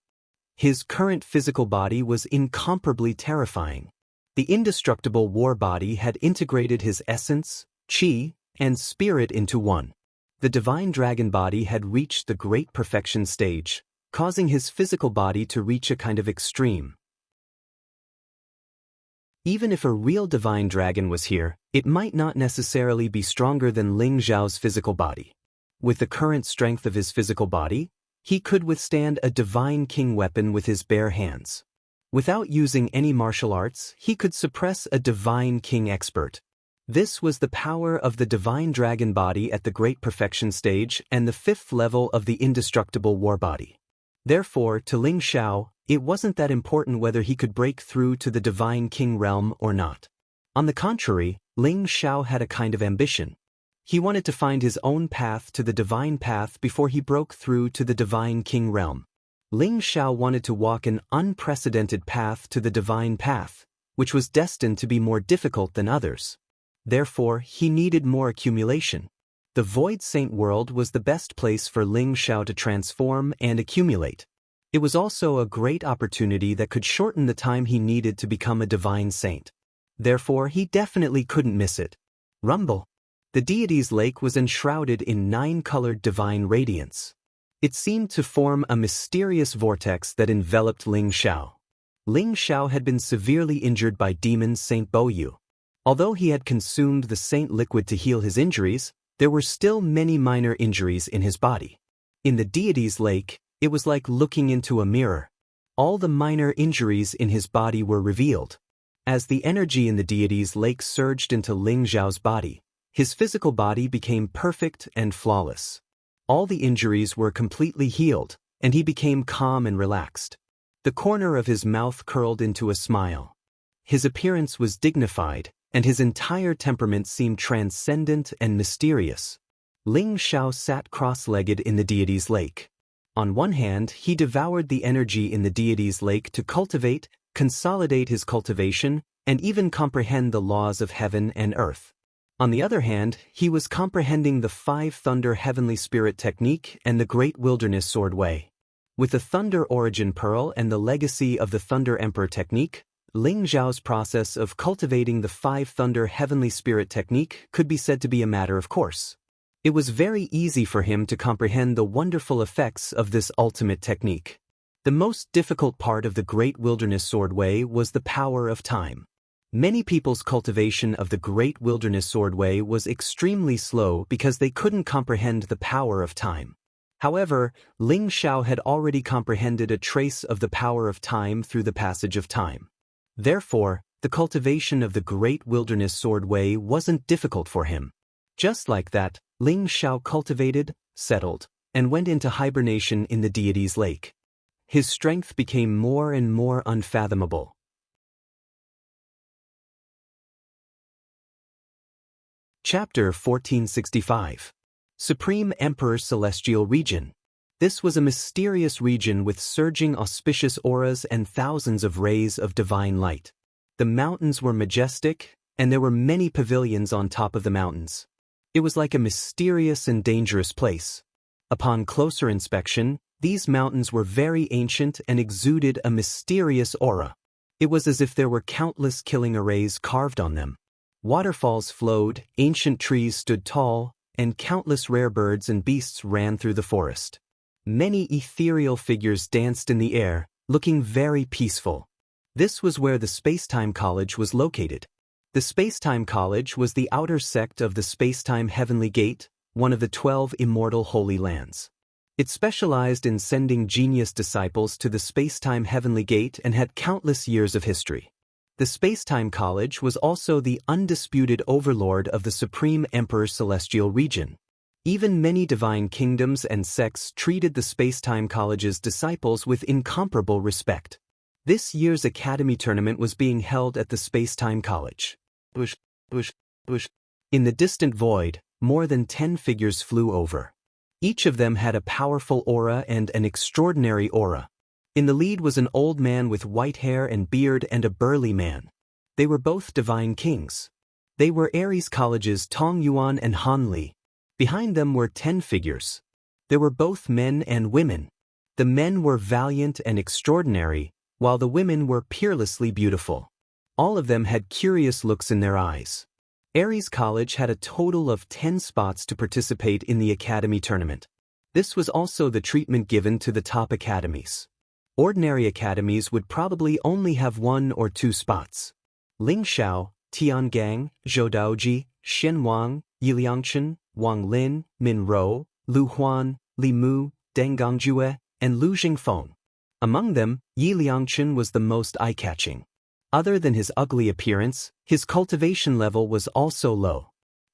His current physical body was incomparably terrifying. The indestructible war body had integrated his essence, qi, and spirit into one. The divine dragon body had reached the great perfection stage, causing his physical body to reach a kind of extreme. Even if a real divine dragon was here, it might not necessarily be stronger than Ling Xiao's physical body. With the current strength of his physical body, he could withstand a divine king weapon with his bare hands. Without using any martial arts, he could suppress a divine king expert. This was the power of the divine dragon body at the great perfection stage and the 5th level of the indestructible war body. Therefore, to Ling Xiao, it wasn't that important whether he could break through to the divine king realm or not. On the contrary, Ling Xiao had a kind of ambition. He wanted to find his own path to the divine path before he broke through to the divine king realm. Ling Xiao wanted to walk an unprecedented path to the divine path, which was destined to be more difficult than others. Therefore, he needed more accumulation. The Void Saint world was the best place for Ling Xiao to transform and accumulate. It was also a great opportunity that could shorten the time he needed to become a divine saint. Therefore, he definitely couldn't miss it. Rumble. The deity's lake was enshrouded in 9-colored divine radiance. It seemed to form a mysterious vortex that enveloped Ling Xiao. Ling Xiao had been severely injured by demon Saint Boyu. Although he had consumed the saint liquid to heal his injuries, there were still many minor injuries in his body. In the deity's lake, it was like looking into a mirror. All the minor injuries in his body were revealed. As the energy in the deity's lake surged into Ling Xiao's body, his physical body became perfect and flawless. All the injuries were completely healed, and he became calm and relaxed. The corner of his mouth curled into a smile. His appearance was dignified, and his entire temperament seemed transcendent and mysterious. Ling Xiao sat cross-legged in the deity's lake. On one hand, he devoured the energy in the deity's lake to cultivate, consolidate his cultivation, and even comprehend the laws of heaven and earth. On the other hand, he was comprehending the five thunder heavenly spirit technique and the great wilderness sword way. With the thunder origin pearl and the legacy of the thunder emperor technique, Ling Zhao's process of cultivating the five thunder heavenly spirit technique could be said to be a matter of course. It was very easy for him to comprehend the wonderful effects of this ultimate technique. The most difficult part of the Great Wilderness Sword Way was the power of time. Many people's cultivation of the Great Wilderness Sword Way was extremely slow because they couldn't comprehend the power of time. However, Ling Zhao had already comprehended a trace of the power of time through the passage of time. Therefore, the cultivation of the Great Wilderness Sword Way wasn't difficult for him. Just like that, Ling Zhao cultivated, settled, and went into hibernation in the deity's lake. His strength became more and more unfathomable. Chapter 1465. Supreme Emperor Celestial Region. This was a mysterious region with surging auspicious auras and thousands of rays of divine light. The mountains were majestic, and there were many pavilions on top of the mountains. It was like a mysterious and dangerous place. Upon closer inspection, these mountains were very ancient and exuded a mysterious aura. It was as if there were countless killing arrays carved on them. Waterfalls flowed, ancient trees stood tall, and countless rare birds and beasts ran through the forest. Many ethereal figures danced in the air, looking very peaceful. This was where the Space-Time College was located. The Space-Time College was the outer sect of the Space-Time Heavenly Gate, one of the 12 immortal Holy Lands. It specialized in sending genius disciples to the Space-Time Heavenly Gate and had countless years of history. The Space-Time College was also the undisputed overlord of the Supreme Emperor Celestial Region. Even many divine kingdoms and sects treated the Space-Time College's disciples with incomparable respect. This year's Academy tournament was being held at the Space-Time College. In the distant void, more than 10 figures flew over. Each of them had a powerful aura and an extraordinary aura. In the lead was an old man with white hair and beard and a burly man. They were both divine kings. They were Ares College's Tong Yuan and Han Li. Behind them were 10 figures. They were both men and women. The men were valiant and extraordinary, while the women were peerlessly beautiful. All of them had curious looks in their eyes. Ares College had a total of 10 spots to participate in the Academy tournament. This was also the treatment given to the top academies. Ordinary academies would probably only have 1 or 2 spots. Ling Zhao, Tiangang, Zhou Daoji, Shen Wang, Yiliangchen, Wang Lin, Min Rou, Lu Huan, Li Mu, Deng Gongjue, and Lu Jingfeng. Among them, Yiliangchen was the most eye-catching. Other than his ugly appearance, his cultivation level was also low.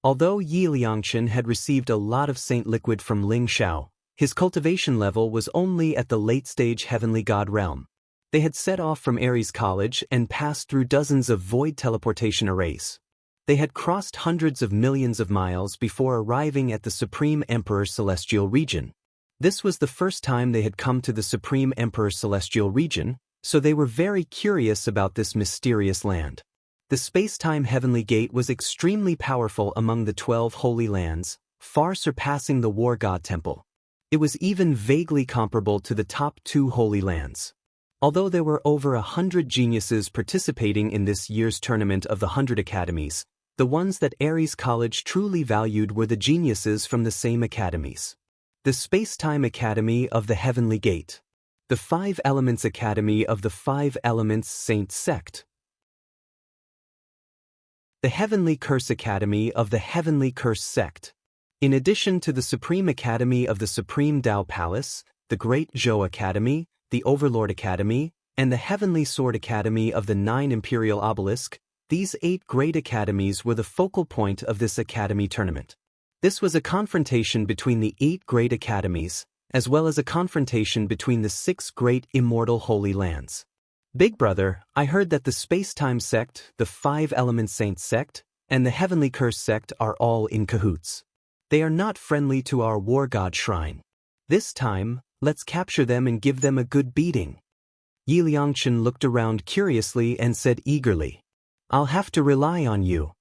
Although Yiliangchen had received a lot of saint liquid from Ling Zhao, his cultivation level was only at the late-stage heavenly god realm. They had set off from Ares College and passed through dozens of void teleportation arrays. They had crossed hundreds of millions of miles before arriving at the Supreme Emperor Celestial Region. This was the first time they had come to the Supreme Emperor Celestial Region, so they were very curious about this mysterious land. The Space-Time Heavenly Gate was extremely powerful among the 12 Holy Lands, far surpassing the War God Temple. It was even vaguely comparable to the top 2 Holy Lands. Although there were over 100 geniuses participating in this year's tournament of the 100 academies, the ones that Ares College truly valued were the geniuses from the same academies. The Space-Time Academy of the Heavenly Gate. The 5 Elements Academy of the 5 Elements Saint Sect. The Heavenly Curse Academy of the Heavenly Curse Sect. In addition to the Supreme Academy of the Supreme Tao Palace, the Great Zhou Academy, the Overlord Academy, and the Heavenly Sword Academy of the 9 Imperial Obelisk, these 8 great academies were the focal point of this academy tournament. This was a confrontation between the 8 great academies, as well as a confrontation between the 6 great immortal Holy Lands. Big Brother, I heard that the Space-Time Sect, the 5 Element Saint Sect, and the Heavenly Curse Sect are all in cahoots. They are not friendly to our War God Shrine. This time, Let's capture them and give them a good beating. Yi Liangchen looked around curiously and said eagerly, I'll have to rely on you.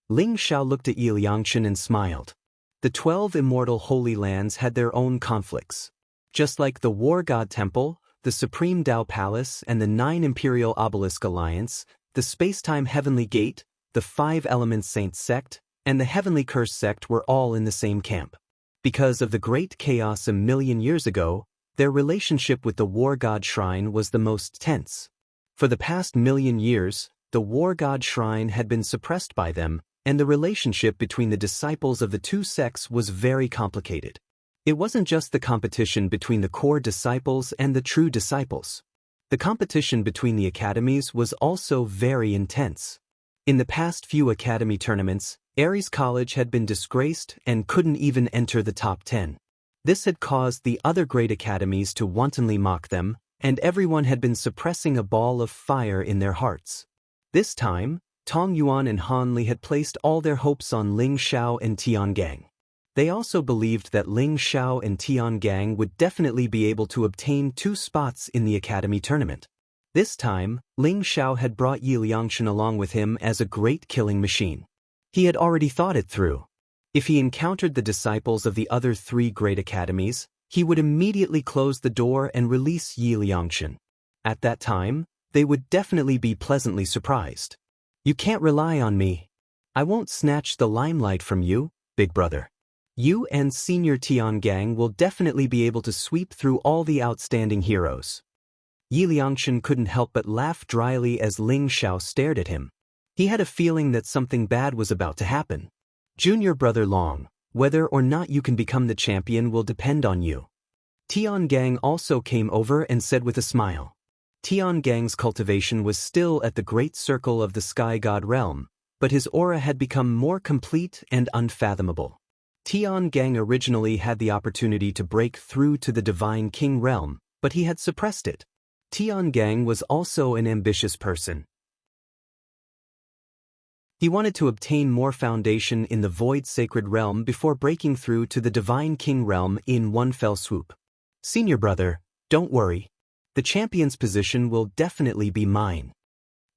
Ling Xiao looked at Yi Liangchen and smiled. The 12 immortal Holy Lands had their own conflicts. Just like the War God Temple, the Supreme Tao Palace, and the 9 Imperial Obelisk Alliance, the Spacetime Heavenly Gate, the 5 Elements Saint Sect, and the Heavenly Curse Sect were all in the same camp. Because of the great chaos a million years ago, their relationship with the War God Shrine was the most tense. For the past million years, the War God Shrine had been suppressed by them, and the relationship between the disciples of the two sects was very complicated. It wasn't just the competition between the core disciples and the true disciples. The competition between the academies was also very intense. In the past few academy tournaments, Ares College had been disgraced and couldn't even enter the top 10. This had caused the other great academies to wantonly mock them, and everyone had been suppressing a ball of fire in their hearts. This time, Tong Yuan and Han Li had placed all their hopes on Ling Xiao and Tian Gang. They also believed that Ling Xiao and Tian Gang would definitely be able to obtain 2 spots in the academy tournament. This time, Ling Xiao had brought Yi Liangchen along with him as a great killing machine. He had already thought it through. If he encountered the disciples of the other 3 great academies, he would immediately close the door and release Yi Liangchen. At that time, they would definitely be pleasantly surprised. You can't rely on me. I won't snatch the limelight from you, big brother. You and Senior Tian Gang will definitely be able to sweep through all the outstanding heroes. Yi Liangchen couldn't help but laugh dryly as Ling Xiao stared at him. He had a feeling that something bad was about to happen. Junior brother Long, whether or not you can become the champion will depend on you. Tian Gang also came over and said with a smile. Tian Gang's cultivation was still at the great circle of the Sky God realm, but his aura had become more complete and unfathomable. Tian Gang originally had the opportunity to break through to the Divine King realm, but he had suppressed it. Tian Gang was also an ambitious person. He wanted to obtain more foundation in the Void Sacred Realm before breaking through to the Divine King realm in one fell swoop. Senior brother, don't worry. The champion's position will definitely be mine.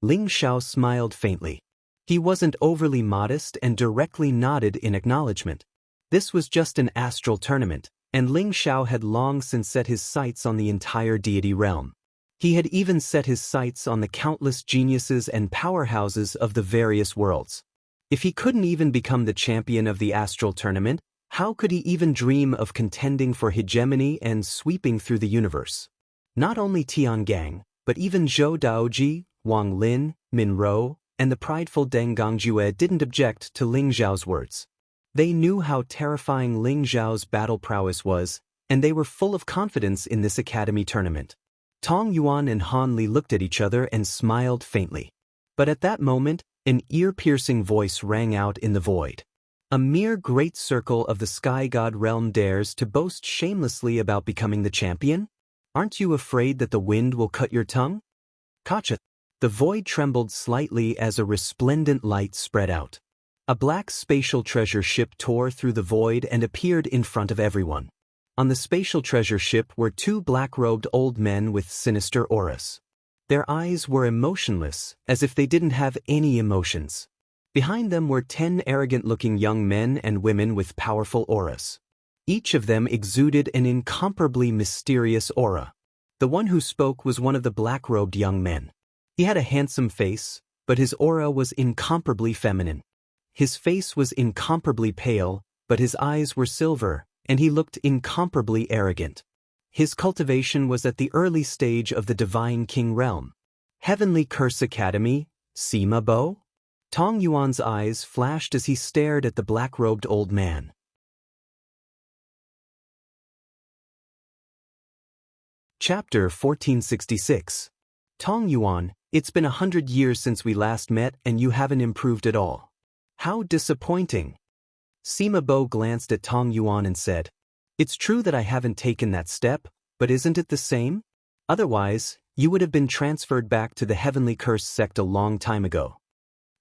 Ling Xiao smiled faintly. He wasn't overly modest and directly nodded in acknowledgement. This was just an astral tournament, and Ling Xiao had long since set his sights on the entire deity realm. He had even set his sights on the countless geniuses and powerhouses of the various worlds. If he couldn't even become the champion of the astral tournament, how could he even dream of contending for hegemony and sweeping through the universe? Not only Tian Gang, but even Zhou Daoji, Wang Lin, Min Rou, and the prideful Deng Gongjue didn't object to Ling Zhao's words. They knew how terrifying Ling Zhao's battle prowess was, and they were full of confidence in this academy tournament. Tong Yuan and Han Li looked at each other and smiled faintly. But at that moment, an ear-piercing voice rang out in the void. A mere great circle of the Sky God realm dares to boast shamelessly about becoming the champion? Aren't you afraid that the wind will cut your tongue? Kacha. The void trembled slightly as a resplendent light spread out. A black spatial treasure ship tore through the void and appeared in front of everyone. On the spatial treasure ship were 2 black-robed old men with sinister auras. Their eyes were emotionless, as if they didn't have any emotions. Behind them were 10 arrogant-looking young men and women with powerful auras. Each of them exuded an incomparably mysterious aura. The one who spoke was one of the black-robed young men. He had a handsome face, but his aura was incomparably feminine. His face was incomparably pale, but his eyes were silver, and he looked incomparably arrogant. His cultivation was at the early stage of the Divine King realm. Heavenly Curse Academy, Sima Bo? Tong Yuan's eyes flashed as he stared at the black-robed old man. Chapter 1466. Tong Yuan, it's been 100 years since we last met and you haven't improved at all. How disappointing. Sima Bo glanced at Tong Yuan and said, It's true that I haven't taken that step, but isn't it the same? Otherwise, you would have been transferred back to the Heavenly Curse sect a long time ago.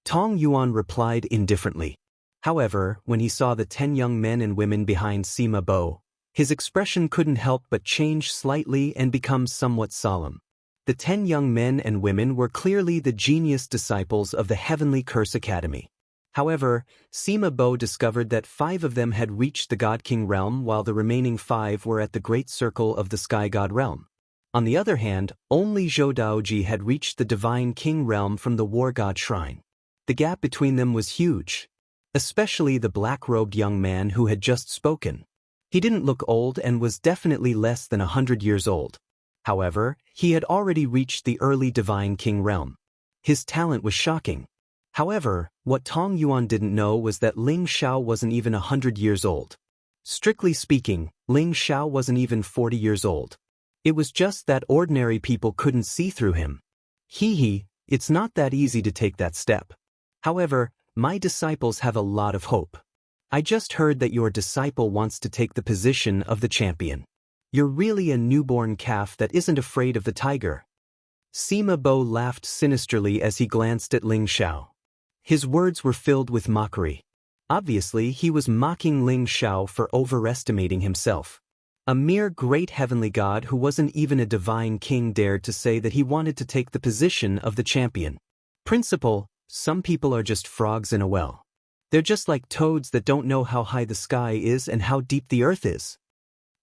Tong Yuan replied indifferently. However, when he saw the 10 young men and women behind Sima Bo, His expression couldn't help but change slightly and become somewhat solemn. The 10 young men and women were clearly the genius disciples of the Heavenly Curse Academy. However, Sima Bo discovered that 5 of them had reached the God King realm while the remaining 5 were at the Great Circle of the Sky God realm. On the other hand, only Zhou Daoji had reached the Divine King realm from the War God Shrine. The gap between them was huge, especially the black-robed young man who had just spoken. He didn't look old and was definitely less than 100 years old. However, he had already reached the early Divine King realm. His talent was shocking. However, what Tong Yuan didn't know was that Ling Xiao wasn't even 100 years old. Strictly speaking, Ling Xiao wasn't even 40 years old. It was just that ordinary people couldn't see through him. It's not that easy to take that step. However, my disciples have a lot of hope. I just heard that your disciple wants to take the position of the champion. You're really a newborn calf that isn't afraid of the tiger. Sima Bo laughed sinisterly as he glanced at Ling Xiao. His words were filled with mockery. Obviously, he was mocking Ling Xiao for overestimating himself. A mere great heavenly god who wasn't even a divine king dared to say that he wanted to take the position of the champion. Principle, some people are just frogs in a well. They're just like toads that don't know how high the sky is and how deep the earth is.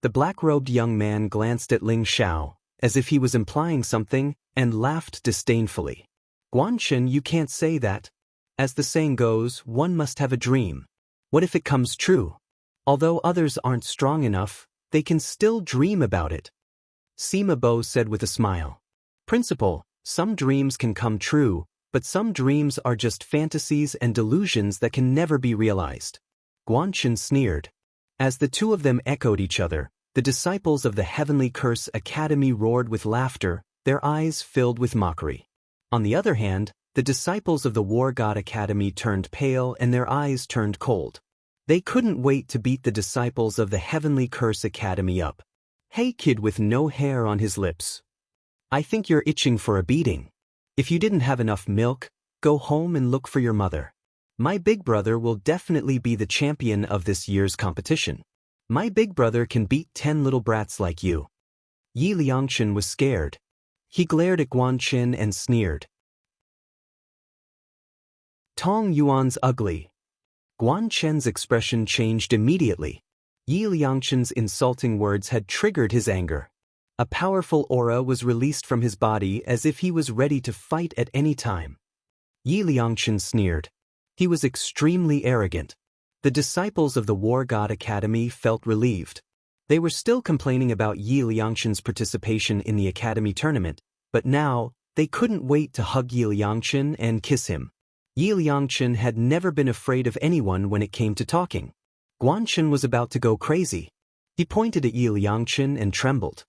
The black-robed young man glanced at Ling Xiao, as if he was implying something, and laughed disdainfully. Guanchen, you can't say that. As the saying goes, one must have a dream. What if it comes true? Although others aren't strong enough, they can still dream about it. Sima Bo said with a smile. Principal, some dreams can come true, but some dreams are just fantasies and delusions that can never be realized. Guanchen sneered. As the two of them echoed each other, the disciples of the Heavenly Curse Academy roared with laughter, their eyes filled with mockery. On the other hand, the disciples of the War God Academy turned pale and their eyes turned cold. They couldn't wait to beat the disciples of the Heavenly Curse Academy up. Hey kid with no hair on his lips. I think you're itching for a beating. If you didn't have enough milk, go home and look for your mother. My big brother will definitely be the champion of this year's competition. My big brother can beat 10 little brats like you. Yi Liangchen was scared. He glared at Guanchen and sneered. Tong Yuan's ugly. Guanchen's expression changed immediately. Yi Liangchen's insulting words had triggered his anger. A powerful aura was released from his body as if he was ready to fight at any time. Yi Liangchen sneered. He was extremely arrogant. The disciples of the War God Academy felt relieved. They were still complaining about Yi Liangchen's participation in the Academy tournament, but now, they couldn't wait to hug Yi Liangchen and kiss him. Yi Liangchen had never been afraid of anyone when it came to talking. Guanchen was about to go crazy. He pointed at Yi Liangchen and trembled.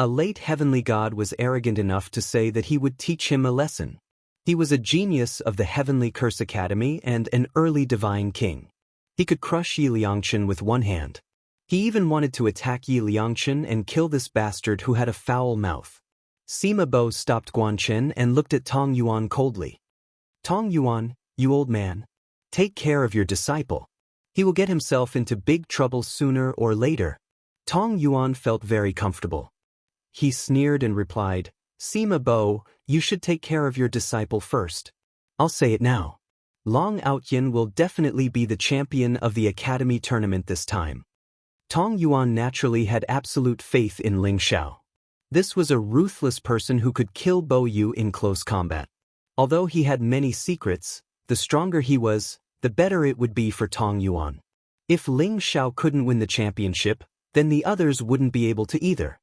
A late heavenly god was arrogant enough to say that he would teach him a lesson. He was a genius of the Heavenly Curse Academy and an early divine king. He could crush Yi Liangchen with one hand. He even wanted to attack Yi Liangchen and kill this bastard who had a foul mouth. Sima Bo stopped Guanchen and looked at Tong Yuan coldly. Tong Yuan, you old man. Take care of your disciple. He will get himself into big trouble sooner or later. Tong Yuan felt very comfortable. He sneered and replied, Sima Bo, you should take care of your disciple first. I'll say it now. Long Outyin will definitely be the champion of the Academy tournament this time. Tong Yuan naturally had absolute faith in Ling Xiao. This was a ruthless person who could kill Bo Yu in close combat. Although he had many secrets, the stronger he was, the better it would be for Tong Yuan. If Ling Xiao couldn't win the championship, then the others wouldn't be able to either.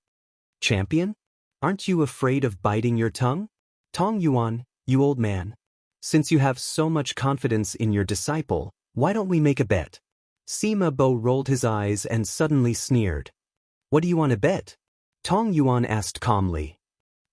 Champion? Aren't you afraid of biting your tongue? Tong Yuan, you old man. Since you have so much confidence in your disciple, why don't we make a bet? Sima Bo rolled his eyes and suddenly sneered. What do you want to bet? Tong Yuan asked calmly.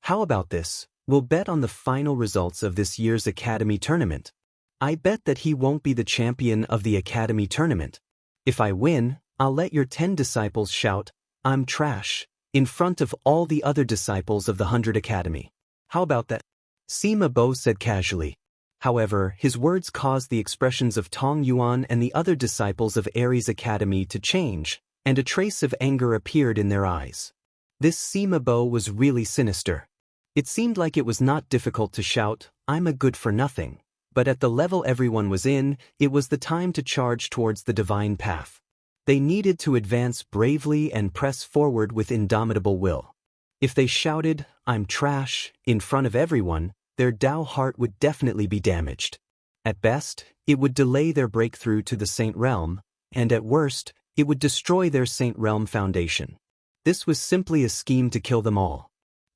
How about this? We'll bet on the final results of this year's Academy tournament. I bet that he won't be the champion of the Academy tournament. If I win, I'll let your 10 disciples shout, I'm trash, in front of all the other disciples of the 100 Academy. How about that? Sima Bo said casually. However, his words caused the expressions of Tong Yuan and the other disciples of Ares Academy to change. and a trace of anger appeared in their eyes. This Sima Bo was really sinister. It seemed like it was not difficult to shout, "I'm a good-for-nothing," but at the level everyone was in, it was the time to charge towards the divine path. They needed to advance bravely and press forward with indomitable will. If they shouted, "I'm trash," in front of everyone, their Tao heart would definitely be damaged. At best, it would delay their breakthrough to the Saint Realm, and at worst, it would destroy their Saint Realm foundation. This was simply a scheme to kill them all.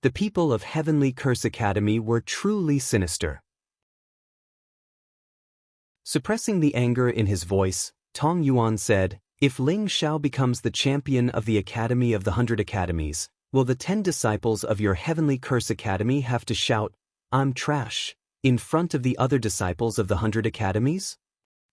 The people of Heavenly Curse Academy were truly sinister. Suppressing the anger in his voice, Tong Yuan said, "If Ling Xiao becomes the champion of the Academy of the 100 Academies, will the 10 disciples of your Heavenly Curse Academy have to shout, 'I'm trash,' in front of the other disciples of the 100 Academies?"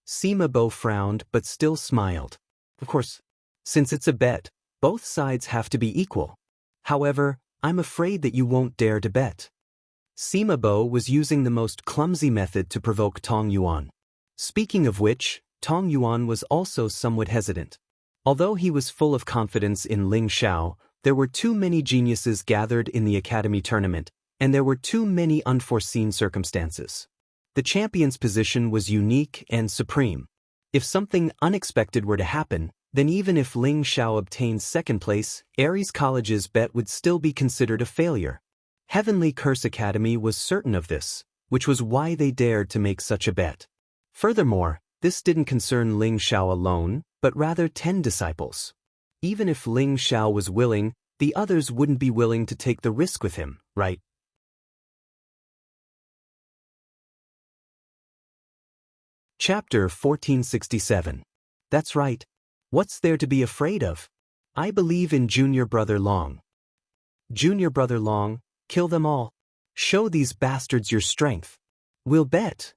Sima Bo frowned but still smiled. Of course, since it's a bet, both sides have to be equal. However, I'm afraid that you won't dare to bet. Sima Bo was using the most clumsy method to provoke Tong Yuan. Speaking of which, Tong Yuan was also somewhat hesitant. Although he was full of confidence in Ling Xiao, there were too many geniuses gathered in the Academy tournament, and there were too many unforeseen circumstances. The champion's position was unique and supreme. If something unexpected were to happen, then even if Ling Xiao obtained second place, Aries College's bet would still be considered a failure. Heavenly Curse Academy was certain of this, which was why they dared to make such a bet. Furthermore, this didn't concern Ling Xiao alone, but rather 10 disciples. Even if Ling Xiao was willing, the others wouldn't be willing to take the risk with him, right? Chapter 1467. That's right. What's there to be afraid of? I believe in Junior Brother Long. Junior Brother Long, kill them all. Show these bastards your strength. We'll bet.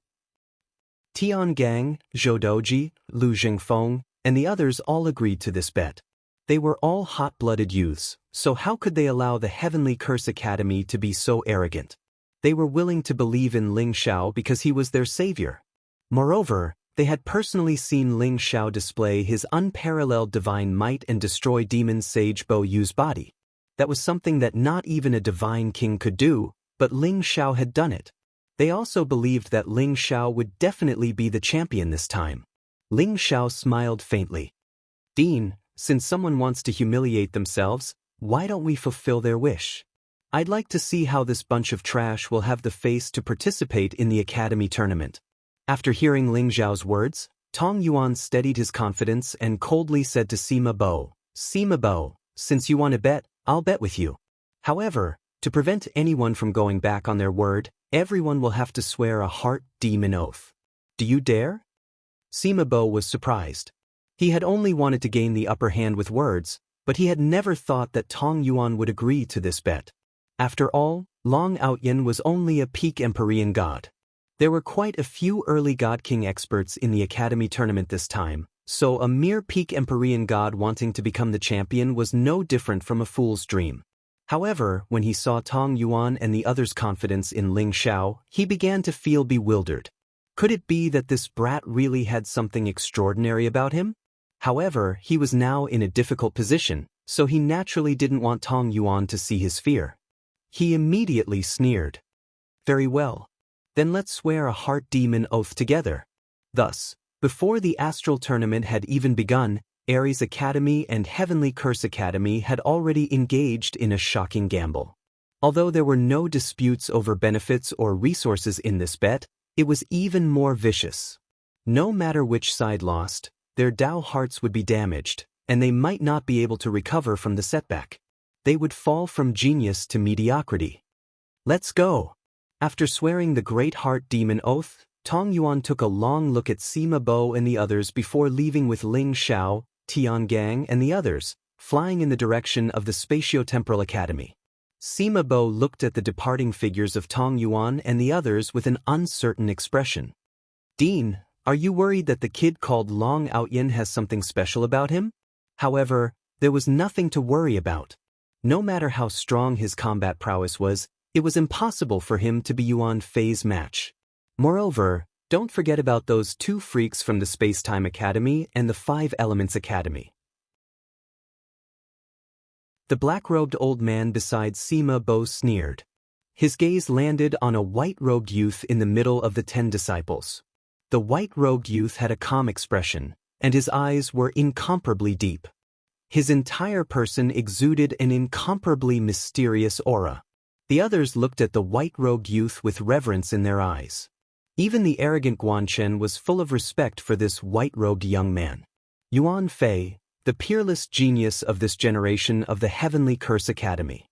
Tian Gang, Zhou Doji, Lu Jingfeng, and the others all agreed to this bet. They were all hot-blooded youths, so how could they allow the Heavenly Curse Academy to be so arrogant? They were willing to believe in Ling Xiao because he was their savior. Moreover, they had personally seen Ling Xiao display his unparalleled divine might and destroy demon sage Bo Yu's body. That was something that not even a divine king could do, but Ling Xiao had done it. They also believed that Ling Xiao would definitely be the champion this time. Ling Xiao smiled faintly. "Dean, since someone wants to humiliate themselves, why don't we fulfill their wish? I'd like to see how this bunch of trash will have the face to participate in the Academy tournament." After hearing Ling Xiao's words, Tong Yuan steadied his confidence and coldly said to Sima Bo, "Sima Bo, since you want to bet, I'll bet with you. However, to prevent anyone from going back on their word, everyone will have to swear a heart demon oath. Do you dare?" Sima Bo was surprised. He had only wanted to gain the upper hand with words, but he had never thought that Tong Yuan would agree to this bet. After all, Long Outyan was only a peak Empyrean god. There were quite a few early God King experts in the Academy tournament this time, so a mere peak Empyrean god wanting to become the champion was no different from a fool's dream. However, when he saw Tong Yuan and the others' confidence in Ling Xiao, he began to feel bewildered. Could it be that this brat really had something extraordinary about him? However, he was now in a difficult position, so he naturally didn't want Tong Yuan to see his fear. He immediately sneered. "Very well. Then let's swear a heart demon oath together." Thus, before the astral tournament had even begun, Aries Academy and Heavenly Curse Academy had already engaged in a shocking gamble. Although there were no disputes over benefits or resources in this bet, it was even more vicious. No matter which side lost, their Tao hearts would be damaged, and they might not be able to recover from the setback. They would fall from genius to mediocrity. "Let's go." After swearing the Great Heart Demon Oath, Tong Yuan took a long look at Sima Bo and the others before leaving with Ling Xiao, Tian Gang and the others, flying in the direction of the Spatio-Temporal Academy. Sima Bo looked at the departing figures of Tong Yuan and the others with an uncertain expression. "Dean, are you worried that the kid called Long Outyan has something special about him?" However, there was nothing to worry about. No matter how strong his combat prowess was, it was impossible for him to be Yuan Fei's match. Moreover, don't forget about those 2 freaks from the Space-Time Academy and the 5 Elements Academy. The black-robed old man beside Sima Bo sneered. His gaze landed on a white-robed youth in the middle of the 10 disciples. The white-robed youth had a calm expression, and his eyes were incomparably deep. His entire person exuded an incomparably mysterious aura. The others looked at the white-robed youth with reverence in their eyes. Even the arrogant Guanchen was full of respect for this white-robed young man. Yuan Fei, the peerless genius of this generation of the Heavenly Curse Academy.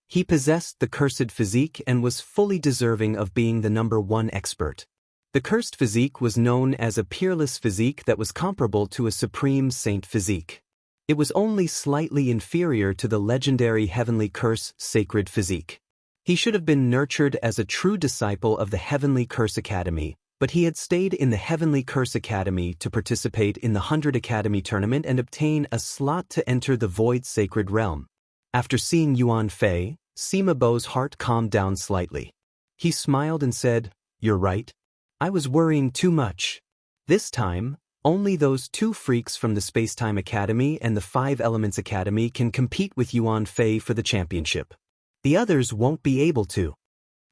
He possessed the cursed physique and was fully deserving of being the #1 expert. The cursed physique was known as a peerless physique that was comparable to a supreme saint physique. It was only slightly inferior to the legendary Heavenly Curse sacred physique. He should have been nurtured as a true disciple of the Heavenly Curse Academy, but he had stayed in the Heavenly Curse Academy to participate in the 100 Academy tournament and obtain a slot to enter the Void Sacred Realm. After seeing Yuan Fei, Sima Bo's heart calmed down slightly. He smiled and said, "You're right. I was worrying too much. This time, only those 2 freaks from the Space-Time Academy and the 5 Elements Academy can compete with Yuan Fei for the championship. The others won't be able to."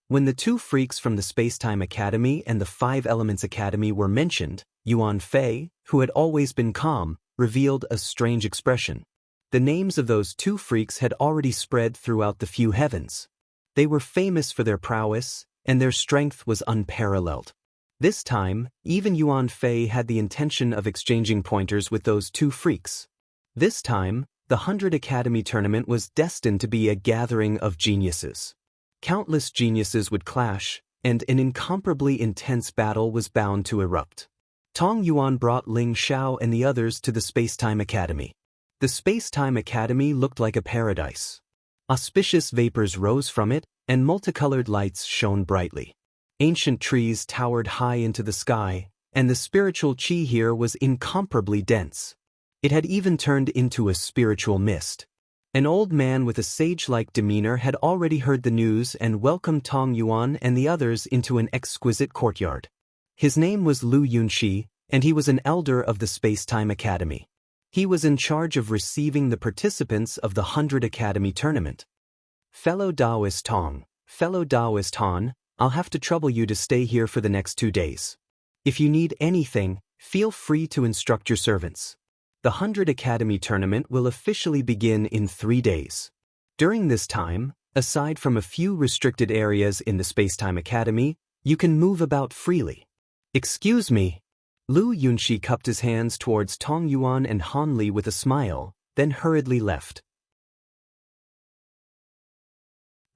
When the 2 freaks from the Space-Time Academy and the 5 Elements Academy were mentioned, Yuan Fei, who had always been calm, revealed a strange expression. The names of those 2 freaks had already spread throughout the few heavens. They were famous for their prowess, and their strength was unparalleled. This time, even Yuan Fei had the intention of exchanging pointers with those 2 freaks. This time, the 100 Academy tournament was destined to be a gathering of geniuses. Countless geniuses would clash, and an incomparably intense battle was bound to erupt. Tong Yuan brought Ling Xiao and the others to the Space-Time Academy. The Space-Time Academy looked like a paradise. Auspicious vapors rose from it, and multicolored lights shone brightly. Ancient trees towered high into the sky, and the spiritual qi here was incomparably dense. It had even turned into a spiritual mist. An old man with a sage-like demeanor had already heard the news and welcomed Tong Yuan and the others into an exquisite courtyard. His name was Lu Yunxi, and he was an elder of the Space-Time Academy. He was in charge of receiving the participants of the 100 Academy tournament. "Fellow Taoist Tong, fellow Taoist Han, I'll have to trouble you to stay here for the next 2 days. If you need anything, feel free to instruct your servants. The 100 Academy tournament will officially begin in 3 days. During this time, aside from a few restricted areas in the Space-Time Academy, you can move about freely." "Excuse me." Lu Yunxi cupped his hands towards Tong Yuan and Han Li with a smile, then hurriedly left.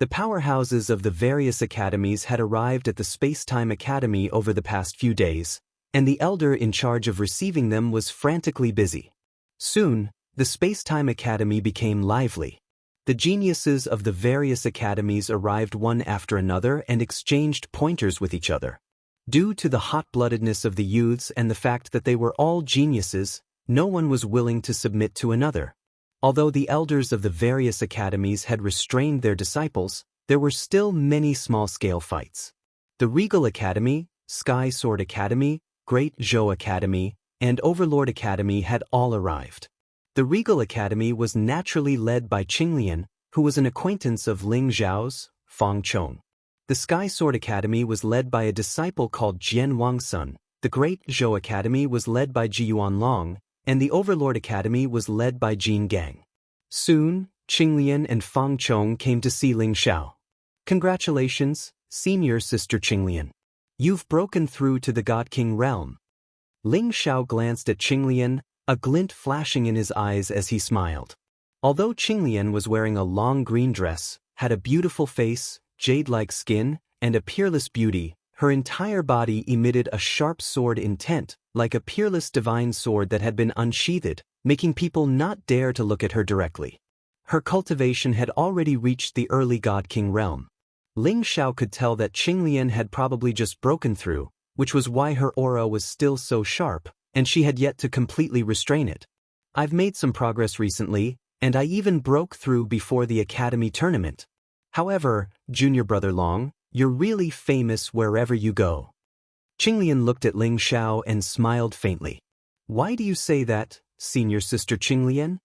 The powerhouses of the various academies had arrived at the Space-Time Academy over the past few days, and the elder in charge of receiving them was frantically busy. Soon, the Space-Time Academy became lively. The geniuses of the various academies arrived one after another and exchanged pointers with each other. Due to the hot-bloodedness of the youths and the fact that they were all geniuses, no one was willing to submit to another. Although the elders of the various academies had restrained their disciples, there were still many small-scale fights. The Regal Academy, Sky Sword Academy, Great Zhou Academy, and Overlord Academy had all arrived. The Regal Academy was naturally led by Qinglian, who was an acquaintance of Ling Zhao's, Fang Chong. The Sky Sword Academy was led by a disciple called Jian Wangsun, the Great Zhou Academy was led by Ji Yuanlong, and the Overlord Academy was led by Jin Gang. Soon, Qinglian and Fang Chong came to see Ling Xiao. "Congratulations, senior sister Qinglian. You've broken through to the God King realm." Ling Xiao glanced at Qinglian, a glint flashing in his eyes as he smiled. Although Qinglian was wearing a long green dress, had a beautiful face, jade-like skin, and a peerless beauty, her entire body emitted a sharp sword intent, like a peerless divine sword that had been unsheathed, making people not dare to look at her directly. Her cultivation had already reached the early God King realm. Ling Xiao could tell that Qinglian had probably just broken through, which was why her aura was still so sharp, and she had yet to completely restrain it. "I've made some progress recently, and I even broke through before the Academy tournament. However, Junior Brother Long, you're really famous wherever you go." Qinglian looked at Ling Xiao and smiled faintly. "Why do you say that, senior sister Qinglian?"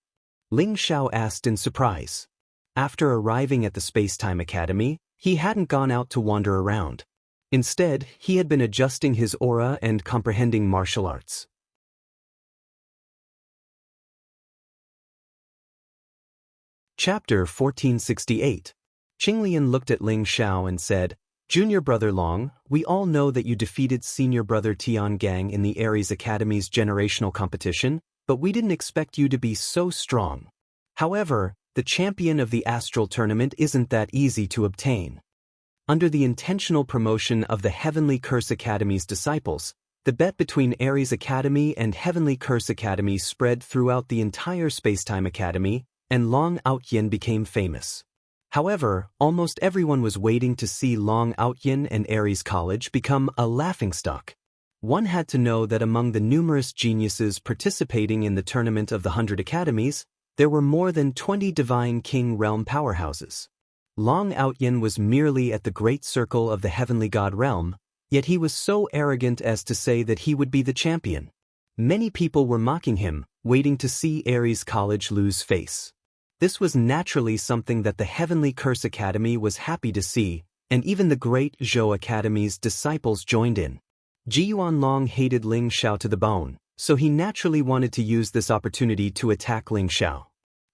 Ling Xiao asked in surprise. After arriving at the Space-Time Academy, he hadn't gone out to wander around. Instead, he had been adjusting his aura and comprehending martial arts. Chapter 1468. Qinglian looked at Ling Xiao and said, "Junior brother Long, we all know that you defeated senior brother Tiangang in the Ares Academy's generational competition, but we didn't expect you to be so strong. However, the champion of the Astral Tournament isn't that easy to obtain." Under the intentional promotion of the Heavenly Curse Academy's disciples, the bet between Ares Academy and Heavenly Curse Academy spread throughout the entire Spacetime Academy, and Long Outyin became famous. However, almost everyone was waiting to see Long Outyin and Ares College become a laughingstock. One had to know that among the numerous geniuses participating in the Tournament of the 100 Academies, there were more than 20 Divine King Realm powerhouses. Long Outyin was merely at the great circle of the Heavenly God Realm, yet he was so arrogant as to say that he would be the champion. Many people were mocking him, waiting to see Ares College lose face. This was naturally something that the Heavenly Curse Academy was happy to see, and even the great Zhou Academy's disciples joined in. Jiyuan Long hated Ling Xiao to the bone, so he naturally wanted to use this opportunity to attack Ling Xiao.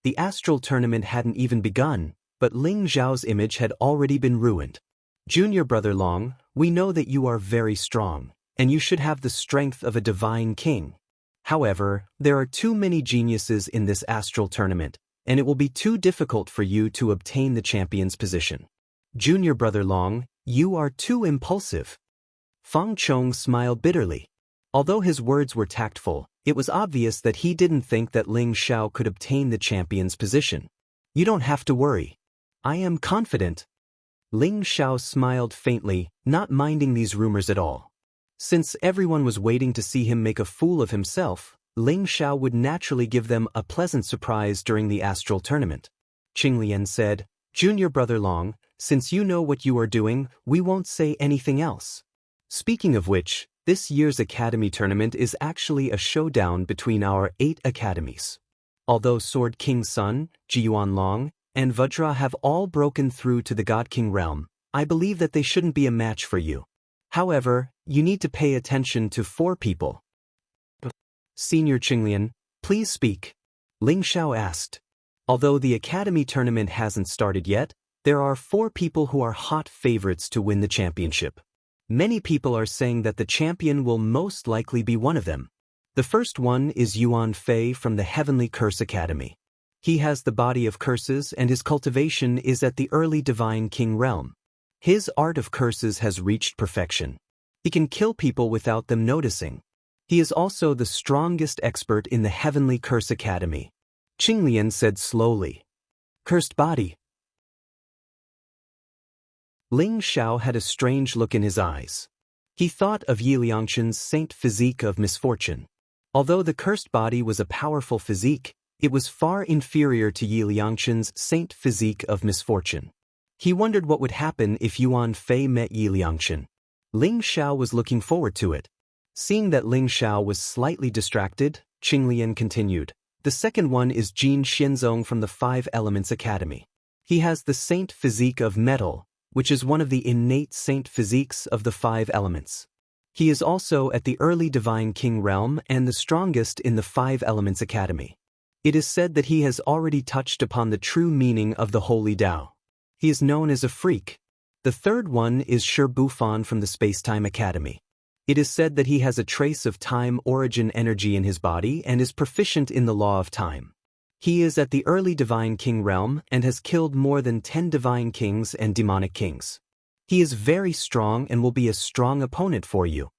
The Astral Tournament hadn't even begun, but Ling Xiao's image had already been ruined. "Junior brother Long, we know that you are very strong, and you should have the strength of a divine king. However, there are too many geniuses in this Astral Tournament, and it will be too difficult for you to obtain the champion's position. Junior brother Long, you are too impulsive." Fang Chong smiled bitterly. Although his words were tactful, it was obvious that he didn't think that Ling Xiao could obtain the champion's position. "You don't have to worry. I am confident." Ling Xiao smiled faintly, not minding these rumors at all. Since everyone was waiting to see him make a fool of himself, Ling Xiao would naturally give them a pleasant surprise during the Astral Tournament. Qinglian said, "Junior brother Long, since you know what you are doing, we won't say anything else. Speaking of which, this year's Academy Tournament is actually a showdown between our 8 academies. Although Sword King's son, Jiyuan Long, and Vajra have all broken through to the God King realm, I believe that they shouldn't be a match for you. However, you need to pay attention to 4 people. Senior Qinglian, please speak," Ling Xiao asked. Although the Academy Tournament hasn't started yet, there are 4 people who are hot favorites to win the championship. Many people are saying that the champion will most likely be one of them. The first one is Yuan Fei from the Heavenly Curse Academy. He has the body of curses and his cultivation is at the early Divine King realm. His art of curses has reached perfection. He can kill people without them noticing. He is also the strongest expert in the Heavenly Curse Academy. Qinglian said slowly. "Cursed body." Ling Xiao had a strange look in his eyes. He thought of Yi Liangchen's saint physique of misfortune. Although the cursed body was a powerful physique, it was far inferior to Yi Liangchen's saint physique of misfortune. He wondered what would happen if Yuan Fei met Yi Liangchen. Ling Xiao was looking forward to it. Seeing that Ling Xiao was slightly distracted, Qinglian continued, "The second one is Jin Xianzong from the 5 Elements Academy. He has the saint physique of metal, which is one of the innate saint physiques of the 5 elements. He is also at the early Divine King realm and the strongest in the 5 Elements Academy. It is said that he has already touched upon the true meaning of the Holy Tao. He is known as a freak." The third one is Shi Bufan from the Spacetime Academy. It is said that he has a trace of time origin energy in his body and is proficient in the law of time. He is at the early Divine King realm and has killed more than 10 Divine Kings and Demonic Kings. He is very strong and will be a strong opponent for you.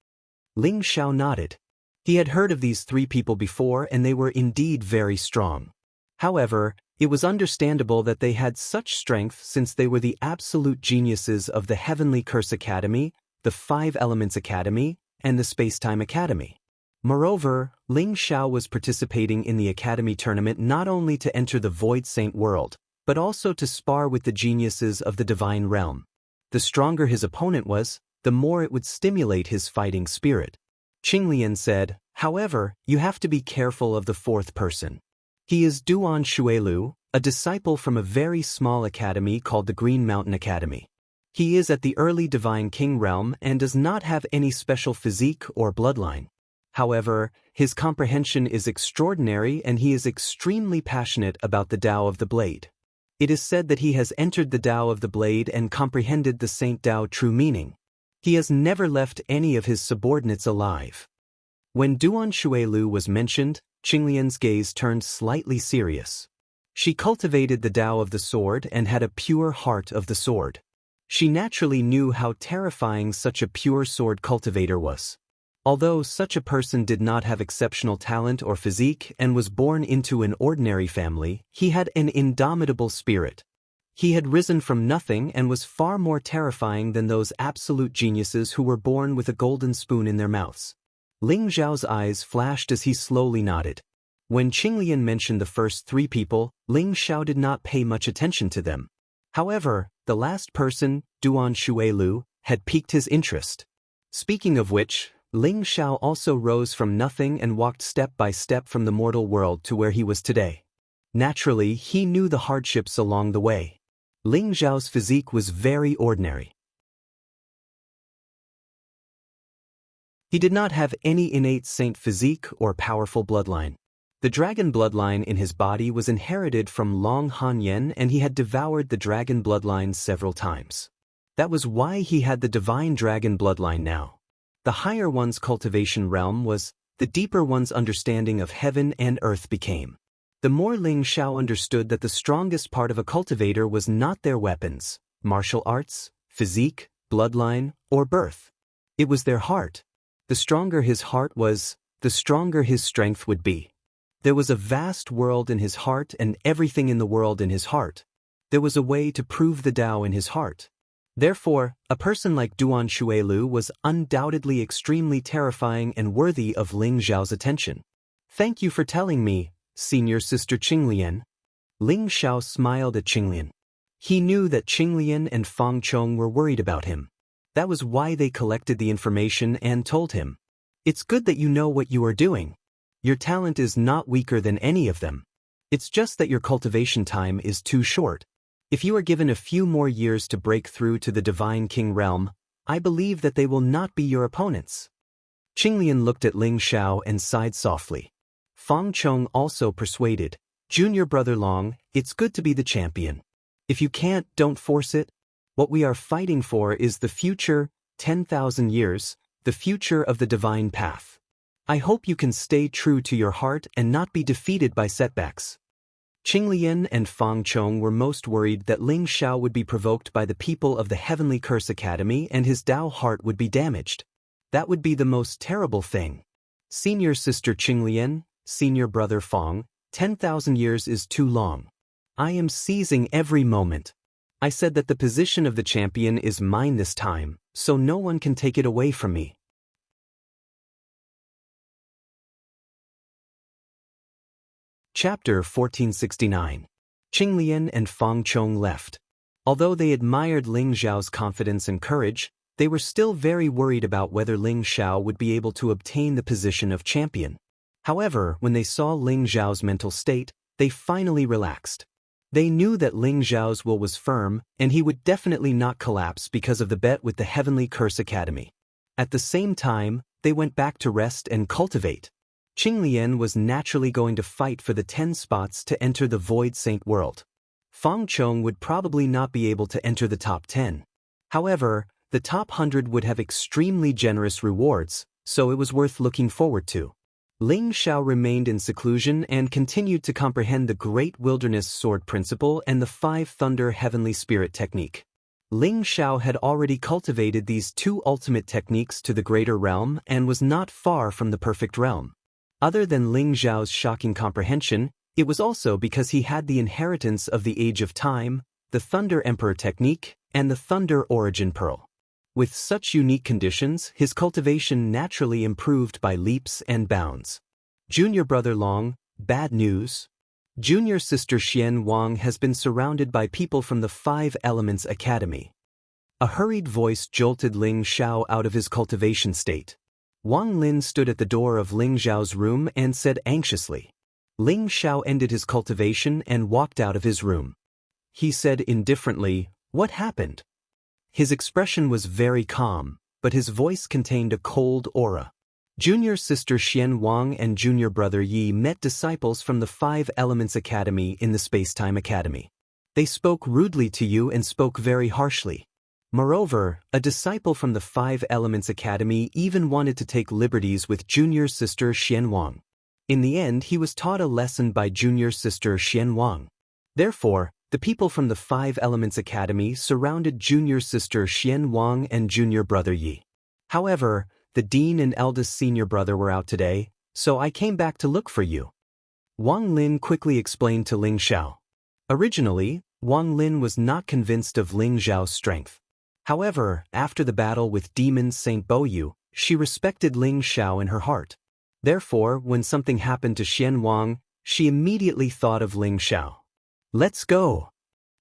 Ling Xiao nodded. He had heard of these 3 people before and they were indeed very strong. However, it was understandable that they had such strength since they were the absolute geniuses of the Heavenly Curse Academy, the 5 Elements Academy, and the Spacetime Academy. Moreover, Ling Xiao was participating in the Academy Tournament not only to enter the Void Saint world, but also to spar with the geniuses of the Divine Realm. The stronger his opponent was, the more it would stimulate his fighting spirit. Qinglian said, "However, you have to be careful of the 4th person. He is Duan Shuelu, a disciple from a very small academy called the Green Mountain Academy. He is at the early Divine King realm and does not have any special physique or bloodline. However, his comprehension is extraordinary and he is extremely passionate about the Tao of the Blade. It is said that he has entered the Tao of the Blade and comprehended the Saint Tao true meaning. He has never left any of his subordinates alive. When Duan Shuelu was mentioned, Qinglian's gaze turned slightly serious. She cultivated the Tao of the sword and had a pure heart of the sword. She naturally knew how terrifying such a pure sword cultivator was. Although such a person did not have exceptional talent or physique and was born into an ordinary family, he had an indomitable spirit. He had risen from nothing and was far more terrifying than those absolute geniuses who were born with a golden spoon in their mouths. Ling Zhao's eyes flashed as he slowly nodded. When Qinglian mentioned the first three people, Ling Zhao did not pay much attention to them. However, the last person, Duan Shuelu, had piqued his interest. Speaking of which, Ling Zhao also rose from nothing and walked step by step from the mortal world to where he was today. Naturally, he knew the hardships along the way. Ling Zhao's physique was very ordinary. He did not have any innate saint physique or powerful bloodline. The dragon bloodline in his body was inherited from Long Han Yen and he had devoured the dragon bloodline several times. That was why he had the divine dragon bloodline now. The higher one's cultivation realm was, the deeper one's understanding of heaven and earth became. The more Ling Zhao understood that the strongest part of a cultivator was not their weapons, martial arts, physique, bloodline, or birth. It was their heart. The stronger his heart was, the stronger his strength would be. There was a vast world in his heart and everything in the world in his heart. There was a way to prove the Tao in his heart. Therefore, a person like Duan Shuelu was undoubtedly extremely terrifying and worthy of Ling Zhao's attention. Thank you for telling me, senior sister Qinglian. Ling Zhao smiled at Qinglian. He knew that Qinglian and Fang Chong were worried about him. That was why they collected the information and told him. It's good that you know what you are doing. Your talent is not weaker than any of them. It's just that your cultivation time is too short. If you are given a few more years to break through to the Divine King realm, I believe that they will not be your opponents. Qinglian looked at Ling Zhao and sighed softly. Fang Chong also persuaded, Junior Brother Long, it's good to be the champion. If you can't, don't force it. What we are fighting for is the future, 10,000 years, the future of the divine path. I hope you can stay true to your heart and not be defeated by setbacks. Qinglian and Fang Chong were most worried that Ling Zhao would be provoked by the people of the Heavenly Curse Academy and his Tao heart would be damaged. That would be the most terrible thing. Senior sister Qinglian, senior brother Fang, 10,000 years is too long. I am seizing every moment. I said that the position of the champion is mine this time, so no one can take it away from me. Chapter 1469. Qinglian and Fang Chong left. Although they admired Ling Zhao's confidence and courage, they were still very worried about whether Ling Zhao would be able to obtain the position of champion. However, when they saw Ling Zhao's mental state, they finally relaxed. They knew that Ling Zhao's will was firm, and he would definitely not collapse because of the bet with the Heavenly Curse Academy. At the same time, they went back to rest and cultivate. Qinglian was naturally going to fight for the 10 spots to enter the Void Saint world. Fang Chong would probably not be able to enter the top 10. However, the top 100 would have extremely generous rewards, so it was worth looking forward to. Ling Zhao remained in seclusion and continued to comprehend the Great Wilderness Sword Principle and the 5 Thunder Heavenly Spirit Technique. Ling Zhao had already cultivated these 2 ultimate techniques to the greater realm and was not far from the perfect realm. Other than Ling Zhao's shocking comprehension, it was also because he had the inheritance of the Age of Time, the Thunder Emperor Technique, and the Thunder Origin Pearl. With such unique conditions, his cultivation naturally improved by leaps and bounds. Junior Brother Long, bad news. Junior Sister Xian Wang has been surrounded by people from the 5 Elements Academy. A hurried voice jolted Ling Zhao out of his cultivation state. Wang Lin stood at the door of Ling Zhao's room and said anxiously, Ling Xiao ended his cultivation and walked out of his room. He said indifferently, "What happened?" His expression was very calm, but his voice contained a cold aura. Junior sister Xian Wang and junior brother Yi met disciples from the Five Elements Academy in the Spacetime Academy. They spoke rudely to you and spoke very harshly. Moreover, a disciple from the Five Elements Academy even wanted to take liberties with junior sister Xian Wang. In the end, he was taught a lesson by junior sister Xian Wang. Therefore, the people from the Five Elements Academy surrounded junior sister Xian Wang and junior brother Yi. However, the dean and eldest senior brother were out today, so I came back to look for you. Wang Lin quickly explained to Ling Xiao. Originally, Wang Lin was not convinced of Ling Xiao's strength. However, after the battle with demon Saint Boyu, she respected Ling Xiao in her heart. Therefore, when something happened to Xian Wang, she immediately thought of Ling Xiao. Let's go.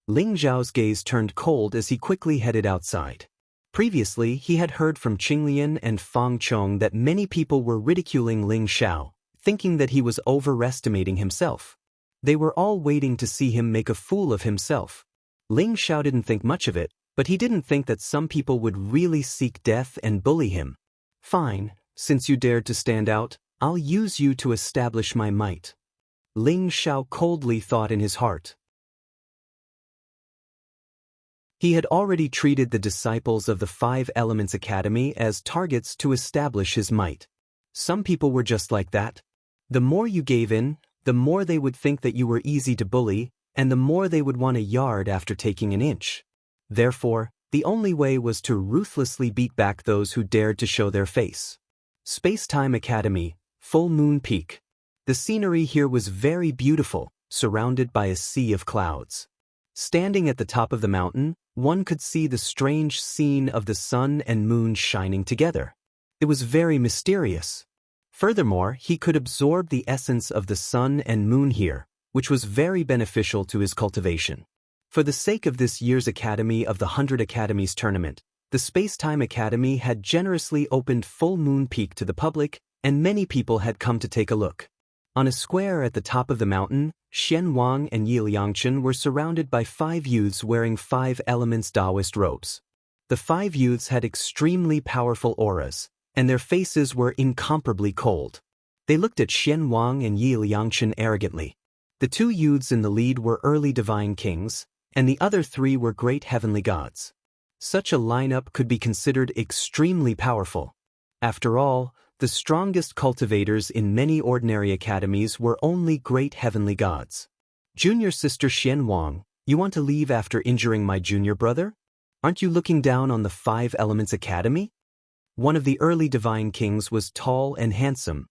Ling Xiao's gaze turned cold as he quickly headed outside. Previously, he had heard from Qinglian and Fang Chong that many people were ridiculing Ling Xiao, thinking that he was overestimating himself. They were all waiting to see him make a fool of himself. Ling Xiao didn't think much of it, but he didn't think that some people would really seek death and bully him. Fine, since you dared to stand out, I'll use you to establish my might. Ling Xiao coldly thought in his heart. He had already treated the disciples of the Five Elements Academy as targets to establish his might. Some people were just like that. The more you gave in, the more they would think that you were easy to bully, and the more they would want a yard after taking an inch. Therefore, the only way was to ruthlessly beat back those who dared to show their face. Spacetime Academy, Full Moon Peak. The scenery here was very beautiful, surrounded by a sea of clouds. Standing at the top of the mountain, one could see the strange scene of the sun and moon shining together. It was very mysterious. Furthermore, he could absorb the essence of the sun and moon here, which was very beneficial to his cultivation. For the sake of this year's Academy of the 100 Academies tournament, the Spacetime Academy had generously opened Full Moon Peak to the public, and many people had come to take a look. On a square at the top of the mountain, Xian Wang and Yi Liangchen were surrounded by 5 youths wearing 5 Elements Taoist robes. The 5 youths had extremely powerful auras, and their faces were incomparably cold. They looked at Xian Wang and Yi Liangchen arrogantly. The 2 youths in the lead were early divine kings, and the other 3 were great heavenly gods. Such a lineup could be considered extremely powerful. After all, the strongest cultivators in many ordinary academies were only great heavenly gods. Junior sister Xian Wang, you want to leave after injuring my junior brother? Aren't you looking down on the Five Elements Academy? One of the early divine kings was tall and handsome.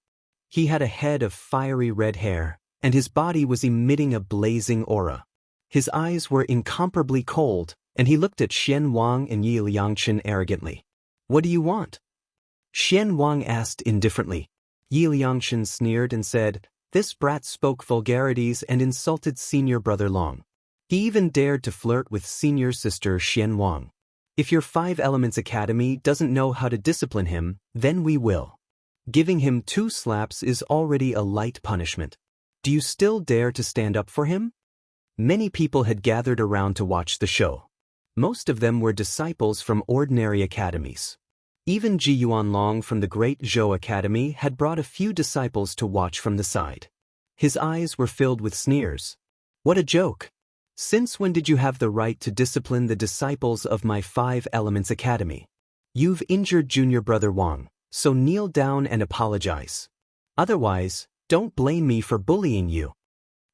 He had a head of fiery red hair, and his body was emitting a blazing aura. His eyes were incomparably cold, and he looked at Xian Wang and Yi Liangchen arrogantly. What do you want? Xian Wang asked indifferently. Yi Liangchen sneered and said, "This brat spoke vulgarities and insulted senior brother Long. He even dared to flirt with senior sister Xian Wang. If your Five Elements Academy doesn't know how to discipline him, then we will. Giving him 2 slaps is already a light punishment. Do you still dare to stand up for him?" Many people had gathered around to watch the show. Most of them were disciples from ordinary academies. Even Ji Yuanlong from the Great Zhou Academy had brought a few disciples to watch from the side. His eyes were filled with sneers. What a joke! Since when did you have the right to discipline the disciples of my Five Elements Academy? You've injured junior brother Wang, so kneel down and apologize. Otherwise, don't blame me for bullying you.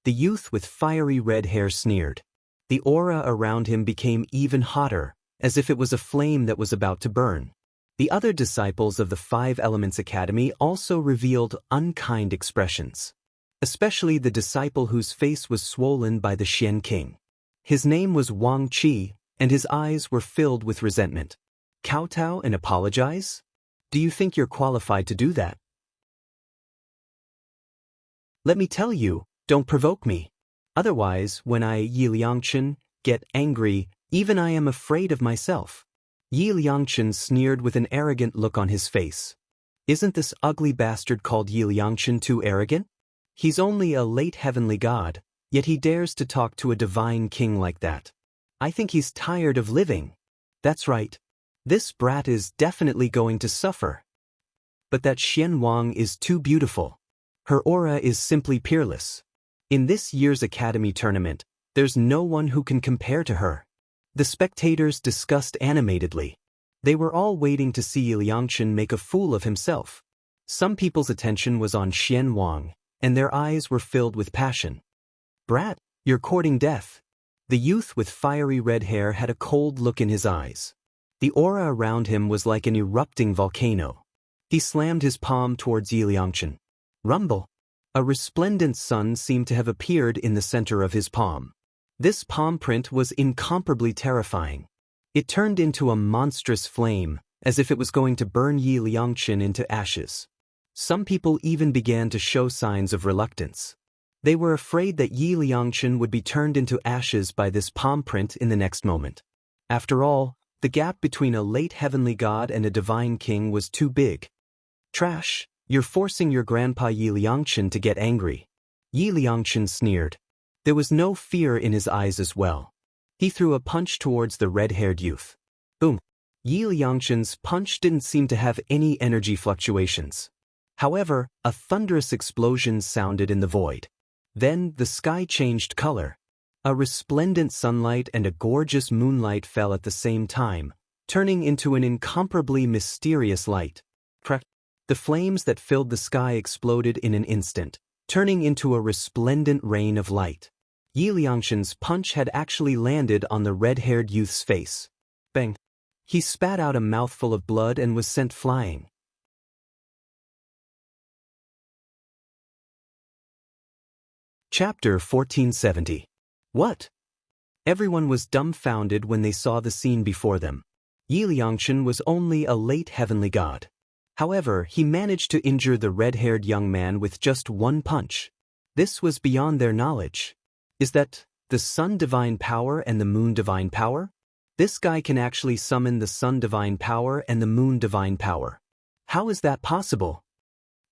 The youth with fiery red hair sneered. The aura around him became even hotter, as if it was a flame that was about to burn. The other disciples of the Five Elements Academy also revealed unkind expressions. Especially the disciple whose face was swollen by the Xian King. His name was Wang Qi, and his eyes were filled with resentment. Kowtow and apologize? Do you think you're qualified to do that? Let me tell you, don't provoke me. Otherwise, when I, Yi Liangchen, get angry, even I am afraid of myself. Yi Liangchen sneered with an arrogant look on his face. Isn't this ugly bastard called Yi Liangchen too arrogant? He's only a late heavenly god, yet he dares to talk to a divine king like that. I think he's tired of living. That's right. This brat is definitely going to suffer. But that Xian Wang is too beautiful. Her aura is simply peerless. In this year's Academy tournament, there's no one who can compare to her. The spectators discussed animatedly. They were all waiting to see Liangchen make a fool of himself. Some people's attention was on Xian Wang, and their eyes were filled with passion. Brat, you're courting death. The youth with fiery red hair had a cold look in his eyes. The aura around him was like an erupting volcano. He slammed his palm towards Liangchen. Rumble. A resplendent sun seemed to have appeared in the center of his palm. This palm print was incomparably terrifying. It turned into a monstrous flame, as if it was going to burn Liangchen into ashes. Some people even began to show signs of reluctance. They were afraid that Liangchen would be turned into ashes by this palm print in the next moment. After all, the gap between a late heavenly god and a divine king was too big. Trash, you're forcing your grandpa Liangchen to get angry. Liangchen sneered. There was no fear in his eyes as well. He threw a punch towards the red-haired youth. Boom. Liangchen's punch didn't seem to have any energy fluctuations. However, a thunderous explosion sounded in the void. Then the sky changed color. A resplendent sunlight and a gorgeous moonlight fell at the same time, turning into an incomparably mysterious light. The flames that filled the sky exploded in an instant, turning into a resplendent rain of light. Liangchen's punch had actually landed on the red-haired youth's face. Bang! He spat out a mouthful of blood and was sent flying. Chapter 1470. What? Everyone was dumbfounded when they saw the scene before them. Liangchen was only a late heavenly god. However, he managed to injure the red-haired young man with just one punch. This was beyond their knowledge. Is that the sun divine power and the moon divine power? This guy can actually summon the sun divine power and the moon divine power. How is that possible?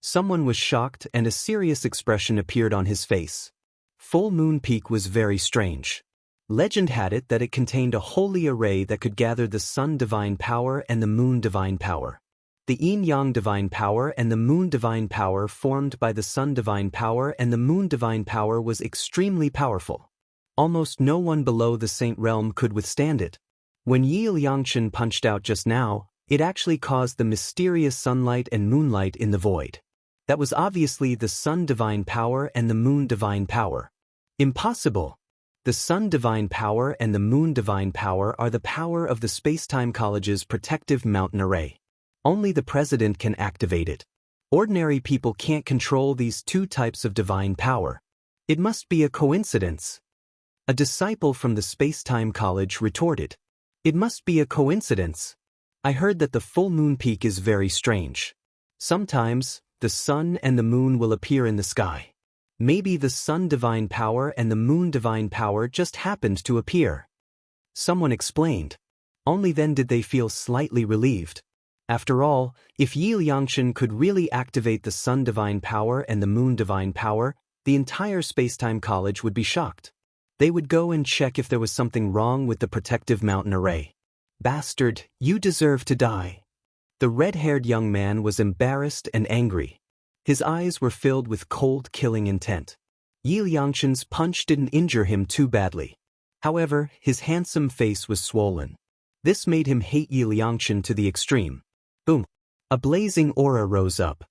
Someone was shocked and a serious expression appeared on his face. Full Moon Peak was very strange. Legend had it that it contained a holy array that could gather the sun divine power and the moon divine power. The yin-yang divine power and the moon divine power formed by the sun divine power and the moon divine power was extremely powerful. Almost no one below the Saint Realm could withstand it. When Liangchen punched out just now, it actually caused the mysterious sunlight and moonlight in the void. That was obviously the sun divine power and the moon divine power. Impossible! The sun divine power and the moon divine power are the power of the Space-Time College's protective mountain array. Only the president can activate it. Ordinary people can't control these two types of divine power. It must be a coincidence. A disciple from the Space-Time College retorted. It must be a coincidence. I heard that the full moon peak is very strange. Sometimes, the sun and the moon will appear in the sky. Maybe the sun divine power and the moon divine power just happened to appear. Someone explained. Only then did they feel slightly relieved. After all, if Liangchen could really activate the sun divine power and the moon divine power, the entire Space-Time College would be shocked. They would go and check if there was something wrong with the protective mountain array. Bastard, you deserve to die. The red-haired young man was embarrassed and angry. His eyes were filled with cold, killing intent. Liangchen's punch didn't injure him too badly. However, his handsome face was swollen. This made him hate Liangchen to the extreme. Boom! A blazing aura rose up.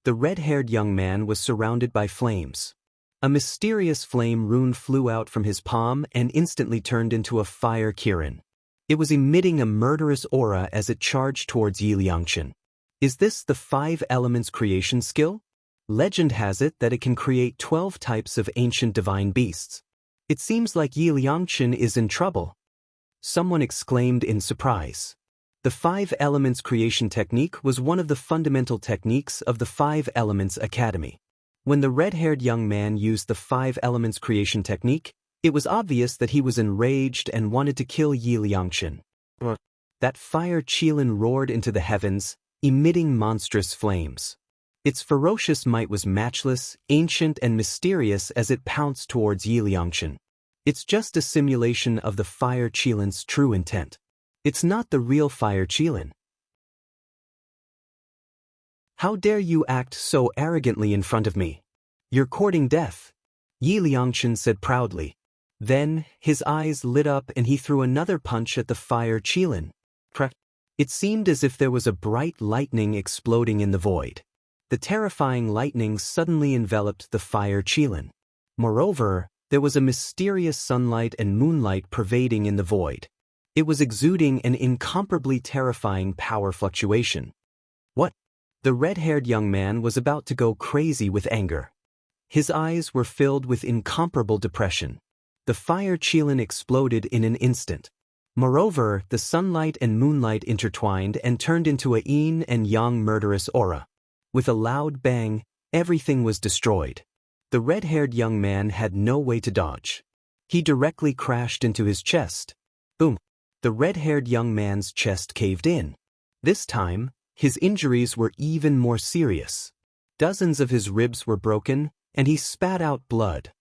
The red-haired young man was surrounded by flames. A mysterious flame rune flew out from his palm and instantly turned into a fire kirin. It was emitting a murderous aura as it charged towards Liangchen. Is this the 5 elements creation skill? Legend has it that it can create 12 types of ancient divine beasts. It seems like Liangchen is in trouble. Someone exclaimed in surprise. The 5 elements creation technique was one of the fundamental techniques of the 5 Elements Academy. When the red-haired young man used the 5 elements creation technique, it was obvious that he was enraged and wanted to kill Liangchen. That fire qilin roared into the heavens, emitting monstrous flames. Its ferocious might was matchless, ancient and mysterious as it pounced towards Yi Liangchen. It's just a simulation of the Fire Qilin's true intent. It's not the real Fire Qilin. How dare you act so arrogantly in front of me? You're courting death, Yi Liangchen said proudly. Then, his eyes lit up and he threw another punch at the Fire Qilin. It seemed as if there was a bright lightning exploding in the void. The terrifying lightning suddenly enveloped the Fire Qilin. Moreover, there was a mysterious sunlight and moonlight pervading in the void. It was exuding an incomparably terrifying power fluctuation. What? The red-haired young man was about to go crazy with anger. His eyes were filled with incomparable depression. The Fire Qilin exploded in an instant. Moreover, the sunlight and moonlight intertwined and turned into a yin and yang murderous aura. With a loud bang, everything was destroyed. The red-haired young man had no way to dodge. He directly crashed into his chest. Boom! The red-haired young man's chest caved in. This time, his injuries were even more serious. Dozens of his ribs were broken, and he spat out blood.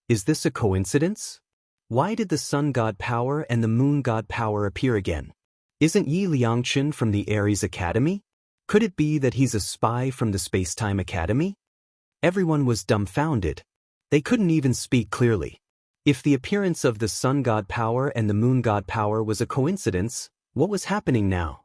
Is this a coincidence? Why did the sun god power and the moon god power appear again? Isn't Yi Liangchen from the Ares Academy? Could it be that he's a spy from the Space-Time Academy? Everyone was dumbfounded. They couldn't even speak clearly. If the appearance of the sun god power and the moon god power was a coincidence, what was happening now?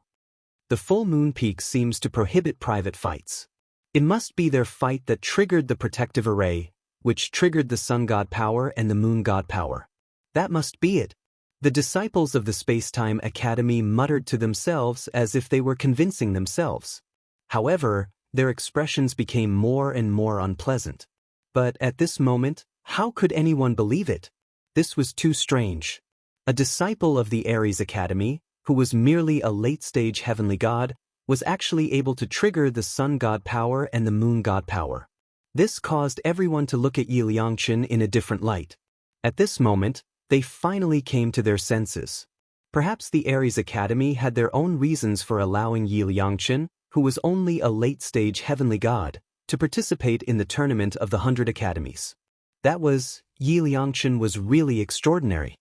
The full moon peak seems to prohibit private fights. It must be their fight that triggered the protective array, which triggered the sun god power and the moon god power. That must be it. The disciples of the Space-Time Academy muttered to themselves as if they were convincing themselves. However, their expressions became more and more unpleasant. But at this moment, how could anyone believe it? This was too strange. A disciple of the Ares Academy, who was merely a late-stage heavenly god, was actually able to trigger the sun god power and the moon god power. This caused everyone to look at Yi Liangchen in a different light. At this moment, they finally came to their senses. Perhaps the Ares Academy had their own reasons for allowing Yi Liangchen, who was only a late-stage heavenly god, to participate in the tournament of the 100 Academies. Yi Liangchen was really extraordinary.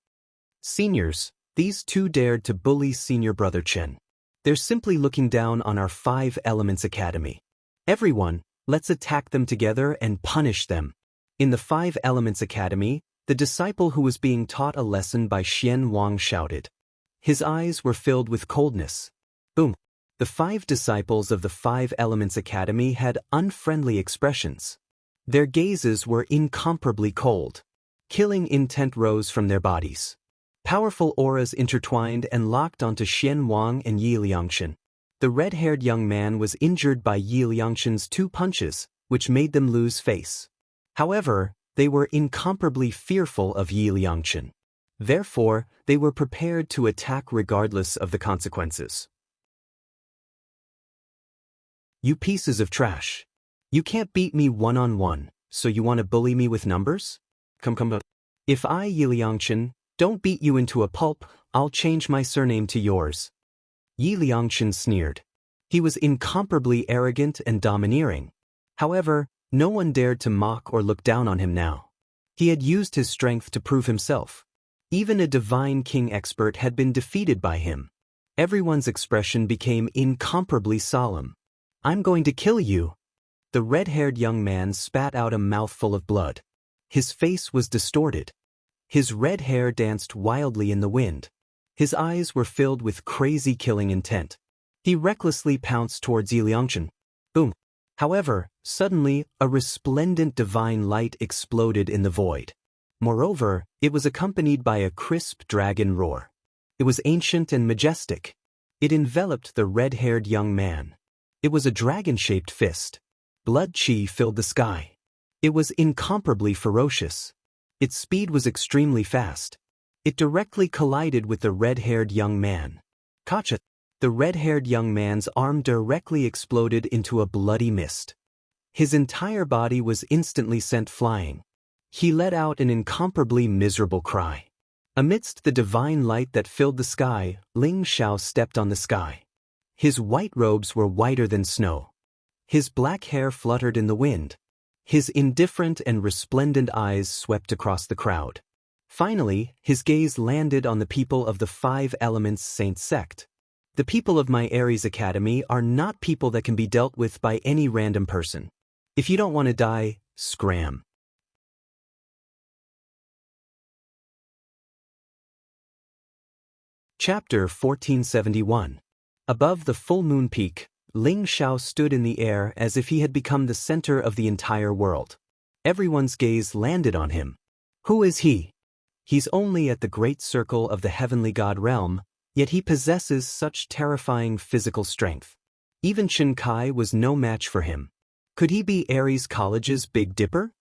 Seniors, these two dared to bully senior brother Chen. They're simply looking down on our 5 Elements Academy. Everyone, let's attack them together and punish them. In the 5 Elements Academy, the disciple who was being taught a lesson by Xian Wang shouted. His eyes were filled with coldness. Boom! The 5 disciples of the 5 Elements Academy had unfriendly expressions. Their gazes were incomparably cold. Killing intent rose from their bodies. Powerful auras intertwined and locked onto Xian Wang and Yi Liangchen. The red-haired young man was injured by Yi Liangchen's 2 punches, which made them lose face. However, they were incomparably fearful of Yi Liangchen. Therefore, they were prepared to attack regardless of the consequences. You pieces of trash. You can't beat me one-on-one, so you want to bully me with numbers? Come. If I, Yi Liangchen, don't beat you into a pulp, I'll change my surname to yours. Yi Liangchen sneered. He was incomparably arrogant and domineering. However, no one dared to mock or look down on him now. He had used his strength to prove himself. Even a divine king expert had been defeated by him. Everyone's expression became incomparably solemn. I'm going to kill you. The red-haired young man spat out a mouthful of blood. His face was distorted. His red hair danced wildly in the wind. His eyes were filled with crazy killing intent. He recklessly pounced towards Yi Liangchen. Boom! However, suddenly, a resplendent divine light exploded in the void. Moreover, it was accompanied by a crisp dragon roar. It was ancient and majestic. It enveloped the red-haired young man. It was a dragon-shaped fist. Blood chi filled the sky. It was incomparably ferocious. Its speed was extremely fast. It directly collided with the red-haired young man. Gotcha! The red-haired young man's arm directly exploded into a bloody mist. His entire body was instantly sent flying. He let out an incomparably miserable cry. Amidst the divine light that filled the sky, Ling Xiao stepped on the sky. His white robes were whiter than snow. His black hair fluttered in the wind. His indifferent and resplendent eyes swept across the crowd. Finally, his gaze landed on the people of the Five Elements Saint sect. The people of my Ares Academy are not people that can be dealt with by any random person. If you don't want to die, scram. Chapter 1471. Above the full moon peak, Ling Xiao stood in the air as if he had become the center of the entire world. Everyone's gaze landed on him. Who is he? He's only at the great circle of the heavenly god realm, yet he possesses such terrifying physical strength. Even Chen Kai was no match for him. Could he be Ares College's Big Dipper?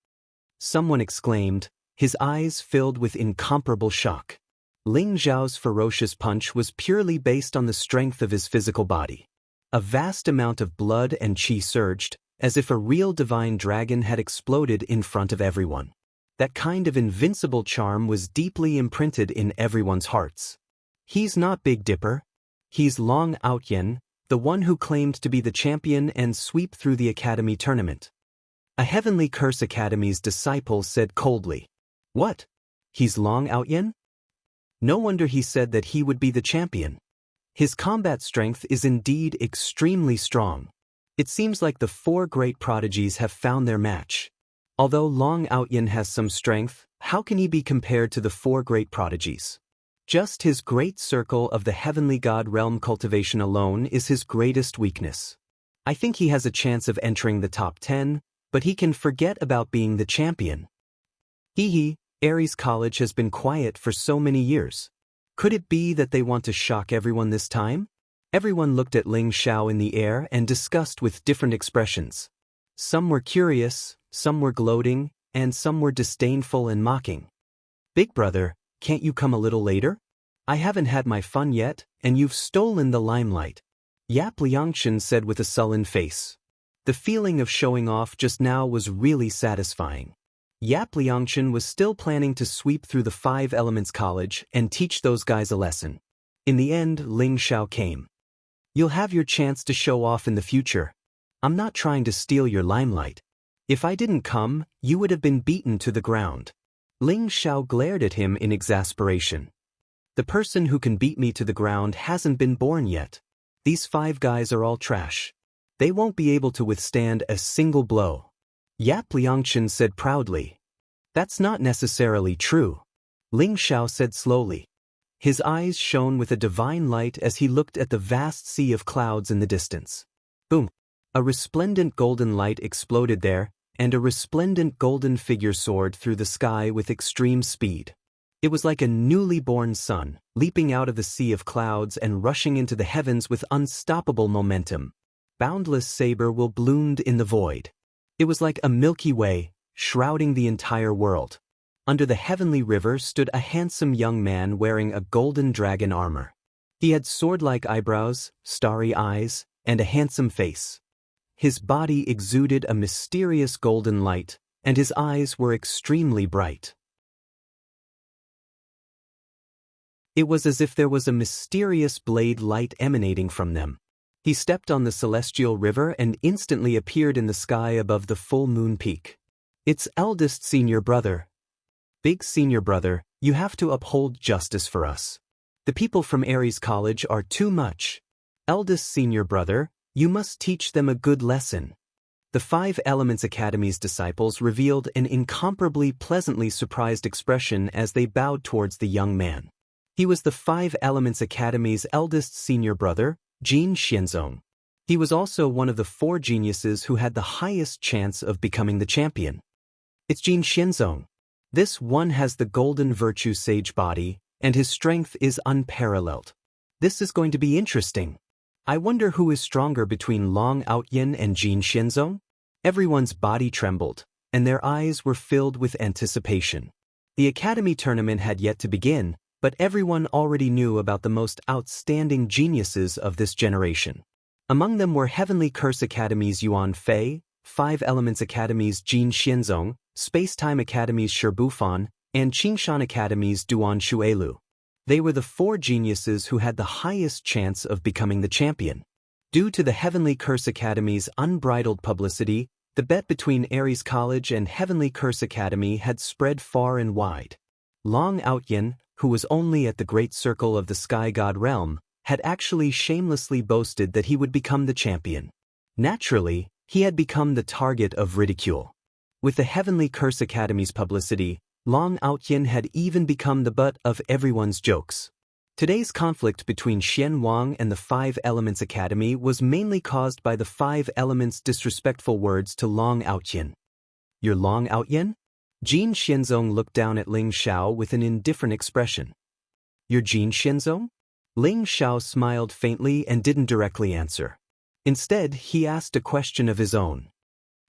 Someone exclaimed, his eyes filled with incomparable shock. Ling Xiao's ferocious punch was purely based on the strength of his physical body. A vast amount of blood and qi surged, as if a real divine dragon had exploded in front of everyone. That kind of invincible charm was deeply imprinted in everyone's hearts. He's not Big Dipper. He's Long Outyen, the one who claimed to be the champion and sweep through the academy tournament. A Heavenly Curse Academy's disciple said coldly. What? He's Long Outyen? No wonder he said that he would be the champion. His combat strength is indeed extremely strong. It seems like the four great prodigies have found their match. Although Long Outyen has some strength, how can he be compared to the four great prodigies? Just his great circle of the heavenly god realm cultivation alone is his greatest weakness. I think he has a chance of entering the top 10, but he can forget about being the champion. Ares College has been quiet for so many years. Could it be that they want to shock everyone this time? Everyone looked at Ling Xiao in the air and discussed with different expressions. Some were curious, some were gloating, and some were disdainful and mocking. Big brother, can't you come a little later? I haven't had my fun yet, and you've stolen the limelight. Yap Liangshan said with a sullen face. The feeling of showing off just now was really satisfying. Yap Liangshan was still planning to sweep through the Five Elements College and teach those guys a lesson. In the end, Ling Xiao came. You'll have your chance to show off in the future. I'm not trying to steal your limelight. If I didn't come, you would have been beaten to the ground. Ling Xiao glared at him in exasperation. The person who can beat me to the ground hasn't been born yet. These five guys are all trash. They won't be able to withstand a single blow. Yap Liangshan said proudly. That's not necessarily true. Ling Xiao said slowly. His eyes shone with a divine light as he looked at the vast sea of clouds in the distance. Boom! A resplendent golden light exploded there, and a resplendent golden figure soared through the sky with extreme speed. It was like a newly born sun, leaping out of the sea of clouds and rushing into the heavens with unstoppable momentum. Boundless saber will bloomed in the void. It was like a Milky Way, shrouding the entire world. Under the heavenly river stood a handsome young man wearing a golden dragon armor. He had sword-like eyebrows, starry eyes, and a handsome face. His body exuded a mysterious golden light, and his eyes were extremely bright. It was as if there was a mysterious blade light emanating from them. He stepped on the celestial river and instantly appeared in the sky above the full moon peak. It's eldest senior brother. Big senior brother, you have to uphold justice for us. The people from Ares College are too much. Eldest senior brother, you must teach them a good lesson. The Five Elements Academy's disciples revealed an incomparably pleasantly surprised expression as they bowed towards the young man. He was the Five Elements Academy's eldest senior brother, Jin Xianzong. He was also one of the four geniuses who had the highest chance of becoming the champion. It's Jin Xianzong. This one has the golden virtue sage body, and his strength is unparalleled. This is going to be interesting. I wonder who is stronger between Long Outyen and Jin Xianzong? Everyone's body trembled, and their eyes were filled with anticipation. The academy tournament had yet to begin, but everyone already knew about the most outstanding geniuses of this generation. Among them were Heavenly Curse Academy's Yuan Fei, Five Elements Academy's Jin Xianzong, Space-Time Academy's Sherbufan, and Qingshan Academy's Duan Shuelu. They were the four geniuses who had the highest chance of becoming the champion. Due to the Heavenly Curse Academy's unbridled publicity, the bet between Ares College and Heavenly Curse Academy had spread far and wide. Long Outyin, who was only at the great circle of the Sky God realm, had actually shamelessly boasted that he would become the champion. Naturally, he had become the target of ridicule. With the Heavenly Curse Academy's publicity, Long Outyin had even become the butt of everyone's jokes. Today's conflict between Xian Wang and the Five Elements Academy was mainly caused by the Five Elements' disrespectful words to Long Outyin. "You're Long Outyin?" Jin Xianzong looked down at Ling Xiao with an indifferent expression. "You're Jin Xianzong?" Ling Xiao smiled faintly and didn't directly answer. Instead, he asked a question of his own.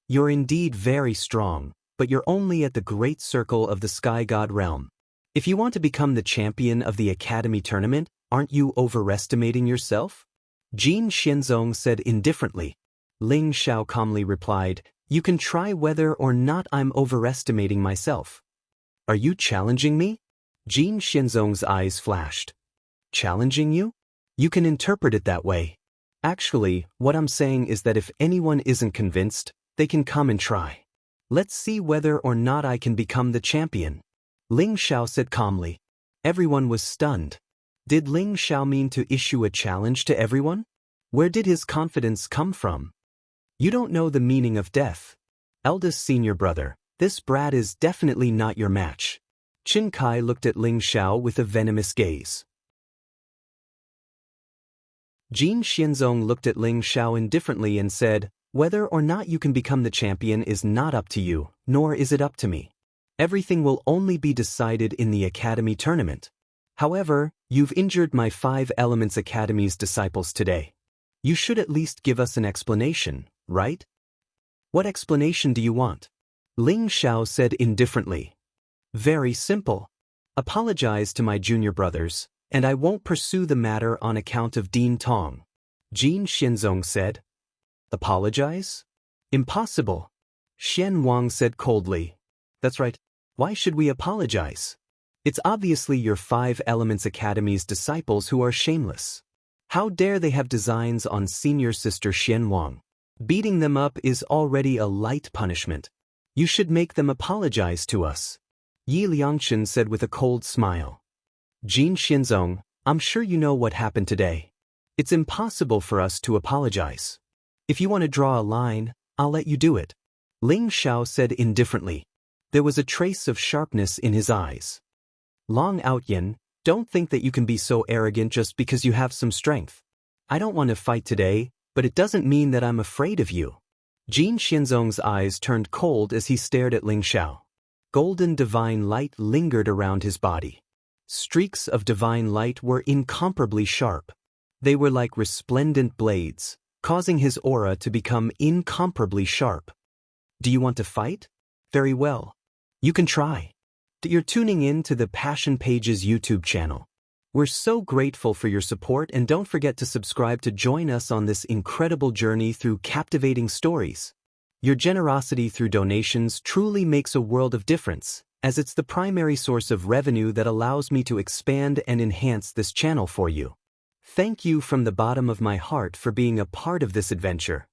"You're indeed very strong, but you're only at the great circle of the Sky God realm. If you want to become the champion of the Academy tournament, aren't you overestimating yourself?" Jin Xianzong said indifferently. Ling Xiao calmly replied, "You can try whether or not I'm overestimating myself." "Are you challenging me?" Jin Xianzong's eyes flashed. "Challenging you? You can interpret it that way. Actually, what I'm saying is that if anyone isn't convinced, they can come and try. Let's see whether or not I can become the champion." Ling Xiao said calmly. Everyone was stunned. Did Ling Xiao mean to issue a challenge to everyone? Where did his confidence come from? "You don't know the meaning of death. Eldest senior brother, this brat is definitely not your match." Qin Kai looked at Ling Xiao with a venomous gaze. Jin Xianzong looked at Ling Xiao indifferently and said, "Whether or not you can become the champion is not up to you, nor is it up to me. Everything will only be decided in the Academy tournament. However, you've injured my Five Elements Academy's disciples today. You should at least give us an explanation, right?" "What explanation do you want?" Ling Xiao said indifferently. "Very simple. Apologize to my junior brothers, and I won't pursue the matter on account of Dean Tong." Jin Xianzong said. "Apologize? Impossible." Xian Wang said coldly. "That's right. Why should we apologize? It's obviously your Five Elements Academy's disciples who are shameless. How dare they have designs on senior sister Xian Wang? Beating them up is already a light punishment. You should make them apologize to us." Yi Liangchen said with a cold smile. "Jin Xianzong, I'm sure you know what happened today. It's impossible for us to apologize. If you want to draw a line, I'll let you do it." Ling Xiao said indifferently. There was a trace of sharpness in his eyes. "Long Outyin, don't think that you can be so arrogant just because you have some strength. I don't want to fight today, but it doesn't mean that I'm afraid of you." Jin Xianzong's eyes turned cold as he stared at Ling Xiao. Golden divine light lingered around his body. Streaks of divine light were incomparably sharp. They were like resplendent blades, causing his aura to become incomparably sharp. "Do you want to fight? Very well. You can try." You're tuning in to the Passion Pages YouTube channel. We're so grateful for your support, and don't forget to subscribe to join us on this incredible journey through captivating stories. Your generosity through donations truly makes a world of difference, as it's the primary source of revenue that allows me to expand and enhance this channel for you. Thank you from the bottom of my heart for being a part of this adventure.